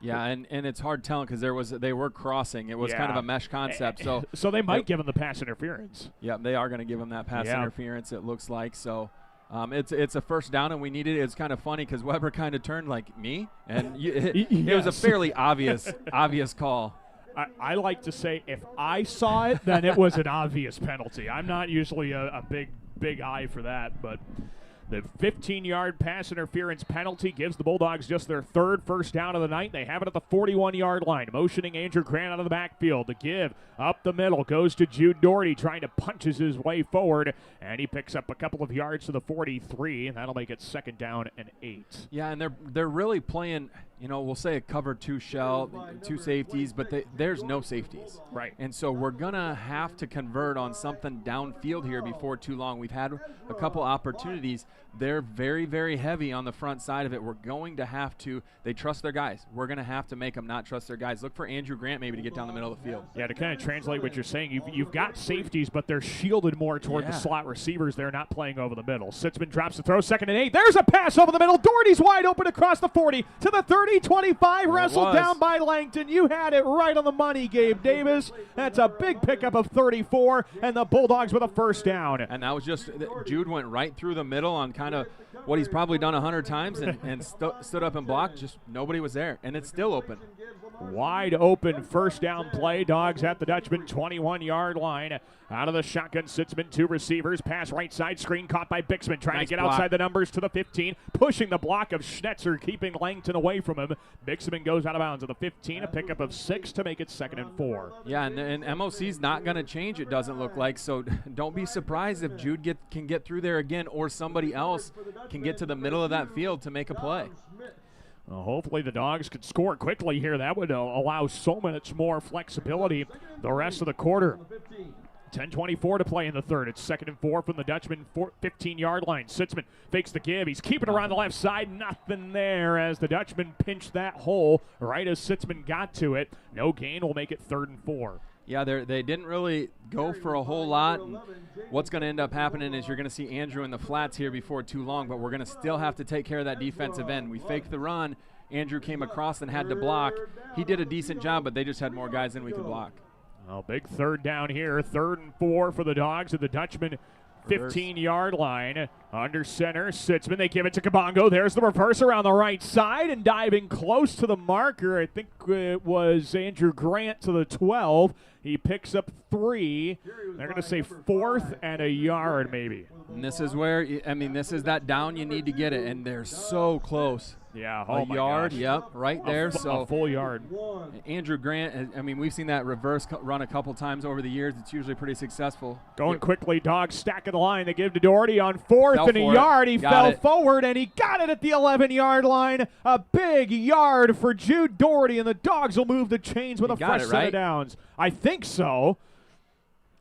Yeah, and it's hard telling because they were crossing. It was kind of a mesh concept. So they might give him the pass interference. Yeah, they are going to give him that pass interference, it looks like. So it's a first down, and we needed it. It's kind of funny because Weber kind of turned like, me? And it was a fairly obvious call. I like to say if I saw it, then it was an obvious penalty. I'm not usually a big eye for that, but the 15-yard pass interference penalty gives the Bulldogs just their 3rd first down of the night. They have it at the 41-yard line. Motioning Andrew Grant out of the backfield. The give up the middle goes to Jude Doherty, trying to punches his way forward, and he picks up a couple of yards to the 43, and that'll make it 2nd down and 8. Yeah, and they're really playing, we'll say a cover 2 shell, 2 safeties, but there's no safeties. Right. And so we're going to have to convert on something downfield here before too long. We've had a couple opportunities. They're very, very heavy on the front side of it. We're going to have to – they trust their guys. We're going to have to make them not trust their guys. Look for Andrew Grant maybe to get down the middle of the field. Yeah, to kind of translate what you're saying, you've got safeties, but they're shielded more toward the slot receivers. They're not playing over the middle. Sitzman drops the throw, 2nd and 8. There's a pass over the middle. Doherty's wide open across the 40 to the 30, 25. Wrestled down by Langton. You had it right on the money, Gabe Davis. That's a big pickup of 34, and the Bulldogs with a first down. And that was just – Jude went right through the middle on kind of what he's probably done 100 times and stood up and blocked. Just nobody was there, and it's still open. Wide open first down play. Dogs at the Dutchman 21-yard line. Out of the shotgun, Sitzman, 2 receivers. Pass right side, screen caught by Bixman. Trying to get outside the numbers to the 15. Pushing the block of Schnetzer, keeping Langton away from him. Bixman goes out of bounds at the 15. A pickup of 6 to make it 2nd and 4. Yeah, and MOC's not going to change, it doesn't look like. So don't be surprised if Jude can get through there again, or somebody else can get to the middle of that field to make a play. Well, hopefully the Dogs could score quickly here. That would allow so much more flexibility the rest of the quarter. 10:24 to play in the third. It's 2nd and 4 from the Dutchman 15-yard line. Sitzman fakes the give. He's keeping around the left side. Nothing there as the Dutchman pinched that hole right as Sitzman got to it. No gain will make it 3rd and 4. Yeah, they didn't really go for a whole lot. And what's going to end up happening is you're going to see Andrew in the flats here before too long, but we're going to still have to take care of that defensive end. We faked the run. Andrew came across and had to block. He did a decent job, but they just had more guys than we could block. Well, big 3rd down here. 3rd and 4 for the Dogs at the Dutchman 15-yard line. Under center, Sitzman. They give it to Kabongo. There's the reverse around the right side and diving close to the marker. I think it was Andrew Grant to the 12. He picks up 3. They're going to say 4th and a yard maybe. And this is where, this is that down you need to get it, and they're so close. Yeah, a yard, yep, right there. A full yard. Andrew Grant, we've seen that reverse run a couple times over the years. It's usually pretty successful. Going quickly, Dogs stacking the line. They give to Doherty on 4th and a yard. He fell forward, and he got it at the 11-yard line. A big yard for Jude Doherty, and the Dogs will move the chains with a fresh set of downs. I think so.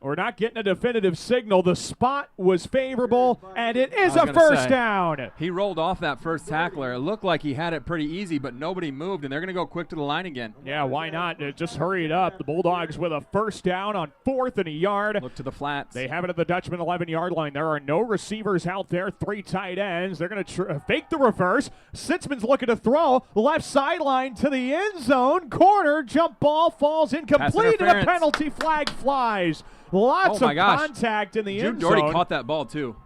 We're not getting a definitive signal. The spot was favorable, and it is a first down. He rolled off that first tackler. It looked like he had it pretty easy, but nobody moved, and they're going to go quick to the line again. Yeah, why not? Just hurry it up. The Bulldogs with a first down on 4th and a yard. Look to the flats. They have it at the Dutchman 11-yard line. There are no receivers out there, 3 tight ends. They're going to fake the reverse. Sitzman's looking to throw. Left sideline to the end zone. Corner, jump ball, falls incomplete, and a penalty flag flies. Lots of contact in the end zone. Jude Doherty caught that ball, too.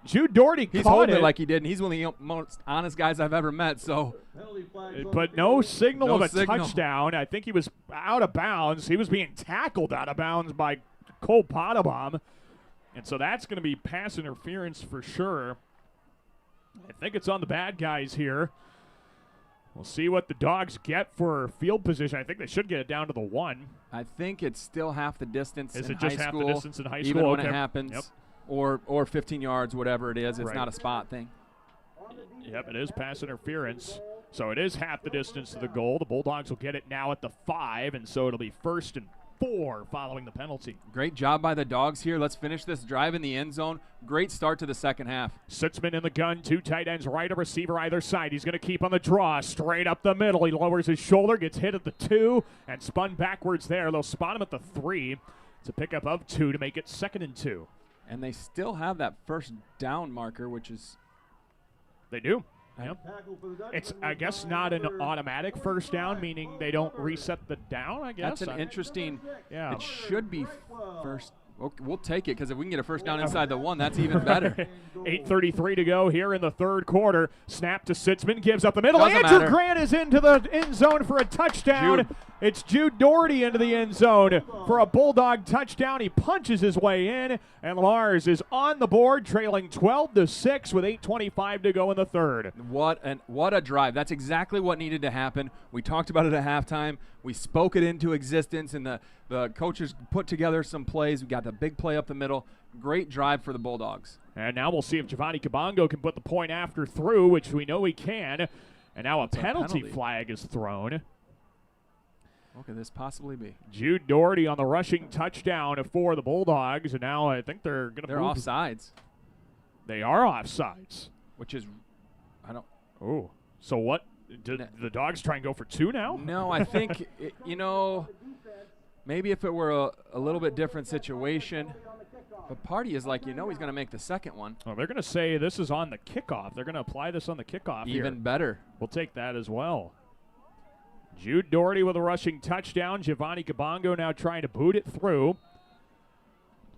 Jude Doherty caught it. He's holding it like he did, and he's one of the most honest guys I've ever met. So, but no signal of a touchdown. I think he was out of bounds. He was being tackled out of bounds by Cole Potabom. And so that's going to be pass interference for sure. I think it's on the bad guys here. We'll see what the Dogs get for field position. I think they should get it down to the 1. I think it's still half the distance in high school. Is it just half the distance in high school? Even when it happens, or 15 yards, whatever it is. It's not a spot thing. Yep, it is pass interference. So it is half the distance to the goal. The Bulldogs will get it now at the 5, and so it'll be 1st and 4 following the penalty. Great job by the Dogs here. Let's finish this drive in the end zone. Great start to the second half. Sitzman in the gun, 2 tight ends right, a receiver either side. He's going to keep on the draw, straight up the middle. He lowers his shoulder, gets hit at the 2, and spun backwards there. They'll spot him at the 3. It's a pickup of 2 to make it 2nd and 2. And they still have that first down marker, which is... They do. Yep. It's, I guess, not an automatic first down, meaning they don't reset the down, I guess. That's an interesting. Yeah. It should be first. We'll take it, because if we can get a first down inside the 1, that's even better. 8:33 to go here in the third quarter. Snap to Sitzman, gives up the middle. Andrew Grant is into the end zone for a touchdown. It's Jude Doherty into the end zone for a Bulldog touchdown. He punches his way in, and Lars is on the board, trailing 12-6 with 8:25 to go in the third. What a drive. That's exactly what needed to happen. We talked about it at halftime. We spoke it into existence, and the coaches put together some plays. We got the big play up the middle. Great drive for the Bulldogs. And now we'll see if Giovanni Kabongo can put the point after through, which we know he can. And now a penalty flag is thrown. What could this possibly be? Jude Doherty on the rushing touchdown for the Bulldogs, and now I think they're going to move. They're offsides. They are offsides. Which is, I don't. Oh, so what? Did the Dogs try and go for 2 now? No, I think, maybe if it were a little bit different situation. But Party is like, he's going to make the second one. Oh, they're going to say this is on the kickoff. They're going to apply this on the kickoff Even better. We'll take that as well. Jude Doherty with a rushing touchdown. Giovanni Kabongo now trying to boot it through.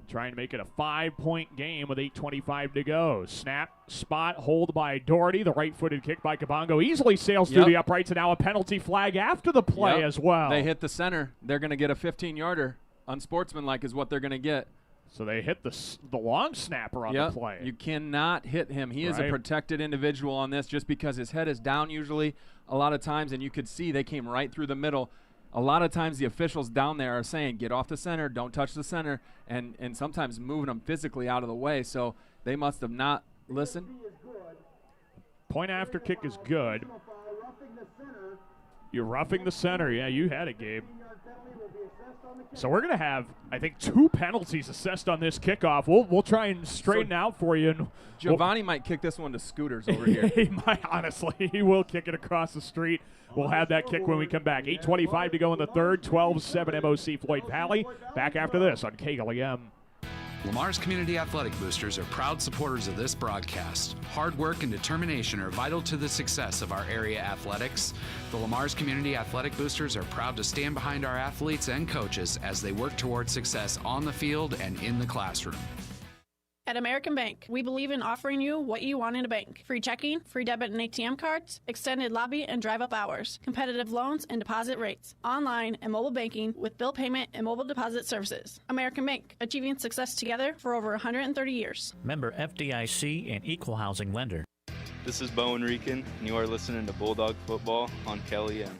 Trying to make it a 5-point game with 8:25 to go. Snap, spot, hold by Doherty. The right-footed kick by Kabongo easily sails through the uprights, and now a penalty flag after the play as well. They hit the center. They're going to get a 15-yarder. Unsportsmanlike is what they're going to get. So they hit the long snapper on the play. You cannot hit him. He is a protected individual on this just because his head is down usually a lot of times, and you could see they came right through the middle. A lot of times the officials down there are saying, get off the center, don't touch the center, and sometimes moving them physically out of the way. So they must have not listened. Point after kick is good. You're roughing the center. Yeah, you had it, Gabe. So we're going to have, I think, 2 penalties assessed on this kickoff. We'll try and straighten out for you. And Giovanni might kick this one to Scooters over here. He might, honestly. He will kick it across the street. We'll have that kick when we come back. 8:25 to go in the third. 12-7 MOC-Floyd Valley. Back after this on KLEM. Lamar's Community Athletic Boosters are proud supporters of this broadcast. Hard work and determination are vital to the success of our area athletics. The Lamar's Community Athletic Boosters are proud to stand behind our athletes and coaches as they work towards success on the field and in the classroom. At American Bank, we believe in offering you what you want in a bank. Free checking, free debit and ATM cards, extended lobby and drive-up hours, competitive loans and deposit rates, online and mobile banking with bill payment and mobile deposit services. American Bank, achieving success together for over 130 years. Member FDIC and equal housing lender. This is Bowen Rican, and you are listening to Bulldog Football on KLEM.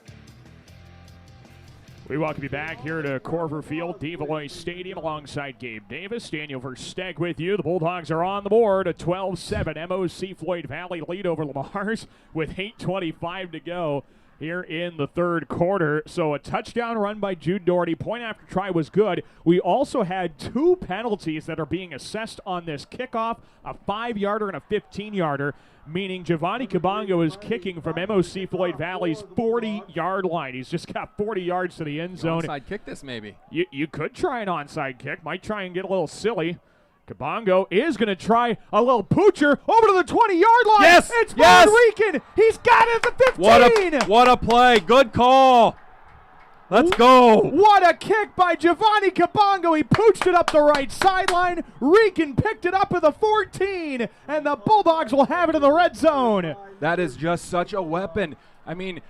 We welcome you back here to Corver Field, Devallois Stadium, alongside Gabe Davis. Daniel Versteg with you. The Bulldogs are on the board. A 12-7 MOC-Floyd Valley lead over Lamar's with 8:25 to go. here in the third quarter. So a touchdown run by Jude Doherty. Point after try was good. We also had 2 penalties that are being assessed on this kickoff, a 5-yarder and a 15-yarder, meaning Giovanni Kabongo is kicking from MOC-Floyd Valley's 40-yard line. He's just got 40 yards to the end zone. Onside kick this maybe. You could try an onside kick. Might try and get a little silly. Kabongo is going to try a little poocher over to the 20-yard line. Yes! It's Yes! Rican. He's got it at the 15. What a play. Good call. Let's go. What a kick by Giovanni Kabongo. He pooched it up the right sideline. Rican picked it up at the 14, and the Bulldogs will have it in the red zone. That is just such a weapon. I mean,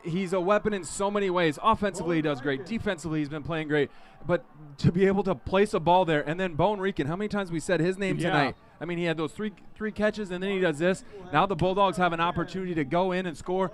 he's a weapon in so many ways. Offensively, he does great. Defensively, he's been playing great. But to be able to place a ball there, and then Bone Rican, how many times we said his name tonight? I mean, he had those three catches, and then he does this. Now the Bulldogs have an opportunity to go in and score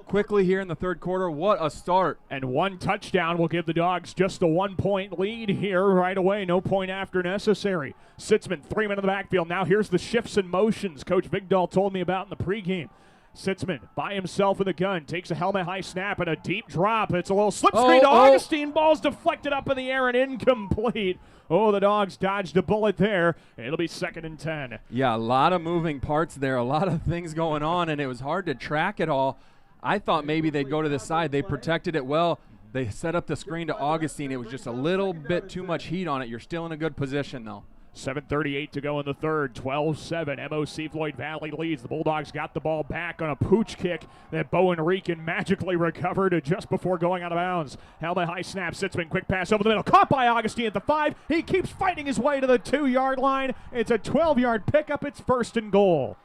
quickly here in the third quarter. What a start. And 1 touchdown will give the Dogs just a 1-point lead here right away. No point after necessary. Sitzman, 3 men in the backfield. Now here's the shifts and motions Coach Vigdahl told me about in the pregame. Sitzman by himself in the gun, takes a helmet high snap and a deep drop. It's a little slip screen to Augustine. Ball's deflected up in the air and incomplete. Oh, the Dogs dodged a bullet there. It'll be 2nd and 10. Yeah, a lot of moving parts there, a lot of things going on, and it was hard to track it all. I thought maybe they'd go to the side. They protected it well. They set up the screen to Augustine. It was just a little bit too much heat on it. You're still in a good position, though. 7:38 to go in the third. 12-7. MOC-Floyd Valley leads. The Bulldogs got the ball back on a pooch kick that Bowen Rican magically recovered just before going out of bounds. Helmet high snap. Sitzman, quick pass over the middle. Caught by Augustine at the 5. He keeps fighting his way to the 2-yard line. It's a 12-yard pickup. It's 1st and goal.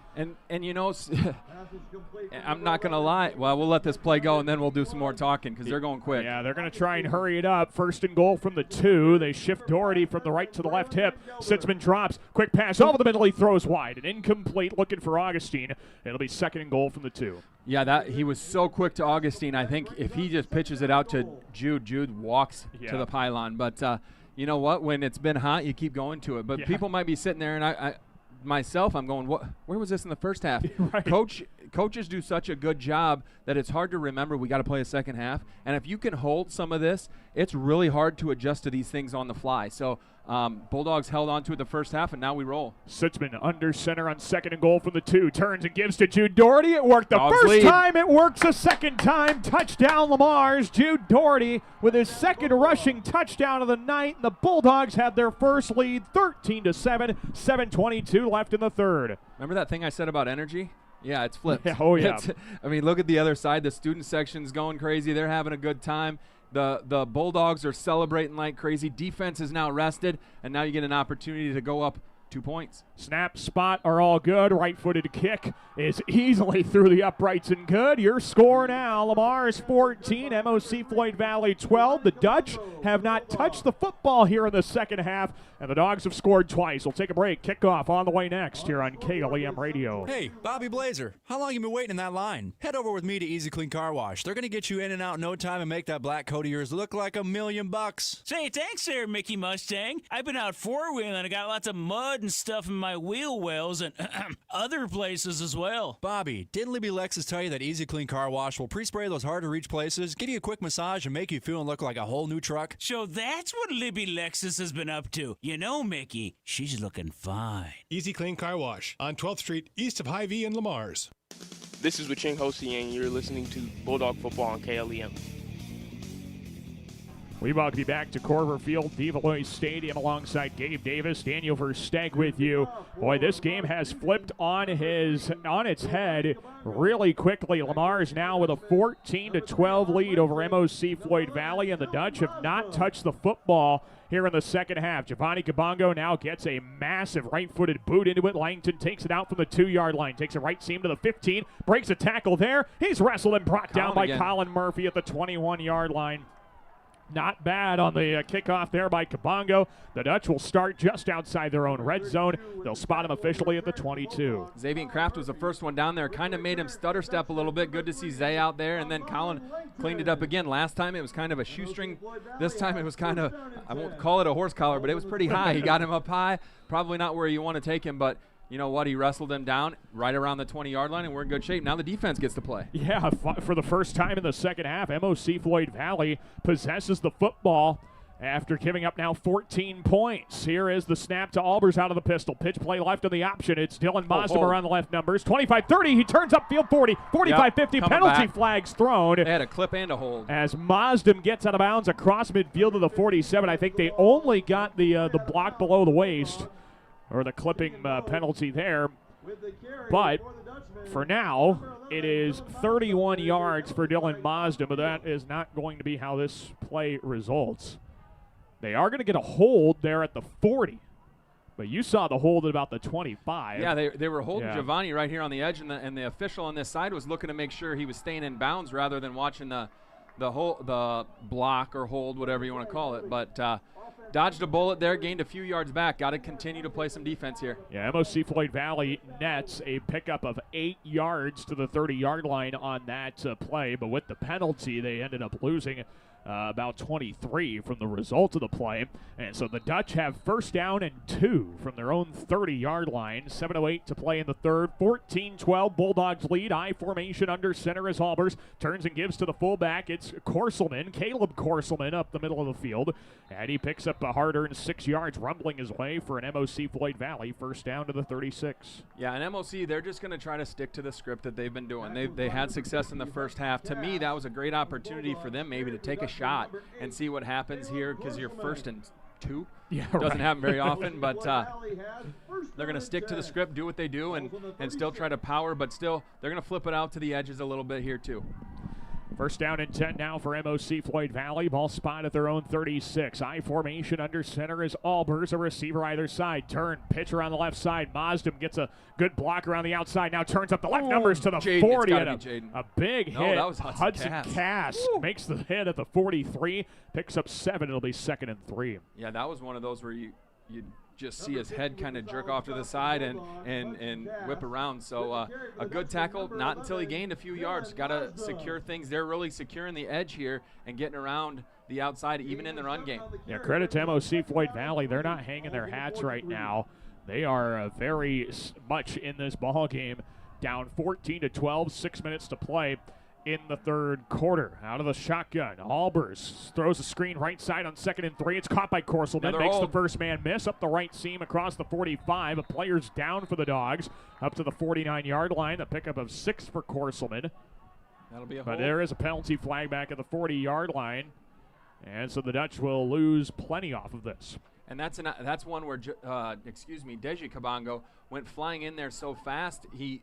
And you know, I'm not going to lie. Well, we'll let this play go, and then we'll do some more talking because they're going quick. Yeah, they're going to try and hurry it up. 1st and goal from the 2. They shift Doherty from the right to the left hip. Sitzman drops. Quick pass over the middle. He throws wide. An incomplete looking for Augustine. It'll be 2nd and goal from the 2. Yeah, he was so quick to Augustine. I think if he just pitches it out to Jude walks to the pylon. But you know what? When it's been hot, you keep going to it. But people might be sitting there, and I myself, I'm going, what? Where was this in the first half? Right. Coaches do such a good job that it's hard to remember we got to play a second half. And if you can hold some of this, it's really hard to adjust to these things on the fly. So Bulldogs held on to it the first half, and now we roll. Sitzman under center on 2nd and goal from the 2. Turns and gives to Jude Doherty. It worked the Dogs first lead. time. It works a second time. Touchdown Lamar's. Jude Doherty with his 2nd rushing touchdown of the night. The Bulldogs had their first lead, 13-7. 7:22 left in the third. Remember that thing I said about energy? Yeah, it's flipped. Oh, yeah. I mean, look at the other side. The student section's going crazy. They're having a good time. The Bulldogs are celebrating like crazy. Defense is now rested, and now you get an opportunity to go up 2 points. Snap, spot are all good. Right-footed kick is easily through the uprights and good. Your score now, Lamar's 14, MOC-Floyd Valley 12. The Dutch have not touched the football here in the second half, and the Dogs have scored twice. We'll take a break. Kickoff on the way next here on KLEM Radio. Hey, Bobby Blazer, how long you been waiting in that line? Head over with me to Easy Clean Car Wash. They're going to get you in and out in no time and make that black coat of yours look like $1,000,000. Say, thanks there, Mickey Mustang. I've been out four-wheeling and I got lots of mud and stuff in my wheel wells and other places as well. Bobby, didn't Libby Lexus tell you that Easy Clean Car Wash will pre-spray those hard-to-reach places, give you a quick massage, and make you feel and look like a whole new truck? So that's what Libby Lexus has been up to. You know, Mickey, she's looking fine. Easy Clean Car Wash on 12th Street, east of Hy-Vee and Lamar's. This is Waching Hosi, and you're listening to Bulldog Football on KLEM. We welcome you back to Corver Field, Develois Stadium, alongside Gabe Davis, Daniel Versteg with you. Boy, this game has flipped on its head really quickly. Lamar is now with a 14-12 lead over MOC-Floyd Valley, and the Dutch have not touched the football here in the second half. Giovanni Kabongo now gets a massive right-footed boot into it. Langton takes it out from the 2-yard line, takes a right seam to the 15, breaks a tackle there. He's wrestled and brought down by Colin Murphy at the 21-yard line. Not bad on the kickoff there by Kabongo. The Dutch will start just outside their own red zone. They'll spot him officially at the 22. Xavier Kraft was the first one down there. Kind of made him stutter step a little bit. Good to see Zay out there. And then Colin cleaned it up again. Last time it was kind of a shoestring. This time it was kind of, I won't call it a horse collar, but it was pretty high. He got him up high. Probably not where you want to take him, but you know what? He wrestled him down right around the 20-yard line, and we're in good shape. Now the defense gets to play. Yeah, for the first time in the second half, MOC-Floyd Valley possesses the football after giving up now 14 points. Here is the snap to Albers out of the pistol. Pitch play left on the option. It's Dylan Mosdom around the left numbers. 25-30. He turns upfield 40. 45-50. Penalty flags thrown. They had a clip and a hold. As Mosdom gets out of bounds across midfield to the 47. I think they only got the block below the waist, or the clipping penalty there. But for now, it is 31 yards for Dylan Mosdom, but that is not going to be how this play results. They are going to get a hold there at the 40, but you saw the hold at about the 25. Yeah, they were holding Giovanni right here on the edge, and the official on this side was looking to make sure he was staying in bounds rather than watching the block or hold, whatever you want to call it. But dodged a bullet there, gained a few yards back. Got to continue to play some defense here. Yeah, MOC-Floyd Valley nets a pickup of 8 yards to the 30-yard line on that play, but with the penalty, they ended up losing about 23 from the result of the play. And so the Dutch have first down and 2 from their own 30-yard line. 7:08 to play in the third. 14-12 Bulldogs lead. I formation under center as Albers turns and gives to the fullback. It's Corselman, Caleb Corselman up the middle of the field. And he picks up a hard-earned 6 yards, rumbling his way for an MOC-Floyd Valley first down to the 36. Yeah, and MOC, they're just going to try to stick to the script that they've been doing. They had success in the first half. To me, that was a great opportunity for them maybe to take a shot and see what happens here, because you're 1st and 2. Yeah, doesn't happen very often, but they're going to stick to the script, do what they do, and still try to power, but still they're going to flip it out to the edges a little bit here too. First down and 10 now for MOC-Floyd Valley. Ball spot at their own 36. I formation under center is Albers, a receiver either side. Turn, pitcher on the left side. Mosdom gets a good block around the outside. Now turns up the left numbers to the Jaden, 40. And a big no, hit. That was Hudson Cass makes the hit at the 43. Picks up 7. It'll be 2nd and 3. Yeah, that was one of those where you just see his head kind of jerk off to the side and whip around. So a good tackle, not until he gained a few yards. Got to secure things. They're really securing the edge here and getting around the outside, even in the run game. Yeah, credit to MOC-Floyd Valley. They're not hanging their hats right now. They are very much in this ball game. Down 14-12, 6 minutes to play in the third quarter. Out of the shotgun, Albers throws a screen right side on 2nd and 3. It's caught by Corselman. Makes the first man miss up the right seam across the 45. A player's down for the Dogs up to the 49-yard line. A pickup of 6 for Corselman. That'll be a But hold. there is a penalty flag back at the 40-yard line. And so the Dutch will lose plenty off of this. And that's one where, Deji Kabongo went flying in there so fast, he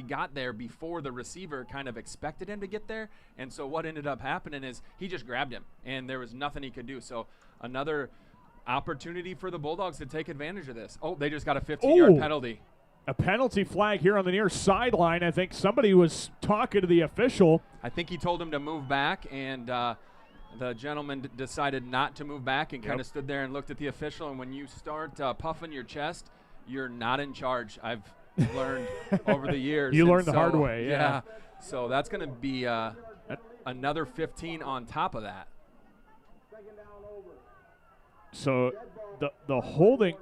got there before the receiver kind of expected him to get there. And so what ended up happening is he just grabbed him, and there was nothing he could do. So another opportunity for the Bulldogs to take advantage of this. Oh, they just got a 15-yard penalty. A penalty flag here on the near sideline. I think somebody was talking to the official. I think he told him to move back, and the gentleman decided not to move back and kind of stood there and looked at the official. And when you start puffing your chest, you're not in charge. I've learned over the years. You learned the hard way, yeah. So that's going to be another 15 on top of that. So the holding.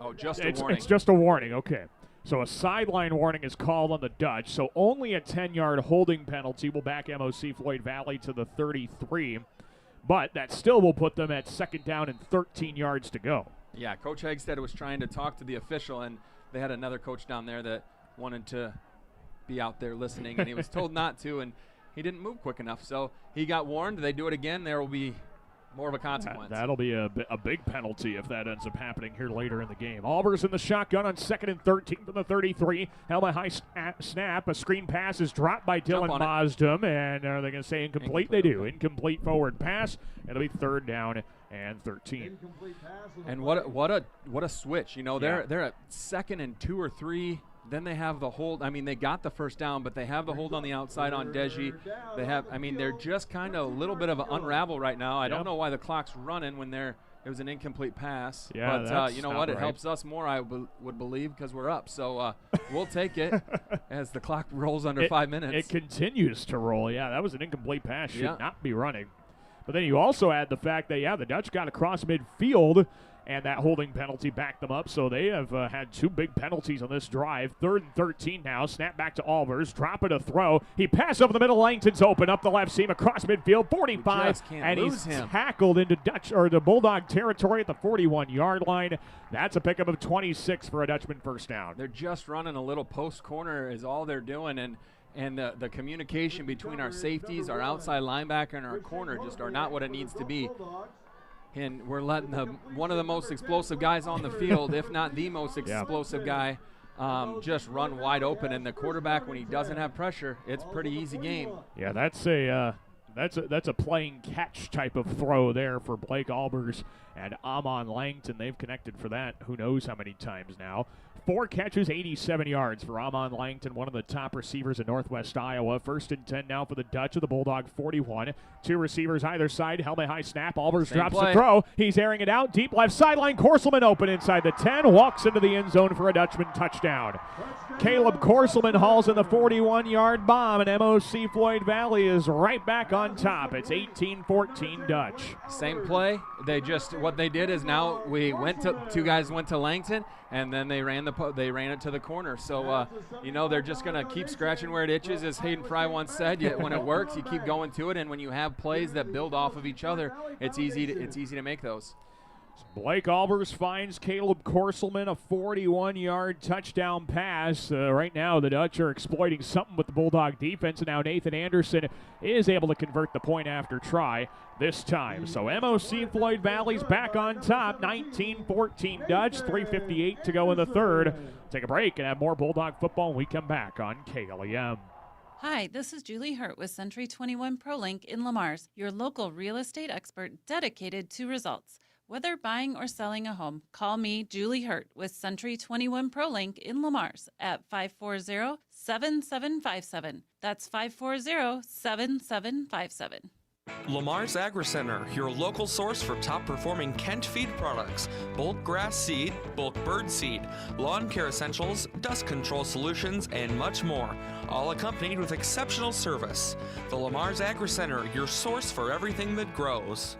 Oh, just a warning. It's just a warning, okay. So a sideline warning is called on the Dutch. So only a 10-yard holding penalty will back MOC-Floyd Valley to the 33. But that still will put them at 2nd down and 13 yards to go. Yeah, Coach Hegstead was trying to talk to the official, and they had another coach down there that wanted to be out there listening, and he was told not to, and he didn't move quick enough. So he got warned. They do it again, there will be more of a consequence. That'll be a big penalty if that ends up happening here later in the game. Albers in the shotgun on 2nd and 13 from the 33. Helmet high snap. A screen pass is dropped by Dylan Mosdom, and are they going to say incomplete? They do. Incomplete forward pass. It'll be 3rd down and 13. And what a switch. You know, they're at 2nd and 2 or 3. Then they have the hold. I mean, they got the first down, but they have the hold on the outside on Deji. They're just kind of a little bit of an unravel right now. I don't know why the clock's running when it was an incomplete pass. Yeah, but you know what? It helps us more, I would believe, because we're up. So we'll take it as the clock rolls under 5 minutes. It continues to roll. Yeah, that was an incomplete pass. Should not be running. But then you also add the fact that, the Dutch got across midfield, and that holding penalty backed them up. So they have had 2 big penalties on this drive. 3rd and 13 now. Snap back to Albers. Drop it a throw. He passes over the middle. Langton's open up the left seam across midfield. 45, and he's tackled into the Bulldog territory at the 41-yard line. That's a pickup of 26 for a Dutchman first down. They're just running a little post corner is all they're doing, and the communication between our safeties, our outside linebacker, and our corner just are not what it needs to be. And we're letting one of the most explosive guys on the field, if not the most explosive guy, just run wide open. And the quarterback, when he doesn't have pressure, it's a pretty easy game. Yeah, that's a playing catch type of throw there for Blake Albers and Amon Langton. They've connected for that who knows how many times now. 4 catches, 87 yards for Amon Langton, one of the top receivers in Northwest Iowa. 1st and 10 now for the Dutch of the Bulldog 41. 2 receivers either side. Helmet high snap. Albers drops the throw. He's airing it out. Deep left sideline. Corselman open inside the 10. Walks into the end zone for a Dutchman touchdown. Caleb Corselman hauls in the 41-yard bomb, and MOC-Floyd Valley is right back on top. It's 18-14 Dutch. Same play. What they did is now 2 guys went to Langton, and then they ran it to the corner. So they're just gonna keep scratching where it itches, as Hayden Fry once said. When it works, you keep going to it, and when you have plays that build off of each other, it's easy to make those. Blake Albers finds Caleb Corselman a 41-yard touchdown pass. Right now, the Dutch are exploiting something with the Bulldog defense, and now Nathan Anderson is able to convert the point after try this time. So MOC-Floyd Valley's back on top, 19-14 Dutch, 3:58 to go in the third. Take a break and have more Bulldog football when we come back on KLEM. Hi, this is Julie Hurt with Century 21 ProLink in Lamars, your local real estate expert dedicated to results. Whether buying or selling a home, call me, Julie Hurt, with Century 21 ProLink in Lamars at 540-7757. That's 540-7757. Lamar's Agri Center, your local source for top-performing Kent feed products, bulk grass seed, bulk bird seed, lawn care essentials, dust control solutions, and much more, all accompanied with exceptional service. The Lamar's Agri Center, your source for everything that grows.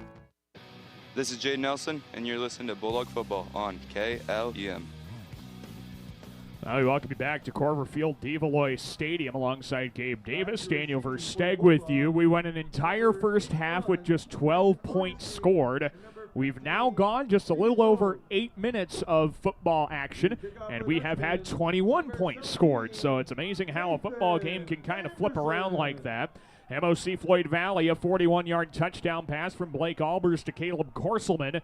This is Jay Nelson, and you're listening to Bulldog Football on KLEM. We welcome you back to Corver Field, Devalloy Stadium, alongside Gabe Davis. Daniel Versteg with you. We went an entire first half with just 12 points scored. We've now gone just a little over 8 minutes of football action, and we have had 21 points scored. So it's amazing how a football game can kind of flip around like that. MOC-Floyd Valley, a 41-yard touchdown pass from Blake Albers to Caleb Corselman,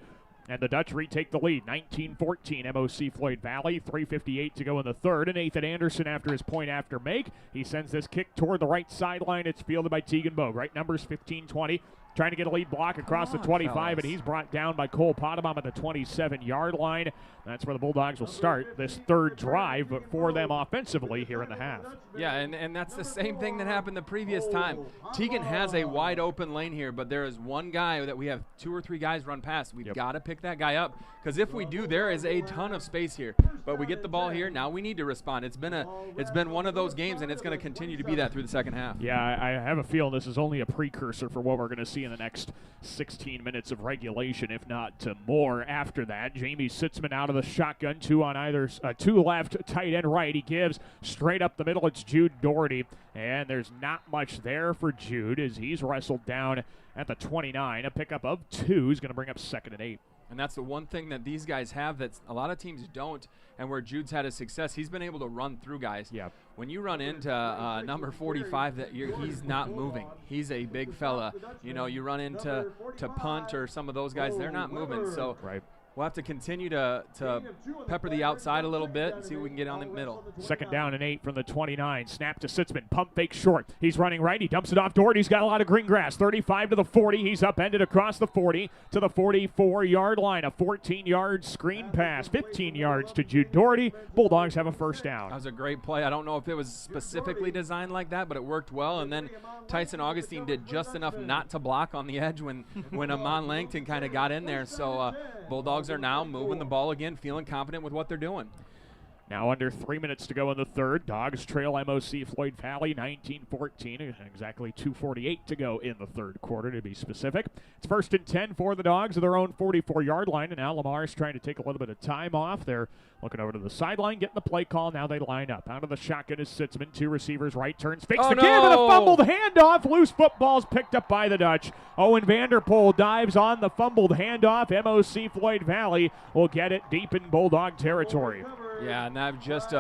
and the Dutch retake the lead, 19-14, MOC-Floyd Valley, 3:58 to go in the third, and Nathan Anderson after his point after make. He sends this kick toward the right sideline. It's fielded by Tegan Bogue, right numbers 15-20. Trying to get a lead block across the 25, and he's brought down by Cole Potabom at the 27-yard line. That's where the Bulldogs will start this third drive, but for them offensively here in the half. Yeah, and that's the same thing that happened the previous time. Tegan has a wide open lane here, but there is one guy that we have 2 or 3 guys run past. We've got to pick that guy up, because if we do, there is a ton of space here. But we get the ball here, now we need to respond. It's been one of those games, and it's going to continue to be that through the second half. Yeah, I have a feeling this is only a precursor for what we're going to see in the next 16 minutes of regulation, if not to more after that. Jamie Sitzman out of the shotgun, 2 on either, 2 left, tight end right. He gives straight up the middle. It's Jude Doherty, and there's not much there for Jude as he's wrestled down at the 29. A pickup of 2 is going to bring up 2nd and 8. And that's the one thing that these guys have that a lot of teams don't, and where Jude's had his success, he's been able to run through guys. Yeah. When you run into number 45, he's not moving. He's a big fella. You run into Punt or some of those guys, they're not moving. So we'll have to continue to pepper the outside a little bit and see if we can get on the middle. 2nd down and 8 from the 29. Snap to Sitzman. Pump fake short. He's running right. He dumps it off Doherty. He's got a lot of green grass. 35 to the 40. He's upended across the 40 to the 44-yard line. A 14-yard screen pass. 15 yards to Jude Doherty. Bulldogs have a first down. That was a great play. I don't know if it was specifically designed like that, but it worked well. And then Tyson Augustine did just enough not to block on the edge when Amon Langton kind of got in there. So Bulldogs are now moving the ball again, feeling confident with what they're doing. Now under 3 minutes to go in the third. Dogs trail MOC-Floyd Valley 19-14. Exactly 2:48 to go in the third quarter, to be specific. It's 1st and 10 for the Dogs at their own 44-yard line. And now Lamar's trying to take a little bit of time off. They're looking over to the sideline, getting the play call. Now they line up. Out of the shotgun is Sitzman. 2 receivers, right turns, fakes the give, and a fumbled handoff. Loose football's picked up by the Dutch. Owen Vanderpool dives on the fumbled handoff. MOC-Floyd Valley will get it deep in Bulldog territory. Yeah, and that just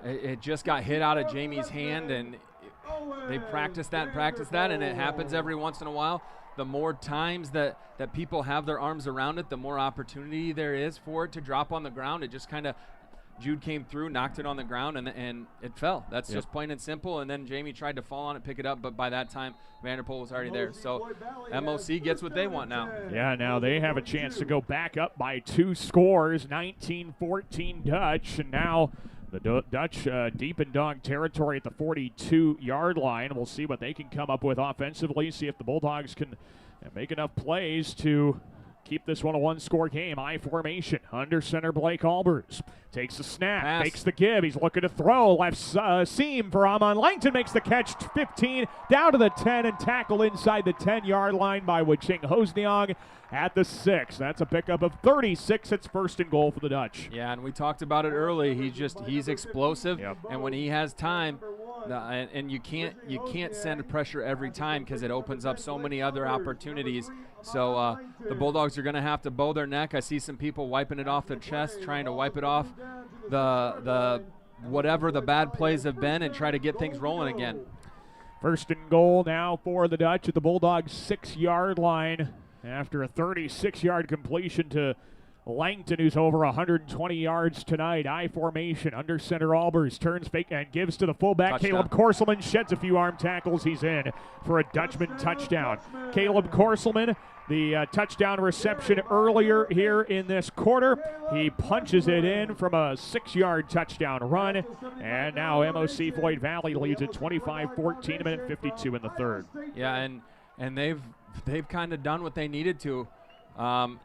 it just got hit out of Jamie's hand, and they practiced that, and it happens every once in a while. The more times that people have their arms around it, the more opportunity there is for it to drop on the ground. It just kind of, Jude came through, knocked it on the ground, and it fell. That's just plain and simple. And then Jamie tried to fall on it, pick it up, but by that time, Vanderpool was already there. So MOC gets what they want now. Yeah, now they have a chance to go back up by 2 scores, 19-14 Dutch, and now the Dutch deep in dog territory at the 42-yard line. We'll see what they can come up with offensively, see if the Bulldogs can make enough plays to keep this one a 1-score game. I formation. Under center, Blake Albers takes the snap, makes the give. He's looking to throw. Left seam for Amon Langton. Makes the catch. 15 down to the 10 and tackle inside the 10-yard line by Waching Hosniong at the 6. That's a pickup of 36. It's 1st and goal for the Dutch. Yeah, and we talked about it early. He's explosive, and when he has time, and you can't send pressure every time because it opens up so many other opportunities. So the Bulldogs are going to have to bow their neck. I see some people wiping it off their chest, trying to wipe it off the whatever the bad plays have been, and try to get things rolling again. 1st and goal now for the Dutch at the Bulldogs' 6-yard line after a 36-yard completion to Langton, who's over 120 yards tonight. I formation. Under center, Albers turns fake and gives to the fullback. Touchdown. Caleb Korselman sheds a few arm tackles. He's in for a Dutchman touchdown. Caleb Korselman, the touchdown reception earlier here in this quarter. He punches it in from a 6-yard touchdown run. And now MOC-Floyd Valley leads at 25-14, a minute 52 in the third. Yeah, and they've kind of done what they needed to.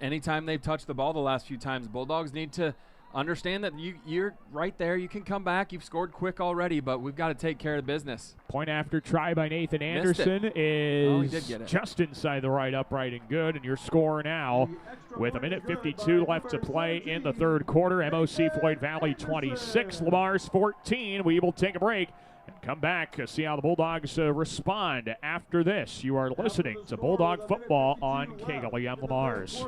Anytime they've touched the ball the last few times, Bulldogs need to understand that you're right there. You can come back. You've scored quick already, but we've got to take care of the business. Point after try by Nathan Anderson is he did get it. Just inside the right upright and good. And your score now with a minute 52 left to play in the third quarter. MOC-Floyd Valley 26, Lamar's 14. We will take a break and come back to see how the Bulldogs respond after this. You are listening to Bulldog Football on KLEM Lamar's.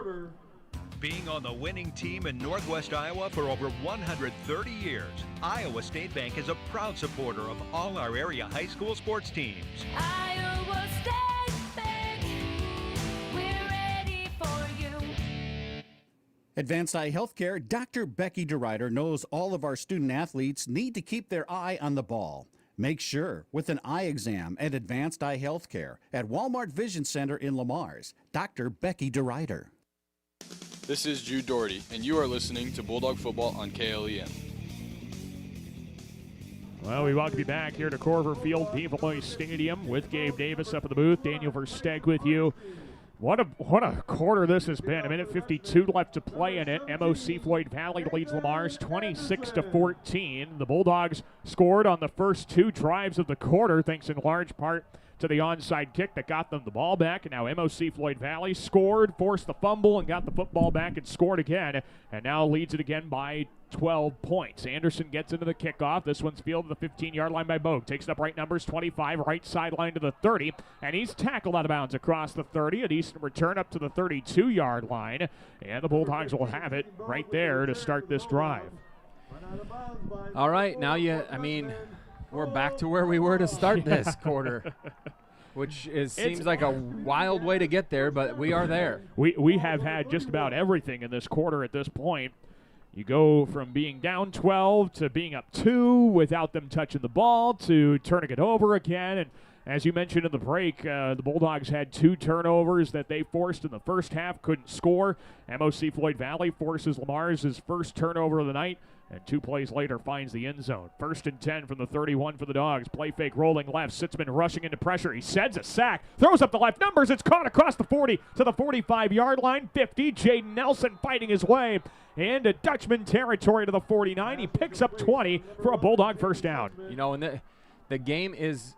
Being on the winning team in Northwest Iowa for over 130 years, Iowa State Bank is a proud supporter of all our area high school sports teams. Iowa State Bank, we're ready for you. Advanced Eye Healthcare, Dr. Becky DeRuyter knows all of our student athletes need to keep their eye on the ball. Make sure with an eye exam at Advanced Eye Healthcare at Walmart Vision Center in Lamar's. Dr. Becky DeRuyter. This is Jude Doherty, and you are listening to Bulldog Football on KLEM. Well, we welcome you back here to Corver Field, Beaverloy Stadium with Gabe Davis up in the booth. Daniel Versteg with you. What a quarter this has been. A minute 52 left to play in it. MOC-Floyd Valley leads Lamar's 26-14. The Bulldogs scored on the first 2 drives of the quarter, thanks in large part to the onside kick that got them the ball back. And now MOC-Floyd Valley scored, forced the fumble, and got the football back and scored again. And now leads it again by 12 points. Anderson gets into the kickoff. This one's fielded at the 15-yard line by Bogue. Takes it up right numbers, 25, right sideline to the 30. And he's tackled out of bounds across the 30. A decent return up to the 32-yard line. And the Bulldogs will have it right there to start this drive. All right, now we're back to where we were to start this quarter, which seems like a wild way to get there, but we are there. We have had just about everything in this quarter at this point. You go from being down 12 to being up 2 without them touching the ball to turning it over again. And as you mentioned in the break, the Bulldogs had 2 turnovers that they forced in the first half, couldn't score. MOC-Floyd Valley forces Lamar's first turnover of the night, and 2 plays later finds the end zone. 1st and 10 from the 31 for the Dogs. Play fake rolling left. Sitzman rushing into pressure. He sheds a sack. Throws up the left numbers. It's caught across the 40 to the 45-yard line. 50. Jaden Nelson fighting his way. into Dutchman territory to the 49. He picks up 20 for a Bulldog first down. You know, and the game is,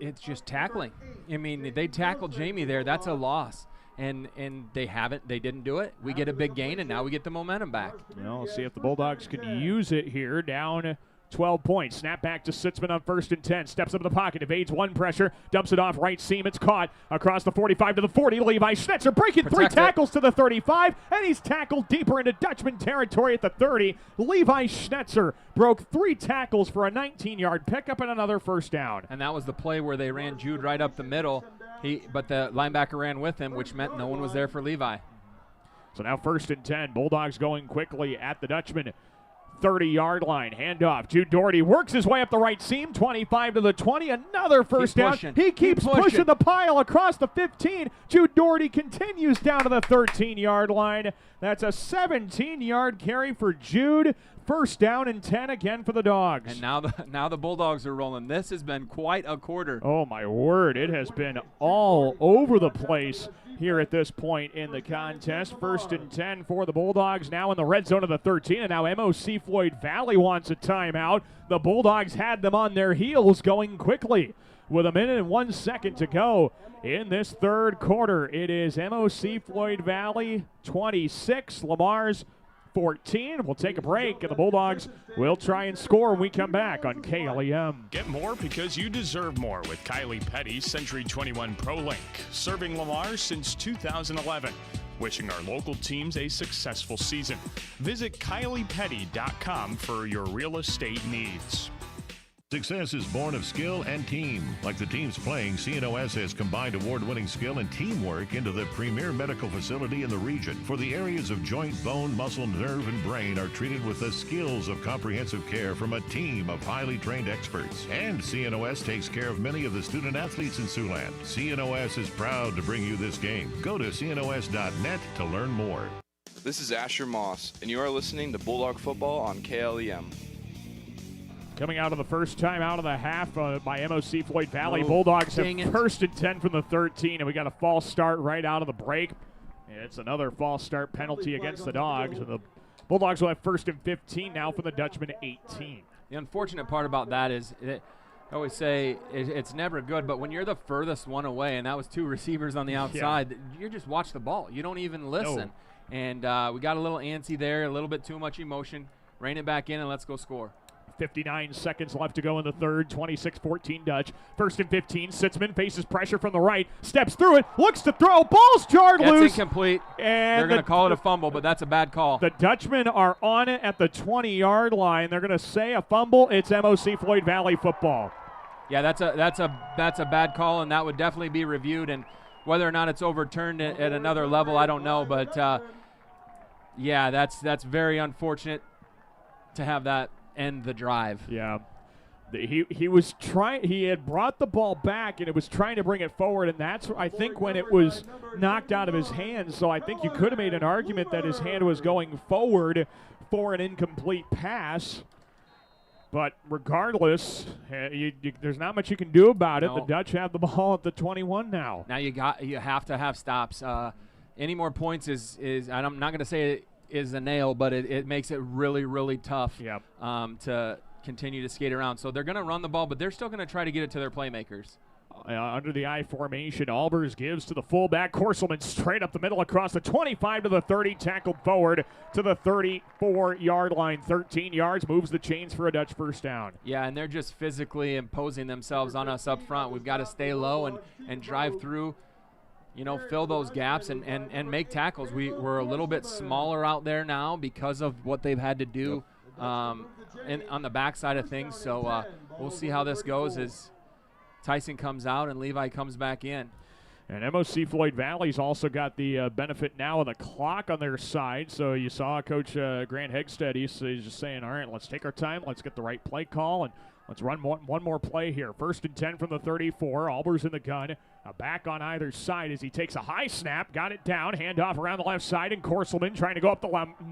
it's just tackling. I mean, they tackled Jamie there. That's a loss. And they didn't do it. We get a big gain, and now we get the momentum back. Well, we'll see if the Bulldogs can use it here. Down 12 points. Snap back to Sitzman on 1st and 10. Steps up in the pocket, evades one pressure, dumps it off right seam. It's caught across the 45 to the 40. Levi Schnitzer breaking three tackles to the 35, and he's tackled deeper into Dutchman territory at the 30. Levi Schnitzer broke 3 tackles for a 19-yard pickup and another first down. And that was the play where they ran Jude right up the middle. But the linebacker ran with him, which meant no one was there for Levi. So now 1st and 10. Bulldogs going quickly at the Dutchman 30-yard line. Handoff. Jude Doherty works his way up the right seam. 25 to the 20. Another first down. He keeps pushing the pile across the 15. Jude Doherty continues down to the 13-yard line. That's a 17-yard carry for Jude. First down and 10 again for the Dogs. And now the Bulldogs are rolling. This has been quite a quarter. Oh, my word. It has been all over the place here at this point in the contest. 1st and 10 for the Bulldogs, now in the red zone of the 13, and now MOC-Floyd Valley wants a timeout. The Bulldogs had them on their heels going quickly. With a minute and 1 second to go in this third quarter, it is MOC-Floyd Valley 26, Lamar's 14. We'll take a break, and the Bulldogs will try and score when we come back on KLEM. Get more because you deserve more with Kylie Petty's Century 21 ProLink, serving Lamar since 2011. Wishing our local teams a successful season. Visit KyliePetty.com for your real estate needs. Success is born of skill and team. Like the teams playing, CNOS has combined award-winning skill and teamwork into the premier medical facility in the region. For the areas of joint, bone, muscle, nerve, and brain are treated with the skills of comprehensive care from a team of highly trained experts. And CNOS takes care of many of the student athletes in Siouxland. CNOS is proud to bring you this game. Go to cnos.net to learn more. This is Asher Moss, and you are listening to Bulldog Football on KLEM. Coming out of the first time out of the half by MOC-Floyd Valley. Bulldogs have 1st and 10 from the 13, and we got a false start right out of the break. And it's another false start penalty against the Dogs. And the Bulldogs will have 1st and 15 now from the Dutchman 18. The unfortunate part about that is, I always say it's never good, but when you're the furthest one away, and that was 2 receivers on the outside, you just watch the ball. You don't even listen. No. And we got a little antsy there, a little bit too much emotion. Rein it back in, and let's go score. 59 seconds left to go in the third. 26-14 Dutch. 1st and 15. Sitzman faces pressure from the right. Steps through it. Looks to throw. Ball's jarred loose. That's incomplete. And they're going to call it a fumble, but that's a bad call. The Dutchmen are on it at the 20-yard line. They're going to say a fumble. It's MOC-Floyd Valley football. Yeah, that's a bad call, and that would definitely be reviewed. And whether or not it's overturned at another level, I don't know. But, yeah, that's very unfortunate to have that end the drive. Yeah. He was trying. He had brought the ball back, and it was trying to bring it forward, and that's, I think, when it was knocked out of his hands. So I think you could have made an argument that his hand was going forward for an incomplete pass. But regardless, there's not much you can do about it. The Dutch have the ball at the 21 now. Now you have to have stops. Any more points is and I'm not going to say it is a nail, but it makes it really, really tough to continue to skate around. So they're going to run the ball, but they're still going to try to get it to their playmakers. Under the I formation, Albers gives to the fullback. Korselman straight up the middle across the 25 to the 30, tackled forward to the 34-yard line. 13 yards, moves the chains for a Dutch first down. Yeah, and they're just physically imposing themselves on us up front. We've got to stay low and drive through, fill those gaps and make tackles. We're a little bit smaller out there now because of what they've had to do on the backside of things. So we'll see how this goes as Tyson comes out and Levi comes back in. And MOC-Floyd Valley's also got the benefit now of the clock on their side. So you saw Coach Grant Hegstead, he's just saying, all right, let's take our time, let's get the right play call, and let's run one more play here. 1st and 10 from the 34. Albers in the gun. A back on either side as he takes a high snap. Got it down. Handoff around the left side. And Korselman trying to go up the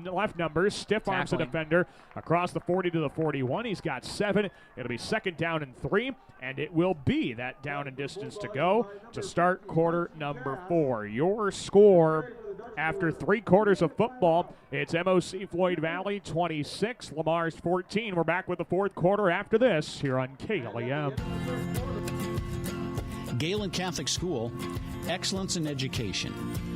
left numbers. Stiff arms the defender across the 40 to the 41. He's got 7. It'll be 2nd down and 3. And it will be that down and distance to go to start quarter number 4. Your score After 3 quarters of football, it's MOC-Floyd Valley 26, Lamar's 14. We're back with the 4th quarter after this here on KLEM. Galen Catholic School, excellence in education,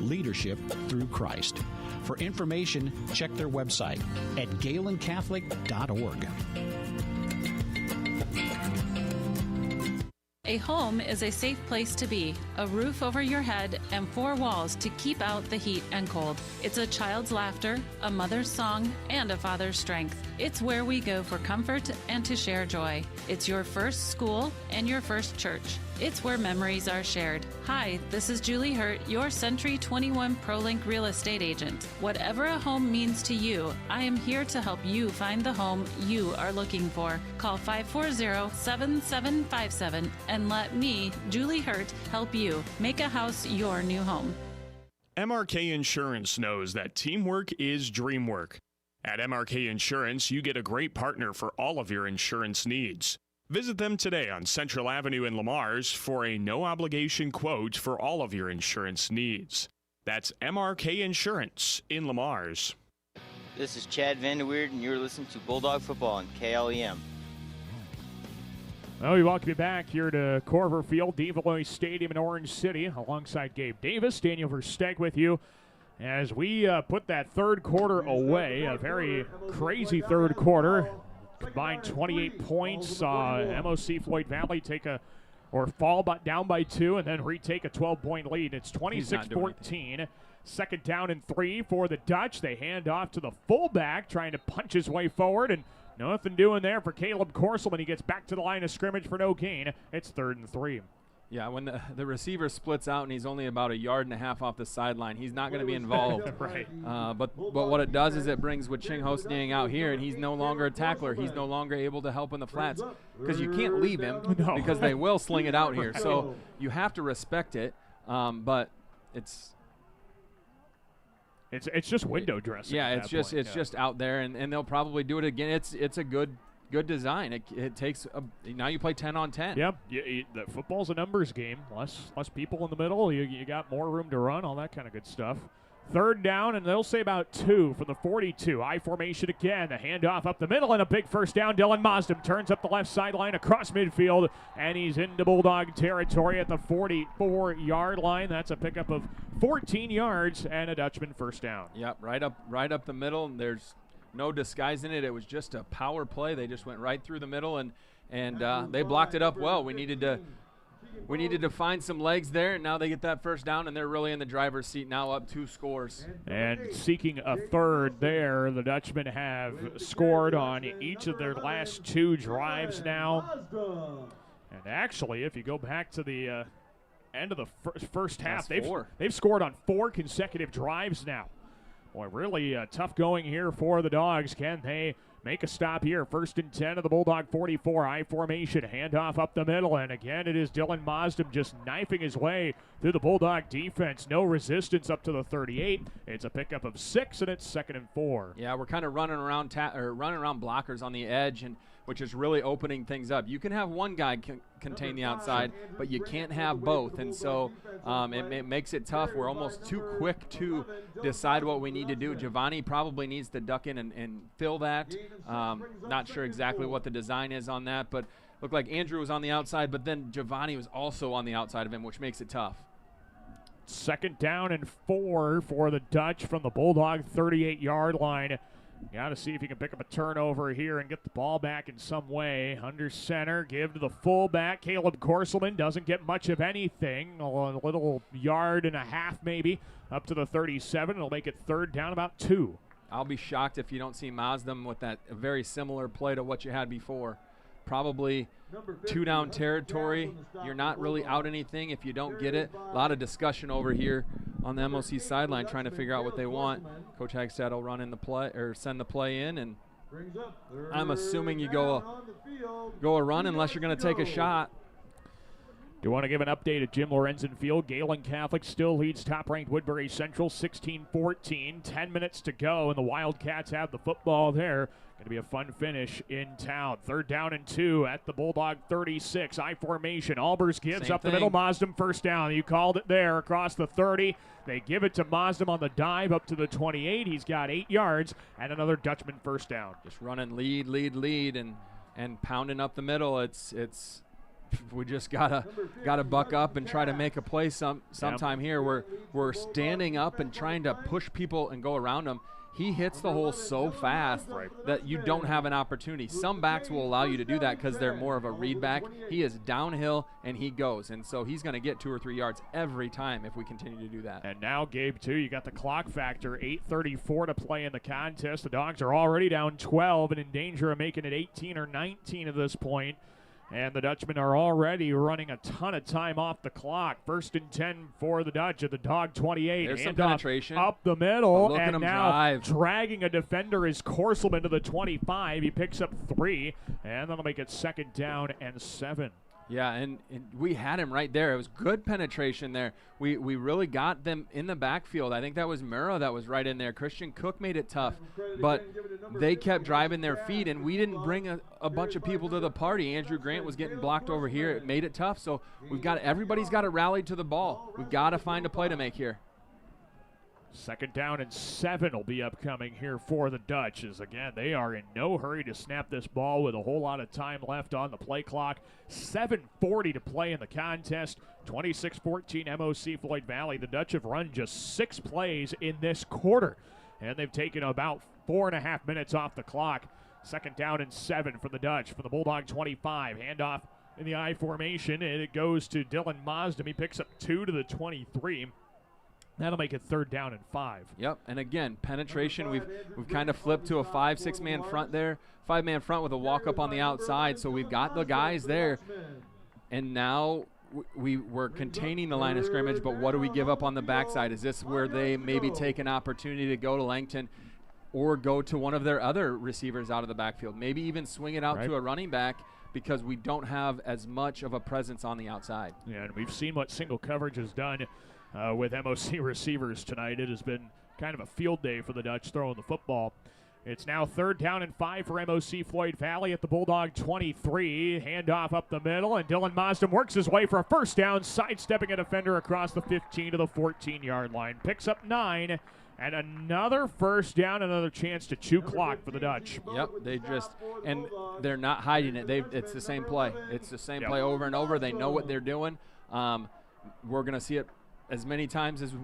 leadership through Christ. For information, check their website at galencatholic.org. A home is a safe place to be, a roof over your head, and 4 walls to keep out the heat and cold. It's a child's laughter, a mother's song, and a father's strength. It's where we go for comfort and to share joy. It's your first school and your first church. It's where memories are shared. Hi, this is Julie Hurt, your Century 21 ProLink real estate agent. Whatever a home means to you, I am here to help you find the home you are looking for. Call 540-7757 and let me, Julie Hurt, help you make a house your new home. MRK Insurance knows that teamwork is dream work. At MRK Insurance, you get a great partner for all of your insurance needs. Visit them today on Central Avenue in Lamar's for a no-obligation quote for all of your insurance needs. That's MRK Insurance in Lamar's. This is Chad Vanderweerd, and you're listening to Bulldog Football on KLEM. Well, we welcome you back here to Corver Field, Develois Stadium in Orange City, alongside Gabe Davis, Daniel Versteg with you. As we put that 3rd quarter away, a very crazy 3rd quarter. Combined 28 points. MOC-Floyd Valley fall down by 2 and then retake a 12-point lead. It's 26-14. 2nd down and 3 for the Dutch. They hand off to the fullback, trying to punch his way forward, and nothing doing there for Caleb Corselman. He gets back to the line of scrimmage for no gain. It's 3rd and 3. Yeah, when the receiver splits out and he's only about 1.5 yards off the sideline, he's not going to be involved. Right. But what it does is it brings Waching Hosting out here, and he's no longer a tackler. He's no longer able to help in the flats because you can't leave him because they will sling it out here. So you have to respect it, but it's just window dressing. Yeah, it's just out there, and they'll probably do it again. It's a good design. It takes now you play 10 on 10. Yep. The football's a numbers game. Less people in the middle. You got more room to run. All that kind of good stuff. 3rd down, and they'll say about 2 from the 42. I formation again. The handoff up the middle, and a big first down. Dylan Mosdem turns up the left sideline across midfield, and he's into Bulldog territory at the 44-yard line. That's a pickup of 14 yards and a Dutchman first down. Yep, right up the middle, and there's no disguising it. It was just a power play. They just went right through the middle, and they blocked it up well. We needed to find some legs there, and now they get that first down, and they're really in the driver's seat now, up 2 scores. And seeking a 3rd there, the Dutchmen have scored on each of their last 2 drives now. And actually, if you go back to the end of the first half, they've scored on 4 consecutive drives now. Boy, really tough going here for the Dogs. Can they make a stop here? 1st and 10 of the Bulldog 44. I formation, handoff up the middle, and again it is Dylan Mosdem just knifing his way through the Bulldog defense. No resistance up to the 38. It's a pickup of 6, and it's 2nd and 4. Yeah, we're kind of running around blockers on the edge, and which is really opening things up. You can have one guy contain the outside, but you can't have both, and so it makes it tough. We're almost too quick to decide what we need to do. Giovanni probably needs to duck in and fill that. Not sure exactly what the design is on that, but looked like Andrew was on the outside, but then Giovanni was also on the outside of him, which makes it tough. 2nd down and 4 for the Dutch from the Bulldog 38-yard line. Got to see if you can pick up a turnover here and get the ball back in some way. Under center, give to the fullback. Caleb Corselman doesn't get much of anything. A little 1.5 yards maybe up to the 37. It'll make it 3rd down, about 2. I'll be shocked if you don't see Mosdem with that very similar play to what you had before. Probably 2 down territory. You're not really out anything if you don't get it. A lot of discussion over here on the MOC sideline trying to figure out what they want. Coach Hagstad will run in the play or send the play in, and I'm assuming you go a run unless you're going to take a shot. Do want to give an update at Jim Lorenzen Field. Galen Catholic still leads top-ranked Woodbury Central 16-14. 10 minutes to go, and the Wildcats have the football there. Going to be a fun finish in town. 3rd down and 2 at the Bulldog 36. I formation. Albers gives up the middle. Maasdam first down. You called it there across the 30. They give it to Maasdam on the dive up to the 28. He's got 8 yards and another Dutchman first down. Just running lead, and pounding up the middle. It's we just gotta buck up and try to make a play sometime here. We're standing up and trying to push people and go around them. He hits the hole so fast that you don't have an opportunity. Some backs will allow you to do that because they're more of a read back. He is downhill and he goes, and so he's going to get 2 or 3 yards every time if we continue to do that. And now, Gabe, too, you got the clock factor. 8:34 to play in the contest. The Dogs are already down 12 and in danger of making it 18 or 19 at this point. And the Dutchmen are already running a ton of time off the clock. 1st and 10 for the Dutch at the Dog 28. There's some penetration. Up the middle. Look at and him now drive. dragging a defender is Corselman to the 25. He picks up 3. And that'll make it 2nd down and 7. Yeah, and we had him right there. It was good penetration there. We really got them in the backfield. I think that was Murrah that was right in there. Christian Cook made it tough, but they kept driving their feet, and we didn't bring a bunch of people to the party. Andrew Grant was getting blocked over here. It made it tough, so everybody's got to rally to the ball. We've got to find a play to make here. 2nd down and 7 will be upcoming here for the Dutch, as again, they are in no hurry to snap this ball with a whole lot of time left on the play clock. 7:40 to play in the contest. 26-14 MOC-Floyd Valley. The Dutch have run just 6 plays in this quarter, and they've taken about 4.5 minutes off the clock. 2nd down and 7 for the Dutch. For the Bulldog 25, handoff in the I formation, and it goes to Dylan Maasdam. He picks up 2 to the 23. That'll make it 3rd down and 5. Yep, and again, penetration. We've kind of flipped to a 5-6 man front there, 5-man front with a walk up on the outside. So we've got the guys there, and now we're containing the line of scrimmage. But what do we give up on the backside? Is this where they maybe take an opportunity to go to Langton, or go to one of their other receivers out of the backfield? Maybe even swing it out to a running back, because we don't have as much of a presence on the outside. Yeah, and we've seen what single coverage has done with MOC receivers tonight. It has been kind of a field day for the Dutch throwing the football. It's now 3rd down and 5 for MOC-Floyd Valley at the Bulldog 23. Handoff up the middle, and Dylan Maasdam works his way for a first down, sidestepping a defender across the 15 to the 14-yard line. Picks up 9, and another first down, another chance to chew clock for the Dutch. Yep, and they're not hiding it. It's the same play. It's the same play over and over. They know what they're doing. We're going to see it as many times as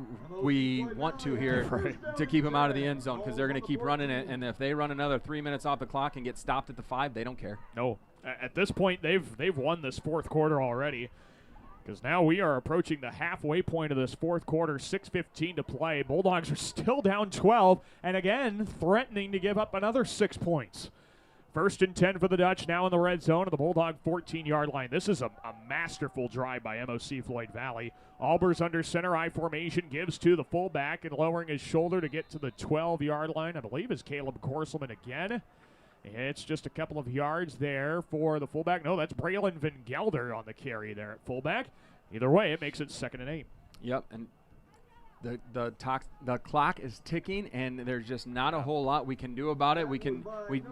we want to here to keep them out of the end zone, because they're going to keep running it. And if they run another 3 minutes off the clock and get stopped at the 5, they don't care. No. At this point, they've won this 4th quarter already, because now we are approaching the halfway point of this 4th quarter. 6:15 to play. Bulldogs are still down 12, and again threatening to give up another 6 points. 1st and 10 for the Dutch, now in the red zone at the Bulldog 14-yard line. This is a masterful drive by MOC-Floyd Valley. Albers under center, I formation, gives to the fullback, and lowering his shoulder to get to the 12-yard line, I believe, is Caleb Corselman again. It's just a couple of yards there for the fullback. No, that's Braylon Van Gelder on the carry there at fullback. Either way, it makes it 2nd and 8. Yep, and the clock is ticking, and there's just not a whole lot we can do about it. We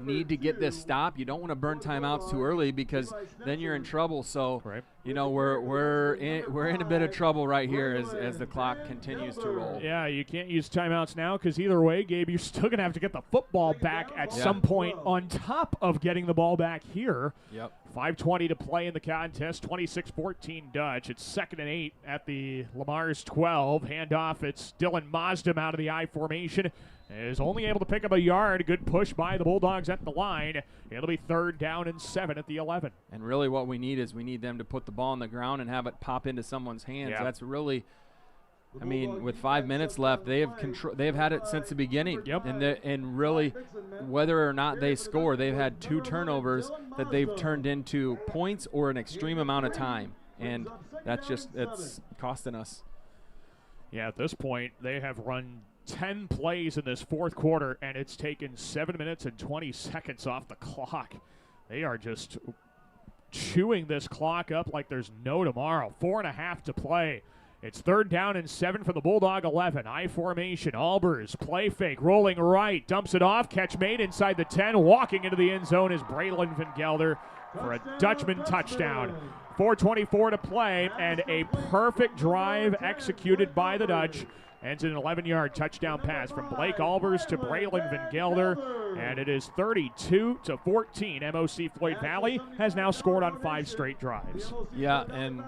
need to get this stopped. You don't want to burn timeouts too early, because then you're in trouble. So we're in a bit of trouble right here as the clock continues to roll. Yeah, you can't use timeouts now, because either way, Gabe, you're still going to have to get the football back at some point on top of getting the ball back here. Yep. 5:20 to play in the contest. 26-14 Dutch. It's 2nd and 8 at the Lamar's 12. Handoff. It's Dylan Maasdam out of the I formation. Is only able to pick up a yard. Good push by the Bulldogs at the line. It'll be 3rd down and 7 at the 11. And really what we need is them to put the ball on the ground and have it pop into someone's hands. Yeah. That's really, I mean, with 5 minutes left, they have had it since the beginning. Yep. And really, whether or not they score, they've had 2 turnovers that they've turned into points or an extreme amount of time. And it's costing us. Yeah, at this point, they have run 10 plays in this 4th quarter, and it's taken 7 minutes and 20 seconds off the clock. They are just chewing this clock up like there's no tomorrow. 4.5 to play. It's 3rd down and 7 for the Bulldog 11. I formation. Albers, play fake, rolling right, dumps it off. Catch made inside the 10. Walking into the end zone is Braylon Van Gelder for a Dutchman touchdown. 4:24 to play, and a perfect drive executed by the Dutch. Ends in an 11-yard touchdown pass from Blake Albers to Braylon Van Gelder, and it is 32-14. MOC-Floyd Valley has now scored on 5 straight drives. Yeah, and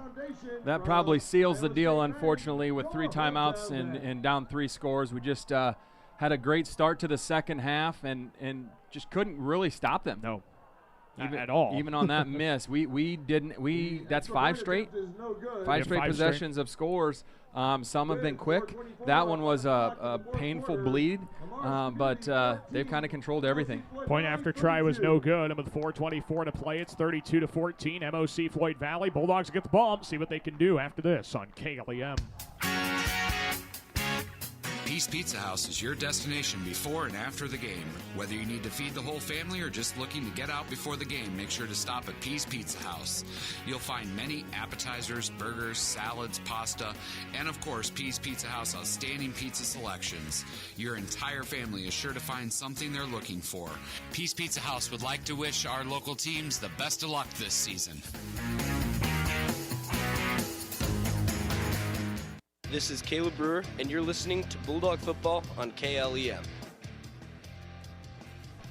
that probably seals the deal, unfortunately, with 3 timeouts and down 3 scores. We just had a great start to the second half and just couldn't really stop them. No. Even, at all. Even on that miss, that's 5 straight possessions of scores. Some have been quick. That one was a painful bleed, but they've kind of controlled everything. Point after try was no good, and with 4:24 to play, it's 32-14. MOC-Floyd Valley. Bulldogs get the ball. See what they can do after this on KLEM. Peace Pizza House is your destination before and after the game. Whether you need to feed the whole family or just looking to get out before the game, make sure to stop at Peace Pizza House. You'll find many appetizers, burgers, salads, pasta, and of course, Peace Pizza House outstanding pizza selections. Your entire family is sure to find something they're looking for. Peace Pizza House would like to wish our local teams the best of luck this season. This is Caleb Brewer, and you're listening to Bulldog Football on KLEM.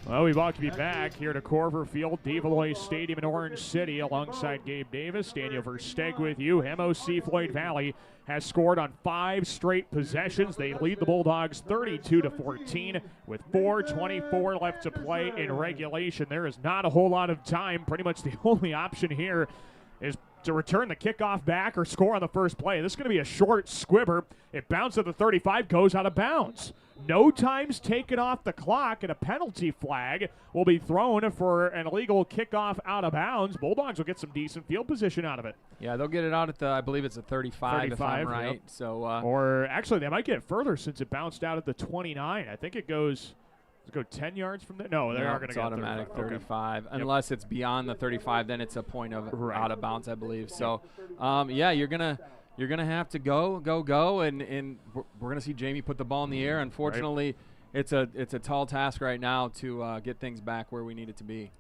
Well, we welcome you back here to Corver Field, Develois Stadium in Orange City, alongside Gabe Davis. Daniel Versteg with you. MOC-Floyd Valley has scored on 5 straight possessions. They lead the Bulldogs 32-14 with 4:24 left to play in regulation. There is not a whole lot of time. Pretty much the only option here is to return the kickoff back or score on the first play. This is going to be a short squibber. It bounced at the 35, goes out of bounds. No time's taken off the clock, and a penalty flag will be thrown for an illegal kickoff out of bounds. Bulldogs will get some decent field position out of it. Yeah, they'll get it out at I believe it's a 35 if I'm right. Yep. So, or actually, they might get it further since it bounced out at the 29. I think it goes... Does it go 10 yards from there? No, they are going to get automatic 35. Okay. Unless it's beyond the 35, then it's a point of out of bounds, I believe. So, yeah, you're gonna have to go, and we're gonna see Jamie put the ball in the air. Unfortunately, it's a tall task right now to get things back where we need it to be.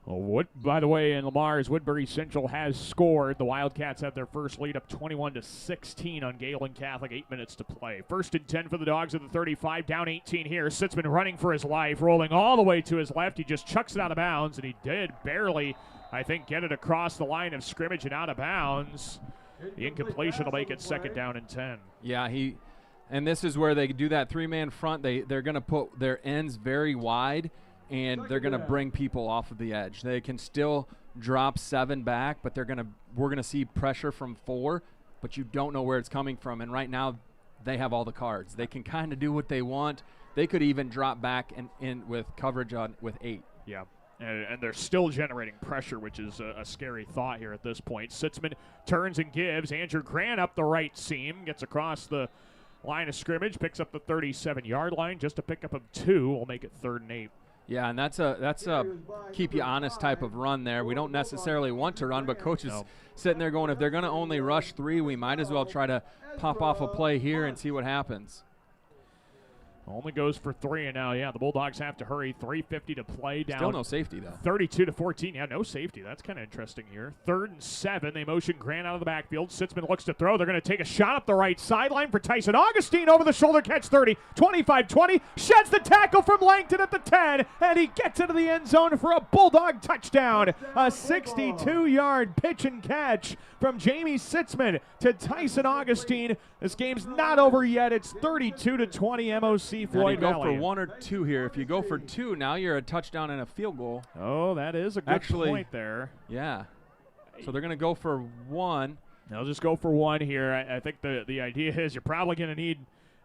Well, by the way, in Lamar's, Woodbury Central has scored. The Wildcats have their first lead up 21-16 on Galen Catholic. 8 minutes to play. 1st and 10 for the Dogs at the 35. Down 18 here. Sitzman running for his life, rolling all the way to his left. He just chucks it out of bounds, and he did barely, I think, get it across the line of scrimmage and out of bounds. The incompletion will make it 2nd down and 10. Yeah, and this is where they do that 3-man front. They're going to put their ends very wide, and they're going to bring people off of the edge. They can still drop 7 back, but we're going to see pressure from 4, but you don't know where it's coming from. And right now, they have all the cards. They can kind of do what they want. They could even drop back and in with coverage with 8. Yeah. And they're still generating pressure, which is a scary thought here at this point. Sitzman turns and gives. Andrew Grant up the right seam, gets across the line of scrimmage, picks up the 37-yard line. Just a pickup of 2 will make it 3rd and 8. Yeah, and that's a keep you honest type of run there. We don't necessarily want to run, but coach is sitting there going, if they're going to only rush 3, we might as well try to pop off a play here and see what happens. Only goes for 3, and now, the Bulldogs have to hurry. 3:50 to play. Down. Still no safety, though. 32-14. Yeah, no safety. That's kind of interesting here. 3rd and 7. They motion Grant out of the backfield. Sitzman looks to throw. They're going to take a shot up the right sideline for Tyson Augustine. Over the shoulder catch 30. 25-20. Sheds the tackle from Langton at the 10, and he gets into the end zone for a Bulldog touchdown. A 62-yard pitch and catch from Jamie Sitzman to Tyson Augustine. This game's not over yet. It's 32-20 MOC-Floyd Valley. Go for 1 or 2 here. If you go for 2, now you're a touchdown and a field goal. Oh, that is a good point there. Yeah. So they're going to go for 1. They'll just go for 1 here. I think the idea is you're probably going to need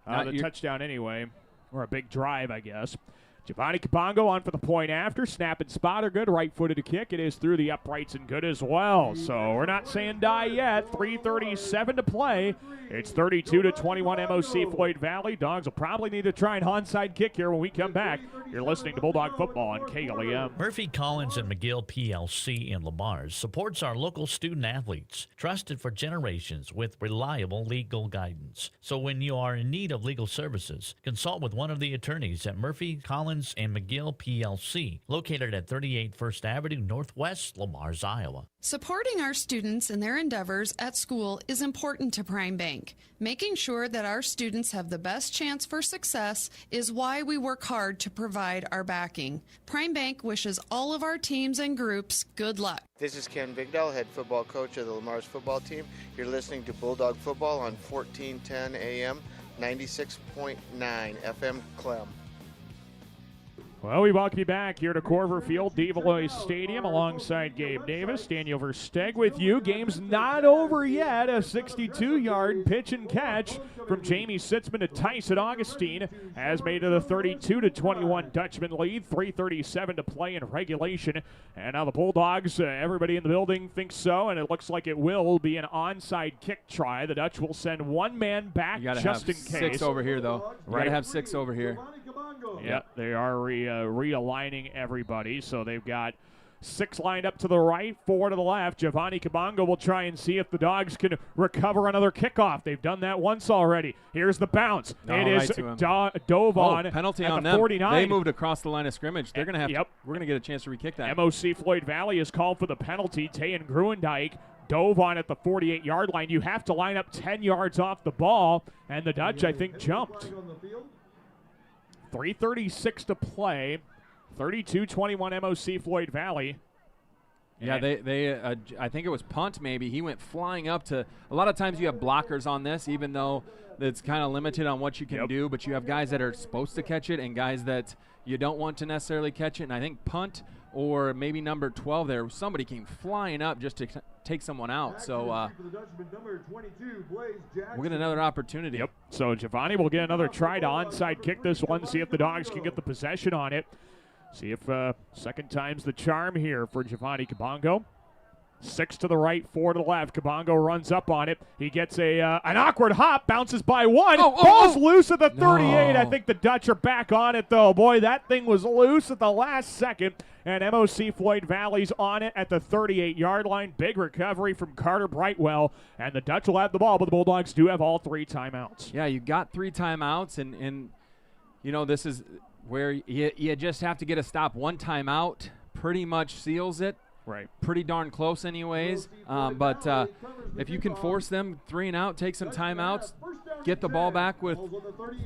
the touchdown anyway, or a big drive, I guess. Giovanni Kabongo on for the point after. Snap and spot are good. Right-footed to kick. It is through the uprights and good as well. So we're not saying die yet. 3:37 to play. It's 32-21 MOC-Floyd Valley. Dogs will probably need to try an onside kick here when we come back. You're listening to Bulldog Football on KLEM. Murphy Collins and McGill PLC in Lamar supports our local student athletes, trusted for generations with reliable legal guidance. So when you are in need of legal services, consult with one of the attorneys at Murphy Collins and McGill PLC, located at 38 First Avenue Northwest, Lamars, Iowa. Supporting our students in their endeavors at school is important to Prime Bank. Making sure that our students have the best chance for success is why we work hard to provide our backing. Prime Bank wishes all of our teams and groups good luck. This is Ken Bigdahl, head football coach of the Lamar's football team. You're listening to Bulldog Football on 1410 AM, 96.9 FM Clem. Well, we welcome you back here to Corver Field, Develois Stadium, alongside Gabe Davis. Daniel Versteg with you. Game's not over yet. A 62-yard pitch and catch from Jamie Sitzman to Tyson Augustine has made it a 32-21 Dutchman lead. 3:37 to play in regulation. And now the Bulldogs, everybody in the building thinks so, and it looks like it will be an onside kick try. The Dutch will send one man back just in case. 6 over here, though. You got to have 6 over here. Yep, they are realigning everybody. So they've got 6 lined up to the right, 4 to the left. Giovanni Kabongo will try and see if the Dogs can recover another kickoff. They've done that once already. Here's the bounce. It is dove on penalty at on the them. 49. They moved across the line of scrimmage. They're going to have. We're going to get a chance to re-kick that. MOC-Floyd Valley has called for the penalty. Tayan Gruendijk dove on at the 48-yard line. You have to line up 10 yards off the ball, and the Dutch, I think, jumped. 3:36 to play. 32-21 MOC-Floyd Valley. Yeah, I think it was punt maybe. He went flying up to – a lot of times you have blockers on this, even though it's kind of limited on what you can do, but you have guys that are supposed to catch it and guys that you don't want to necessarily catch it. And I think punt or maybe number 12 there, somebody came flying up just to take someone out. So we'll get another opportunity. Yep. So Giovanni will get another try to onside kick this one, see if the Dogs can get the possession on it. See if second time's the charm here for Giovanni Kabongo. 6 to the right, 4 to the left. Kabongo runs up on it. He gets an awkward hop, bounces by one. Ball's loose at the 38. I think the Dutch are back on it, though. Boy, that thing was loose at the last second. And MOC-Floyd Valley's on it at the 38-yard line. Big recovery from Carter Brightwell. And the Dutch will have the ball, but the Bulldogs do have all 3 timeouts. Yeah, you got 3 timeouts, and you know, this is where you just have to get a stop. 1 timeout pretty much seals it. Right. Pretty darn close anyways. But if you can force them 3 and out, take some timeouts, get the ball back with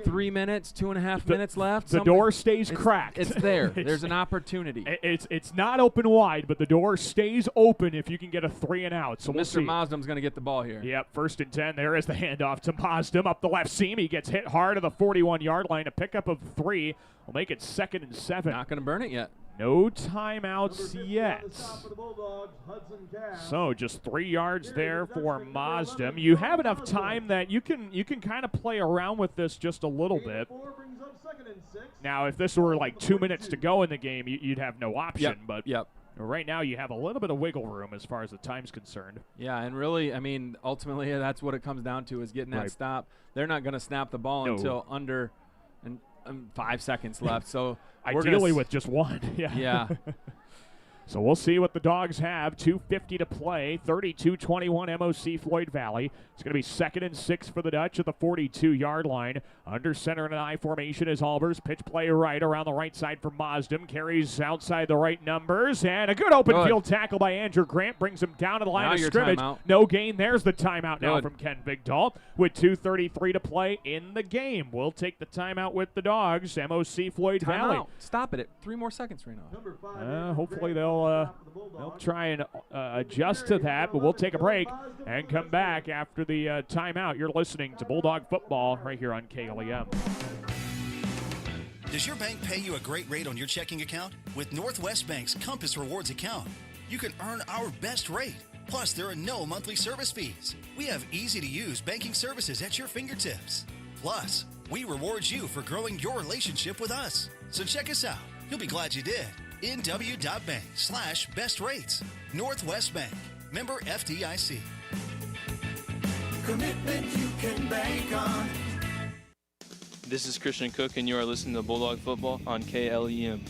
3 minutes, 2.5 minutes left. The door stays cracked. It's there. There's an opportunity. It's not open wide, but the door stays open if you can get a 3 and out. So we'll see. Mr. Mazdam's going to get the ball here. Yep, 1st and 10. There is the handoff to Mazdam up the left seam. He gets hit hard at the 41-yard line. A pickup of 3 will make it 2nd and 7. Not going to burn it yet. No timeouts yet. So just 3 yards there for Mazdam. You have enough time that you can kind of play around with this just a little bit. Now, if this were like 2 minutes to go in the game, you'd have no option. But right now you have a little bit of wiggle room as far as the time's concerned. Yeah, and really, I mean, ultimately that's what it comes down to is getting that stop. They're not going to snap the ball until under 5 seconds left. So ideally with just 1. Yeah. So we'll see what the Dogs have. 2:50 to play. 32-21 MOC-Floyd Valley. It's going to be 2nd and 6 for the Dutch at the 42-yard line. Under center in an I formation is Albers. Pitch play right around the right side for Mazdam. Carries outside the right numbers. And a good open field tackle by Andrew Grant brings him down to the line of scrimmage. No gain. There's the timeout now from Ken Bigdahl with 2:33 to play in the game. We'll take the timeout with the Dogs. MOC-Floyd Valley. Stop it at 3 more seconds, Reno. Hopefully they'll try and adjust to that, but we'll take a break and come back after the timeout. You're listening to Bulldog Football right here on KLEM. Does your bank pay you a great rate on your checking account? With Northwest Bank's Compass Rewards account, you can earn our best rate. Plus, there are no monthly service fees. We have easy-to-use banking services at your fingertips. Plus, we reward you for growing your relationship with us. So check us out. You'll be glad you did. nw.bank/best rates. Northwest Bank. Member FDIC. Commitment you can bank on. This is Christian Cook, and you are listening to Bulldog Football on KLEM.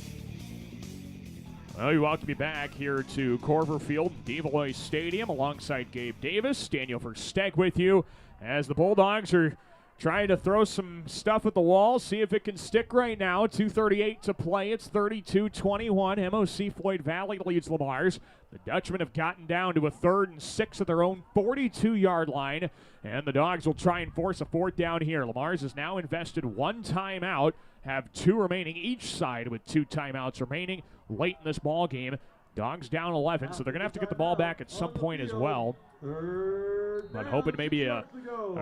Well, we welcome you back here to Corver Field, Develois Stadium, alongside Gabe Davis. Daniel Versteg with you as the Bulldogs are trying to throw some stuff at the wall, see if it can stick right now. 2:38 to play. It's 32-21. MOC-Floyd Valley leads Lamar's. The Dutchmen have gotten down to a 3rd and 6 at their own 42-yard line, and the Dogs will try and force a 4th down here. Lamar's has now invested 1 timeout, have 2 remaining each side with 2 timeouts remaining late in this ball game. Dogs down 11, so they're going to have to get the ball back at some point as well. But hoping maybe a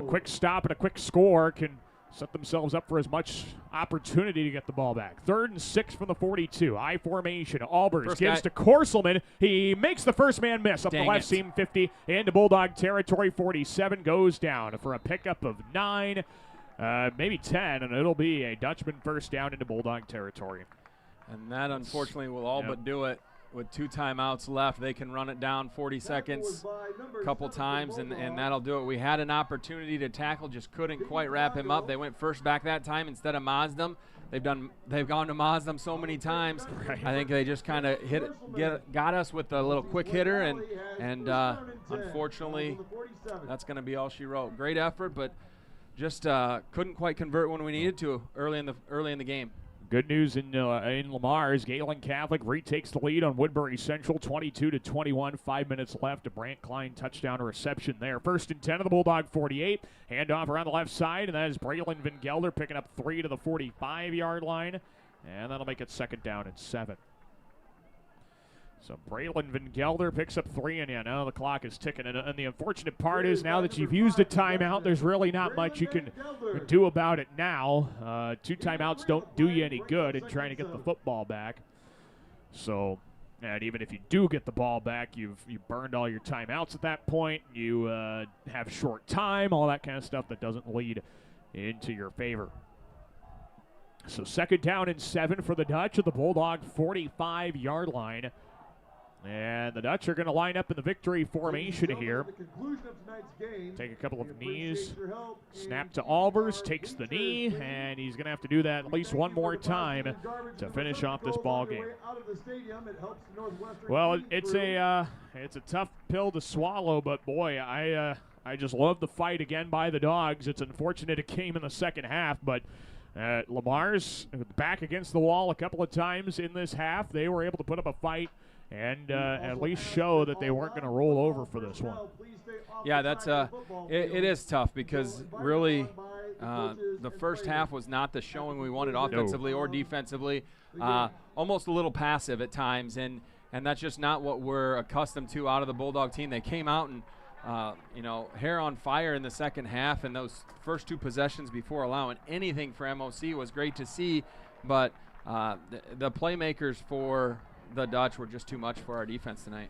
quick stop and a quick score can set themselves up for as much opportunity to get the ball back. 3rd and 6 from the 42. I formation. Albers gives to Korselman. He makes the first man miss up the left seam 50 into Bulldog territory. 47 goes down for a pickup of 9, maybe 10, and it'll be a Dutchman first down into Bulldog territory. And that, unfortunately, will all but do it. With 2 timeouts left, they can run it down 40 seconds a couple times, and that'll do it. We had an opportunity to tackle, just couldn't quite wrap him up. They went first back that time instead of Mazdam. They've gone to Mazdam so many times. Right. I think they just kind of got us with a little quick hitter, and unfortunately, that's going to be all she wrote. Great effort, but just couldn't quite convert when we needed to early in the game. Good news in Lamar's. Galen Catholic retakes the lead on Woodbury Central, 22-21. 5 minutes left. A Brant Klein touchdown reception there. 1st and 10 of the Bulldog 48. Handoff around the left side, and that is Braylon Van Gelder picking up 3 to the 45-yard line, and that'll make it 2nd down and 7. So Braylon Van Gelder picks up 3, and now the clock is ticking. And the unfortunate part is now that you've used a timeout, there's really not much you can do about it now. 2 timeouts don't do you any good in trying to get the football back. So, and even if you do get the ball back, you've burned all your timeouts at that point. You have short time, all that kind of stuff that doesn't lead into your favor. So 2nd down and 7 for the Dutch at the Bulldog 45-yard line. And the Dutch are going to line up in the victory formation here. Take a couple of knees. Snap to Albers, takes the knee, and he's going to have to do that at least one more time to finish off this ball game. Well, it's a tough pill to swallow, but boy, I just love the fight again by the Dogs. It's unfortunate it came in the second half, but Lamar's back against the wall a couple of times in this half. They were able to put up a fight and at least show that they weren't going to roll over for this one. Yeah, that's it is tough because really the first half was not the showing we wanted offensively or defensively. Almost a little passive at times, and that's just not what we're accustomed to out of the Bulldog team. They came out and hair on fire in the second half, and those first 2 possessions before allowing anything for MOC was great to see, but the playmakers for the Dutch were just too much for our defense tonight.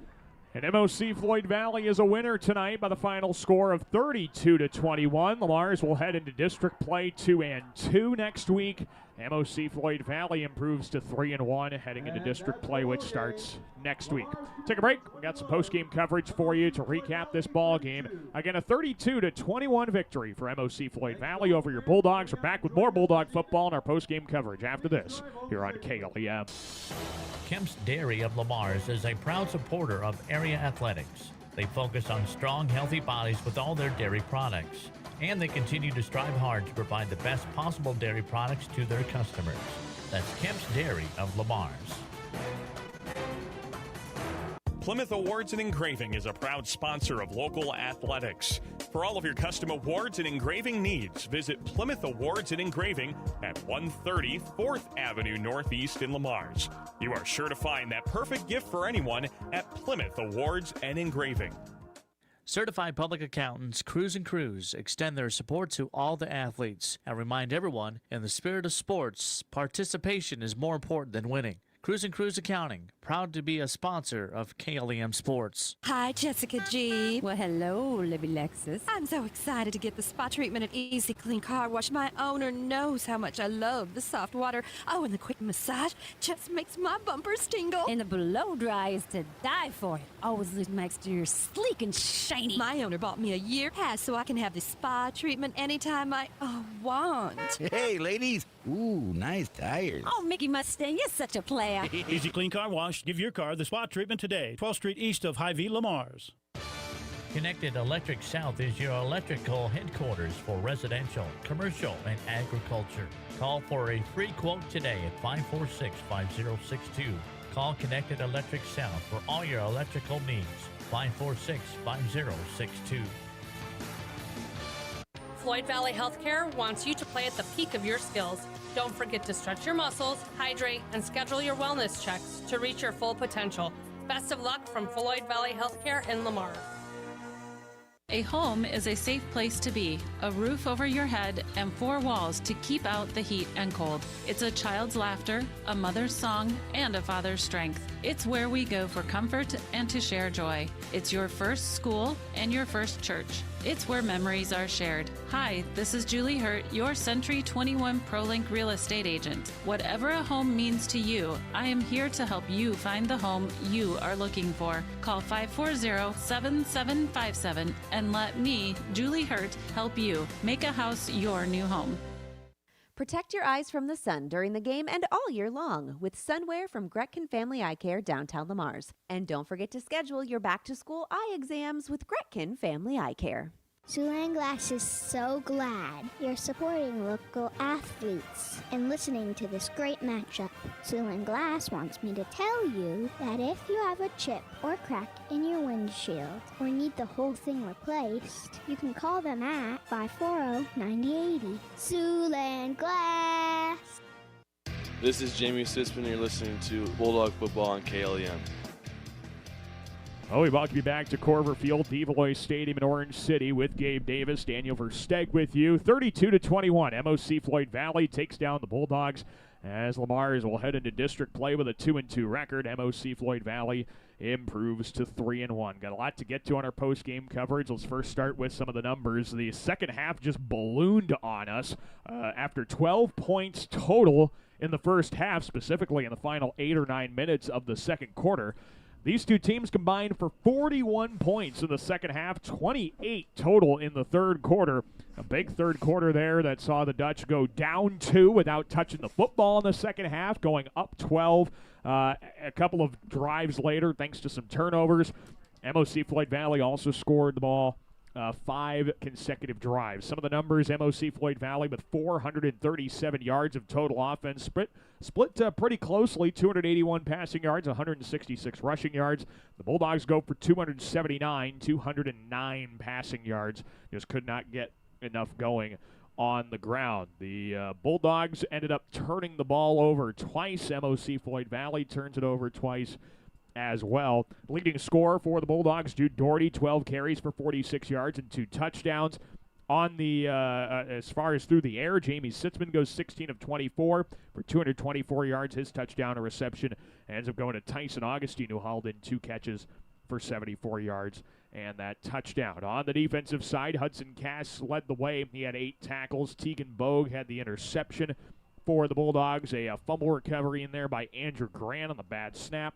And MOC-Floyd Valley is a winner tonight by the final score of 32-21. Lamar's will head into district play 2-2 next week. MOC-Floyd Valley improves to 3-1 heading into district play, which starts next week. Take a break. We got some post-game coverage for you to recap this ball game. Again, a 32-21 victory for MOC-Floyd Valley over your Bulldogs. We're back with more Bulldog football in our post-game coverage after this here on KLEM. Kemp's Dairy of Lamar's is a proud supporter of area athletics. They focus on strong, healthy bodies with all their dairy products. And they continue to strive hard to provide the best possible dairy products to their customers. That's Kemp's Dairy of Lamar's. Plymouth Awards and Engraving is a proud sponsor of local athletics. For all of your custom awards and engraving needs, visit Plymouth Awards and Engraving at 130 4th Avenue Northeast in Lamar's. You are sure to find that perfect gift for anyone at Plymouth Awards and Engraving. Certified public accountants Cruz & Cruz extend their support to all the athletes and remind everyone, in the spirit of sports, participation is more important than winning. Cruise and Cruise Accounting, proud to be a sponsor of KLEM Sports. Hi, Jessica G. Well, hello, Libby Lexus. I'm so excited to get the spa treatment at Easy Clean Car Wash. My owner knows how much I love the soft water. Oh, and the quick massage just makes my bumpers tingle. And the blow dry is to die for. It always leaves my exterior sleek and shiny. My owner bought me a year pass so I can have the spa treatment anytime I want. Hey, ladies. Ooh, nice tires. Oh, Mickey Mustang, you're such a player. Easy Clean Car Wash. Give your car the spot treatment today. 12th Street east of Hy-Vee, Lamar's. Connected Electric South is your electrical headquarters for residential, commercial, and agriculture. Call for a free quote today at 546-5062. Call Connected Electric South for all your electrical needs. 546-5062. Floyd Valley Healthcare wants you to play at the peak of your skills. Don't forget to stretch your muscles, hydrate, and schedule your wellness checks to reach your full potential. Best of luck from Floyd Valley Healthcare in Lamar. A home is a safe place to be, a roof over your head, and 4 walls to keep out the heat and cold. It's a child's laughter, a mother's song, and a father's strength. It's where we go for comfort and to share joy. It's your first school and your first church. It's where memories are shared. Hi, this is Julie Hurt, your Century 21 ProLink real estate agent. Whatever a home means to you, I am here to help you find the home you are looking for. Call 540-7757 and let me, Julie Hurt, help you make a house your new home. Protect your eyes from the sun during the game and all year long with sunwear from Gretkin Family Eye Care downtown Lamar's. And don't forget to schedule your back-to-school eye exams with Gretkin Family Eye Care. Siouxland Glass is so glad you're supporting local athletes and listening to this great matchup. Siouxland Glass wants me to tell you that if you have a chip or crack in your windshield or need the whole thing replaced, you can call them at 540-9080. Siouxland Glass. This is Jamie Sispin. You're listening to Bulldog Football on KLEM. We welcome you back to Corver Field, Develois Stadium in Orange City with Gabe Davis, Daniel Versteg with you. 32-21, MOC-Floyd Valley takes down the Bulldogs as Lamar's will head into district play with a 2-2 record. MOC-Floyd Valley improves to 3-1. Got a lot to get to on our post-game coverage. Let's first start with some of the numbers. The second half just ballooned on us after 12 points total in the first half, specifically in the final 8 or 9 minutes of the second quarter. These two teams combined for 41 points in the second half, 28 total in the third quarter. A big third quarter there that saw the Dutch go down 2 without touching the football in the second half, going up 12 a couple of drives later thanks to some turnovers. MOC-Floyd Valley also scored the ball 5 consecutive drives. Some of the numbers, MOC-Floyd Valley with 437 yards of total offense, split pretty closely, 281 passing yards, 166 rushing yards. The Bulldogs go for 209 passing yards. Just could not get enough going on the ground. The Bulldogs ended up turning the ball over twice. MOC-Floyd Valley turns it over twice as well. Leading scorer for the Bulldogs, Jude Doherty, 12 carries for 46 yards and 2 touchdowns. On the as far as through the air, Jamie Sitzman goes 16 of 24 for 224 yards. His touchdown and reception ends up going to Tyson Augustine, who hauled in 2 catches for 74 yards and that touchdown. On the defensive side, Hudson Cass led the way. He had 8 tackles. Tegan Bogue had the interception for the Bulldogs. A fumble recovery in there by Andrew Grant on the bad snap.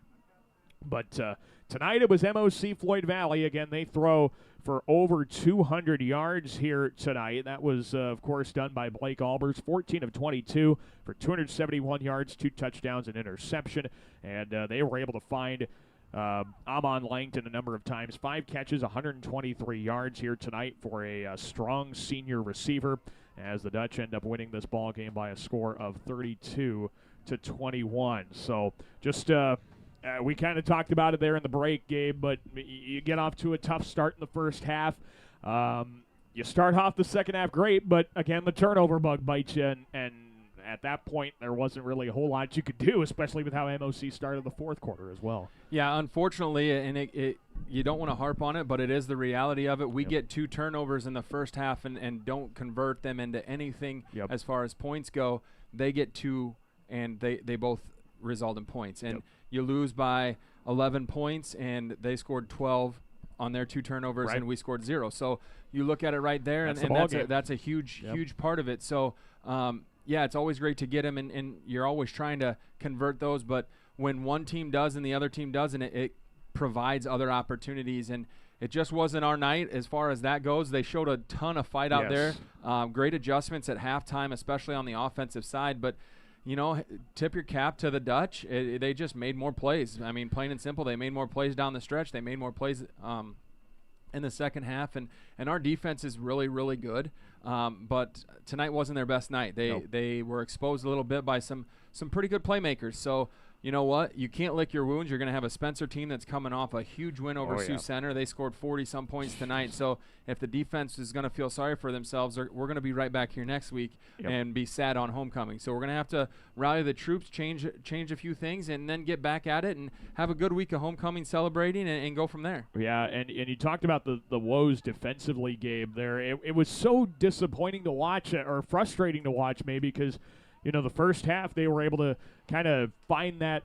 But tonight it was MOC-Floyd Valley. Again, they throw for over 200 yards here tonight. That was, of course, done by Blake Albers, 14 of 22 for 271 yards, 2 touchdowns, and interception. And they were able to find Amon Langton a number of times. 5 catches, 123 yards here tonight for a strong senior receiver as the Dutch end up winning this ball game by a score of 32-21. So just... we kind of talked about it there in the break, Gabe, but you get off to a tough start in the first half. You start off the second half great, but again, the turnover bug bites you, and at that point, there wasn't really a whole lot you could do, especially with how MOC started the fourth quarter as well. Yeah, unfortunately, and you don't want to harp on it, but it is the reality of it. We get 2 turnovers in the first half and don't convert them into anything as far as points go. They get 2, and they both result in points. And you lose by 11 points, and they scored 12 on their 2 turnovers, and we scored 0. So you look at it right there, that's a huge part of it. So, it's always great to get them, and you're always trying to convert those. But when one team does and the other team doesn't, it provides other opportunities. And it just wasn't our night as far as that goes. They showed a ton of fight out there. Great adjustments at halftime, especially on the offensive side. But, tip your cap to the Dutch. They just made more plays. I mean, plain and simple, they made more plays down the stretch. They made more plays in the second half. And our defense is really, really good. But tonight wasn't their best night. They were exposed a little bit by some pretty good playmakers. So, you know what? You can't lick your wounds. You're going to have a Spencer team that's coming off a huge win over Sioux Center. They scored 40-some points tonight. So if the defense is going to feel sorry for themselves, we're going to be right back here next week and be sad on homecoming. So we're going to have to rally the troops, change a few things, and then get back at it and have a good week of homecoming celebrating and go from there. Yeah, and you talked about the woes defensively, Gabe, there. It was so disappointing to watch, or frustrating to watch maybe, because the first half they were able to kind of find that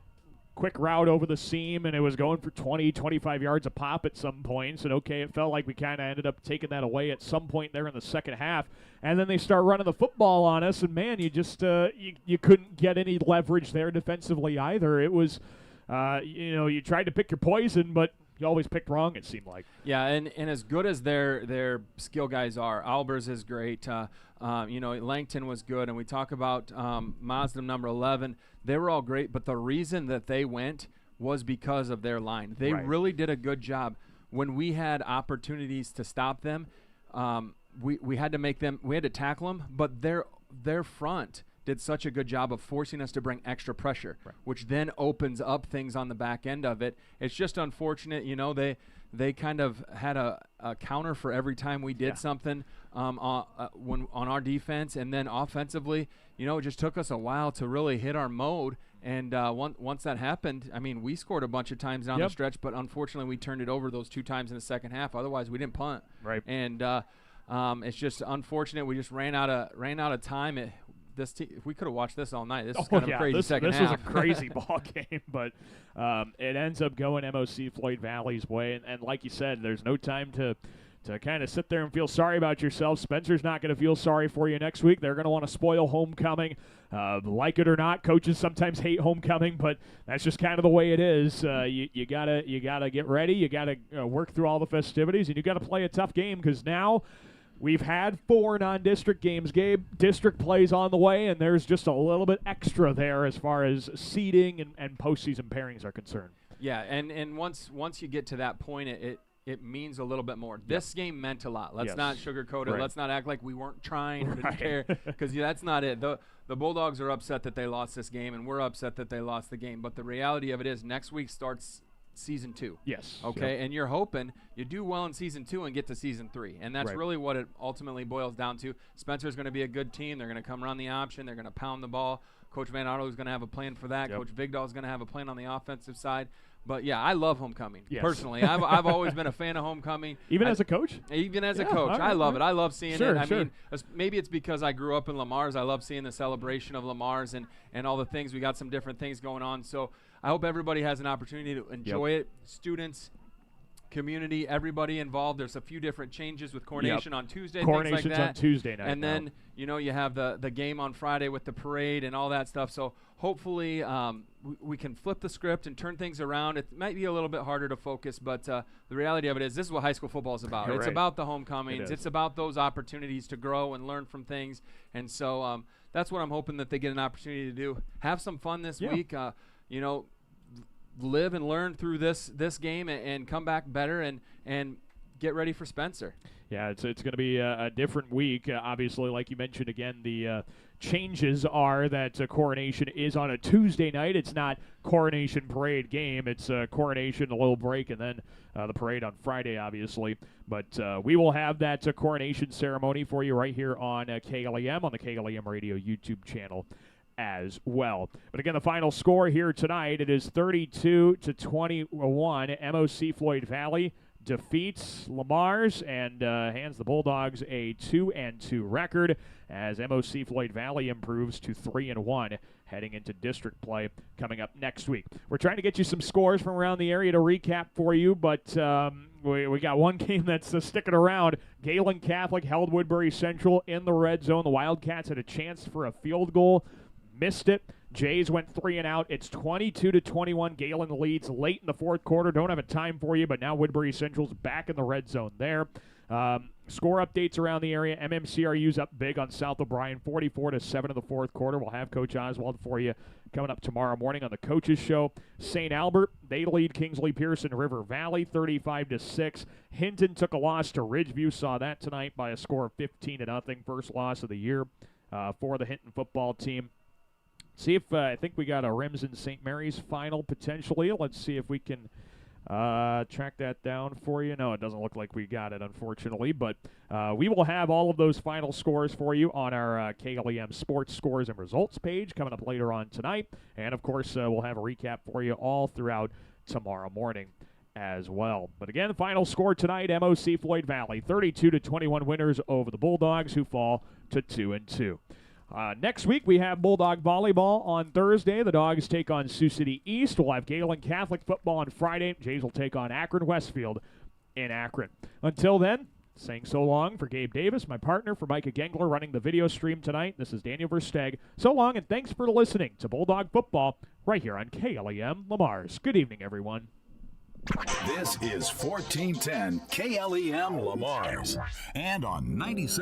quick route over the seam, and it was going for 20, 25 yards a pop at some points. And, it felt like we kind of ended up taking that away at some point there in the second half. And then they start running the football on us, and, man, you just you couldn't get any leverage there defensively either. It was, you tried to pick your poison, but you always picked wrong, it seemed like. Yeah, and as good as their skill guys are, Albers is great. Langton was good, and we talk about Mazda number 11. They were all great, but the reason that they went was because of their line. They really did a good job. When we had opportunities to stop them, we had to tackle them, but their front did such a good job of forcing us to bring extra pressure, which then opens up things on the back end of it. It's just unfortunate, they kind of had a counter for every time we did something on our defense, and then offensively, it just took us a while to really hit our mode. And once that happened, I mean, we scored a bunch of times down the stretch, but unfortunately we turned it over those 2 times in the second half. Otherwise, we didn't punt. Right. And it's just unfortunate. We just ran out of time. If we could have watched this all night. This is kind of a crazy second half. This was a crazy ball game, but it ends up going MOC-Floyd Valley's way. And like you said, there's no time to kind of sit there and feel sorry about yourself. Spencer's not going to feel sorry for you next week. They're going to want to spoil homecoming. Like it or not, coaches sometimes hate homecoming, but that's just kind of the way it is. You gotta get ready. You gotta work through all the festivities, and you got to play a tough game, because now we've had 4 non-district games, Gabe. District plays on the way, and there's just a little bit extra there as far as seeding and postseason pairings are concerned. Yeah, and once you get to that point, it means a little bit more. This game meant a lot. Let's not sugarcoat it. Let's not act like we weren't trying or didn't care, because that's not it. The Bulldogs are upset that they lost this game, and we're upset that they lost the game. But the reality of it is next week starts season 2. Yes. Okay, and you're hoping you do well in season 2 and get to season 3. And that's really what it ultimately boils down to. Spencer's going to be a good team. They're going to come run the option. They're going to pound the ball. Coach Van Otto is going to have a plan for that. Coach Vigdahl is going to have a plan on the offensive side. But, yeah, I love homecoming, personally. I've always been a fan of homecoming. Even as a coach? Even as a coach. I love it. I love seeing it. I mean, maybe it's because I grew up in Lamar's. I love seeing the celebration of Lamar's and all the things. We got some different things going on. So I hope everybody has an opportunity to enjoy it. Students, community, everybody involved. There's a few different changes with coronation on Tuesday, Coronation's things like that. on Tuesday night. And then, you have the game on Friday with the parade and all that stuff. So hopefully we can flip the script and turn things around. It might be a little bit harder to focus, but the reality of it is this is what high school football is about. It's about the homecomings. It's about those opportunities to grow and learn from things. And so that's what I'm hoping that they get an opportunity to do. Have some fun this week. Live and learn through this game and come back better and get ready for Spencer. Yeah, it's going to be a different week. Obviously, like you mentioned again, the changes are that Coronation is on a Tuesday night. It's not Coronation Parade game. It's Coronation, a little break, and then the parade on Friday, obviously. But we will have that Coronation ceremony for you right here on KLEM, on the KLEM Radio YouTube channel as well. But again, the final score here tonight, it is 32-21, MOC-Floyd Valley defeats Lamar's and hands the Bulldogs a 2-2 record as MOC-Floyd Valley improves to 3-1 heading into district play coming up next week. We're trying to get you some scores from around the area to recap for you, but we got one game that's sticking around. Galen Catholic held Woodbury Central in the red zone. The Wildcats had a chance for a field goal, missed it. Jays went 3 and out. It's 22-21. Galen leads late in the fourth quarter. Don't have a time for you, but now Woodbury Central's back in the red zone there. Score updates around the area. MMCRU's up big on South O'Brien, 44-7 in the fourth quarter. We'll have Coach Oswald for you coming up tomorrow morning on the Coaches Show. St. Albert, they lead Kingsley Pearson River Valley, 35-6. Hinton took a loss to Ridgeview. Saw that tonight by a score of 15-0. First loss of the year for the Hinton football team. See if I think we got a Rims and St. Mary's final potentially. Let's see if we can track that down for you. No, it doesn't look like we got it, unfortunately, but we will have all of those final scores for you on our KLEM Sports Scores and Results page coming up later on tonight. And, of course, we'll have a recap for you all throughout tomorrow morning as well. But, again, the final score tonight, MOC-Floyd Valley, 32-21 winners over the Bulldogs, who fall to 2-2. Next week, we have Bulldog Volleyball on Thursday. The Dogs take on Sioux City East. We'll have Galen Catholic football on Friday. Jays will take on Akron Westfield in Akron. Until then, saying so long for Gabe Davis, my partner, for Micah Gengler running the video stream tonight. This is Daniel Versteg. So long, and thanks for listening to Bulldog Football right here on KLEM Lamar's. Good evening, everyone. This is 1410 KLEM Lamar's and on 96.